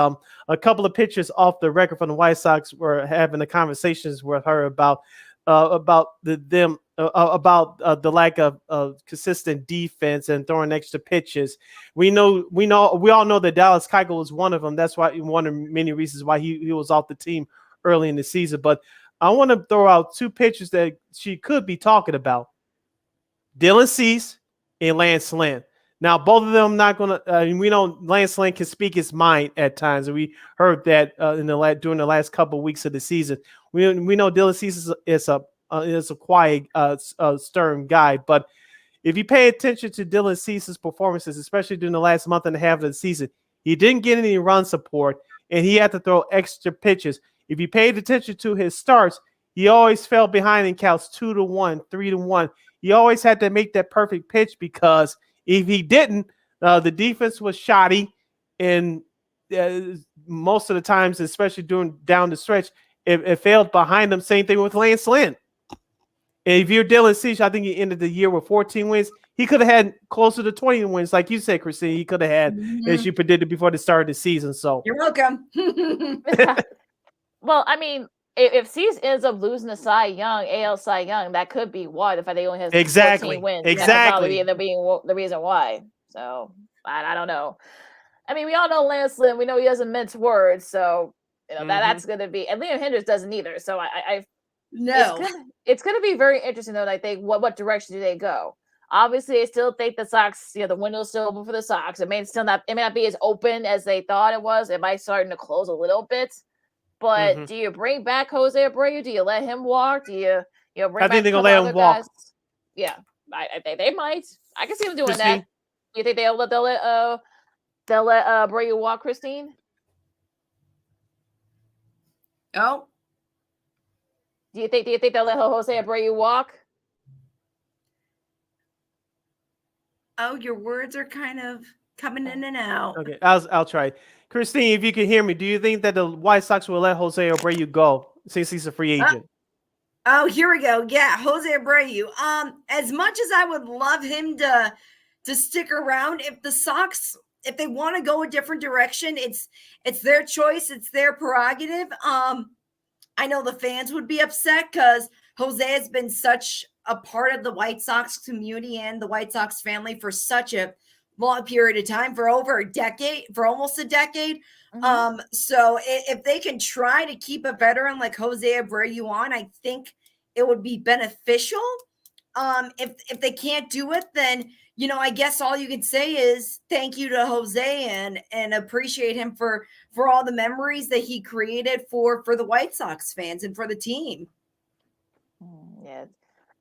a couple of pitchers off the record from the White Sox were having the conversations with her about the lack of consistent defense and throwing extra pitches. We all know that Dallas Keuchel was one of them. That's why one of many reasons why he was off the team early in the season. But I want to throw out two pitchers that she could be talking about: Dylan Cease and Lance Lynn. Now, both of them not going to. We know Lance Lynn can speak his mind at times, and we heard that during the last couple of weeks of the season. We know Dylan Cease is a quiet, stern guy, but if you pay attention to Dylan Cease's performances, especially during the last month and a half of the season, he didn't get any run support, and he had to throw extra pitches. If you paid attention to his starts, he always fell behind in counts 2-1, 3-1. He always had to make that perfect pitch, because if he didn't, the defense was shoddy, and most of the times, especially down the stretch, it failed behind him. Same thing with Lance Lynn. If you're Dylan Cease, I think he ended the year with 14 wins. He could have had closer to 20 wins, like you said, Christine. He could have had, as you predicted before the start of the season. So you're welcome. Well, I mean, if Cease ends up losing the Cy Young, AL Cy Young, that could be why. The fact they only has 14 wins. That could probably end up being the reason why. So I don't know. I mean, we all know Lance Lynn. We know he doesn't mince words. So that's going to be, and Liam Hendricks doesn't either. So it's going to be very interesting though. I think what direction do they go? Obviously, I still think the Sox, the window's still open for the Sox. It may not be as open as they thought it was. It might starting to close a little bit. But do you bring back Jose Abreu? Do you let him walk? Do you bring I back think they're gonna let him walk. Guys? Yeah, I think they might. I can see them doing that. Do you think they'll let Abreu walk, Christine? Oh. Do you think they'll let Jose Abreu walk? Oh, your words are kind of coming in and out. Okay, I'll try. Christine, if you can hear me, do you think that the White Sox will let Jose Abreu go since he's a free agent? Oh, here we go. Yeah, Jose Abreu. As much as I would love him to stick around, if the Sox, if they want to go a different direction, it's their choice, it's their prerogative. I know the fans would be upset because Jose has been such a part of the White Sox community and the White Sox family for such a long period of time, for almost a decade. So if they can try to keep a veteran like Jose Abreu on, I think it would be beneficial. If they can't do it, then I guess all you can say is thank you to Jose and appreciate him for all the memories that he created for the White Sox fans and for the team. Yeah.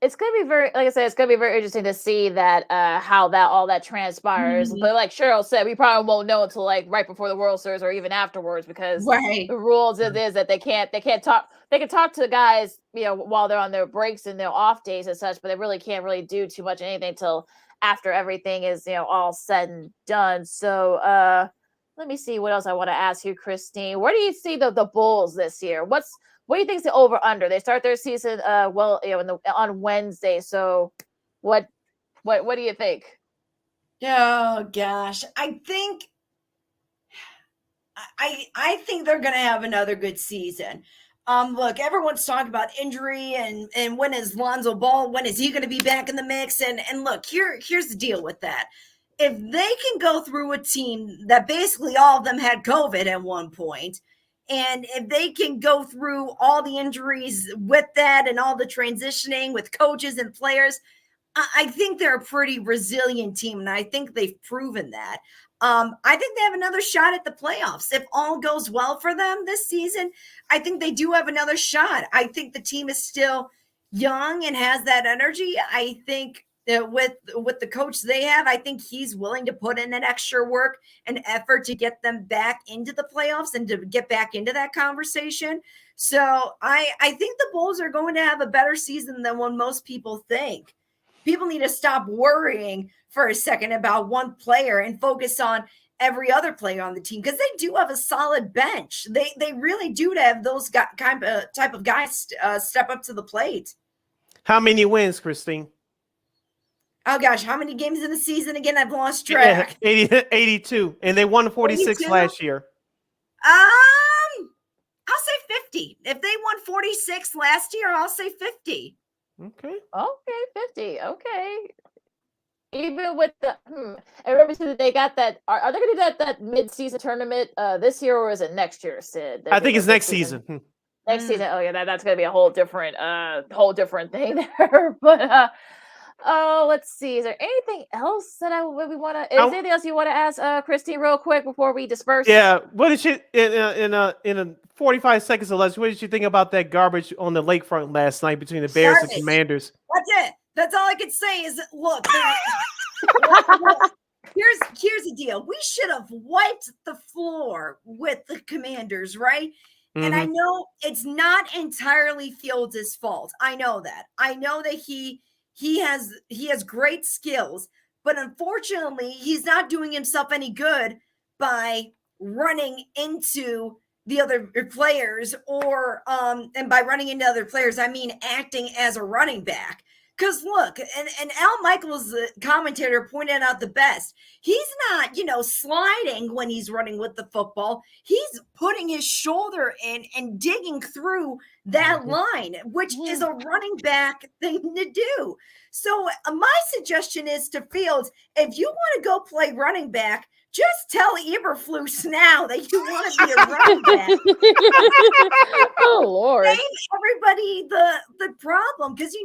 It's going to be like I said, it's going to be very interesting to see that how all that transpires. But like Cheryl said, we probably won't know until like right before the World Series or even afterwards, because the rules is that they can't talk. They can talk to the guys, while they're on their breaks and their off days and such, but they really can't do too much anything until after everything is all said and done. So let me see what else I want to ask you, Christine. Where do you see the Bulls this year? What do you think is the over/under? They start their season on Wednesday. So what do you think? Oh gosh, I think they're going to have another good season. Look, everyone's talking about injury and when is Lonzo Ball, when is he going to be back in the mix? And look, here's the deal with that. If they can go through a team that basically all of them had COVID at one point, and if they can go through all the injuries with that and all the transitioning with coaches and players, I think they're a pretty resilient team, and I think they've proven that. I think they have another shot at the playoffs. If all goes well for them this season, I think they do have another shot. I think the team is still young and has that energy. I think that with the coach they have, I think he's willing to put in an extra work and effort to get them back into the playoffs and to get back into that conversation. So I think the Bulls are going to have a better season than what most people think. People need to stop worrying for a second about one player and focus on every other player on the team, because they do have a solid bench. They really do have those type of guys step up to the plate. How many wins, Christine? Oh gosh, how many games in the season again? I've lost track. 82, and they won 46 82? last year. I'll say 50. If they won 46 last year, I'll say 50. Okay. Okay, 50. Okay. Even with the, I remember that they got that. Are they going to do that mid-season tournament this year, or is it next year, Sid? I think it's next season. Next season. Oh yeah, that's going to be a whole different thing there. But let's see. Is there anything else that we want to? Is there anything else you want to ask Christine real quick before we disperse? Yeah. What did she in 45 seconds or less? What did you think about that garbage on the lakefront last night between the Bears and Commanders? That's it. That's all I can say is, look, here's the deal. We should have wiped the floor with the Commanders, right? Mm-hmm. And I know it's not entirely Fields' fault. I know that. I know that he has great skills, but unfortunately, he's not doing himself any good by running into the other players, or and by running into other players, I mean acting as a running back. Because look, and Al Michaels, the commentator, pointed out the best. He's not, sliding when he's running with the football. He's putting his shoulder in and digging through that line, which is a running back thing to do. So my suggestion is to Fields, if you want to go play running back, just tell Eberflus now that you want to be a running back. Oh, Lord. Save everybody the problem, because,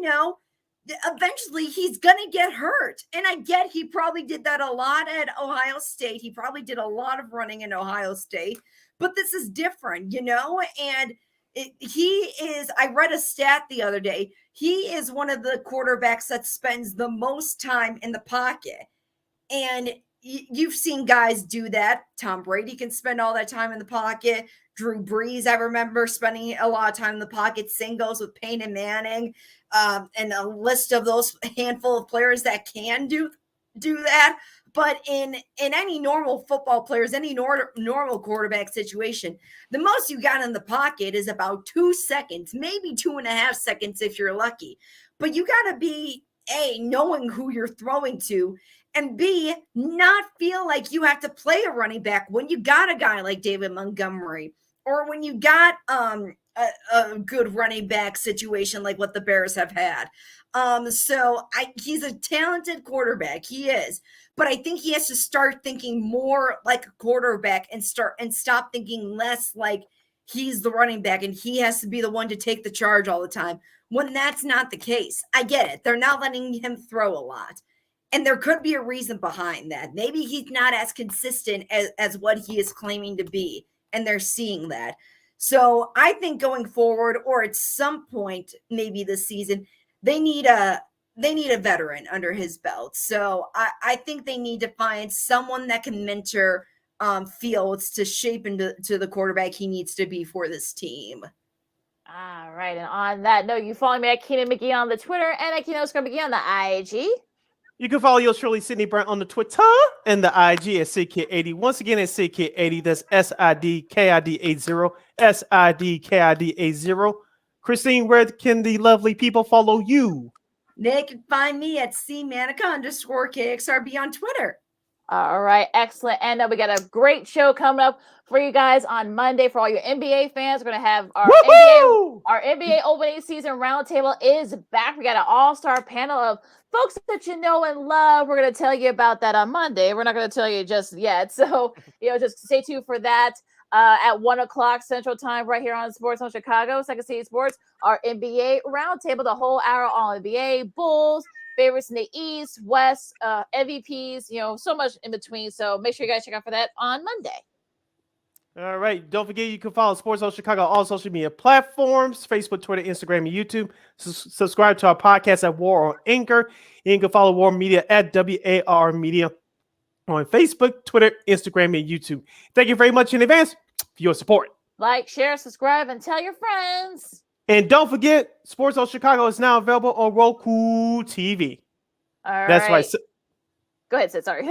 eventually he's going to get hurt. And I get he probably did that a lot at Ohio State. He probably did a lot of running in Ohio State. But this is different, and I read a stat the other day. He is one of the quarterbacks that spends the most time in the pocket. And you've seen guys do that. Tom Brady can spend all that time in the pocket. Drew Brees, I remember spending a lot of time in the pocket. Singles with Peyton Manning, and a list of those handful of players that can do that. But in any normal football players, any normal quarterback situation, the most you got in the pocket is about 2 seconds, maybe 2.5 seconds if you're lucky. But you got to be, A, knowing who you're throwing to, and B, not feel like you have to play a running back when you got a guy like David Montgomery, or when you got a good running back situation like what the Bears have had. He's a talented quarterback. He is. But I think he has to start thinking more like a quarterback and stop thinking less like he's the running back and he has to be the one to take the charge all the time, when that's not the case. I get it. They're not letting him throw a lot. And there could be a reason behind that. Maybe he's not as consistent as what he is claiming to be, and they're seeing that. So I think going forward, or at some point maybe this season, they need a veteran under his belt. So I think they need to find someone that can mentor Fields to shape into the quarterback he needs to be for this team. All right. And on that note, you follow me at Keenan McGee on the Twitter and at Keenan_McGee on the IG. You can follow yours truly, Sydney Brown, on the Twitter and the IG at SidKid80. Once again, at SidKid80. That's SIDKID80. SIDKID80. Christine, where can the lovely people follow you? They can find me at @Manika_KXRB on Twitter. All right, excellent. And we got a great show coming up for you guys on Monday. For all your NBA fans, we're going to have our NBA opening season roundtable is back. We got an all-star panel of folks that you know and love. We're going to tell you about that on Monday. We're not going to tell you just yet. So, just stay tuned for that at 1 o'clock Central Time right here on Sports on Chicago, Second City Sports, our NBA roundtable, the whole hour on NBA, Bulls, favorites in the East, West, MVPs, so much in between. So make sure you guys check out for that on Monday. All right. Don't forget, you can follow Sports on Chicago on all social media platforms, Facebook, Twitter, Instagram, and YouTube. Subscribe to our podcast at War on Anchor. And you can follow War Media at WAR Media on Facebook, Twitter, Instagram, and YouTube. Thank you very much in advance for your support. Like, share, subscribe, and tell your friends. And don't forget, Sports on Chicago is now available on Roku TV. All right. That's right. Go ahead, Sid. Sorry.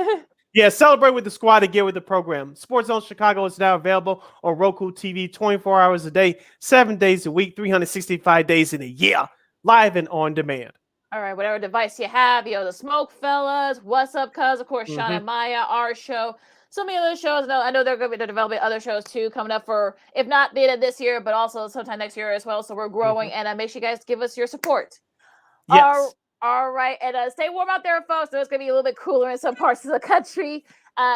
Yeah, celebrate with the squad and get with the program. Sports Zone Chicago is now available on Roku TV 24 hours a day, 7 days a week, 365 days in a year, live and on demand. All right, whatever device you have, the Smoke Fellas, What's Up, Cuz, of course, Sean and Maya, our show, so many other shows. I know they're going to be developing other shows too, coming up for, if not the end of this year, but also sometime next year as well. So we're growing, and make sure you guys give us your support. Yes. All right, and stay warm out there, folks. So it's going to be a little bit cooler in some parts of the country.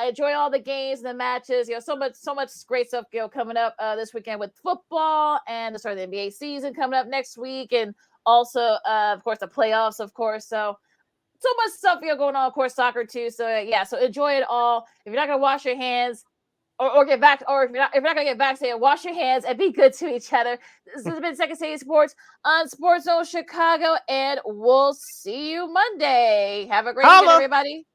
Enjoy all the games and the matches. So much great stuff coming up this weekend with football and the start of the NBA season coming up next week, and also, of course, the playoffs, of course. So much stuff going on, of course, soccer too. So so enjoy it all. If you're not gonna wash your hands, or get back, or if you're not gonna get vaccinated, wash your hands and be good to each other. This has been Second City Sports on Sports Zone Chicago, and we'll see you Monday. Have a great weekend, everybody.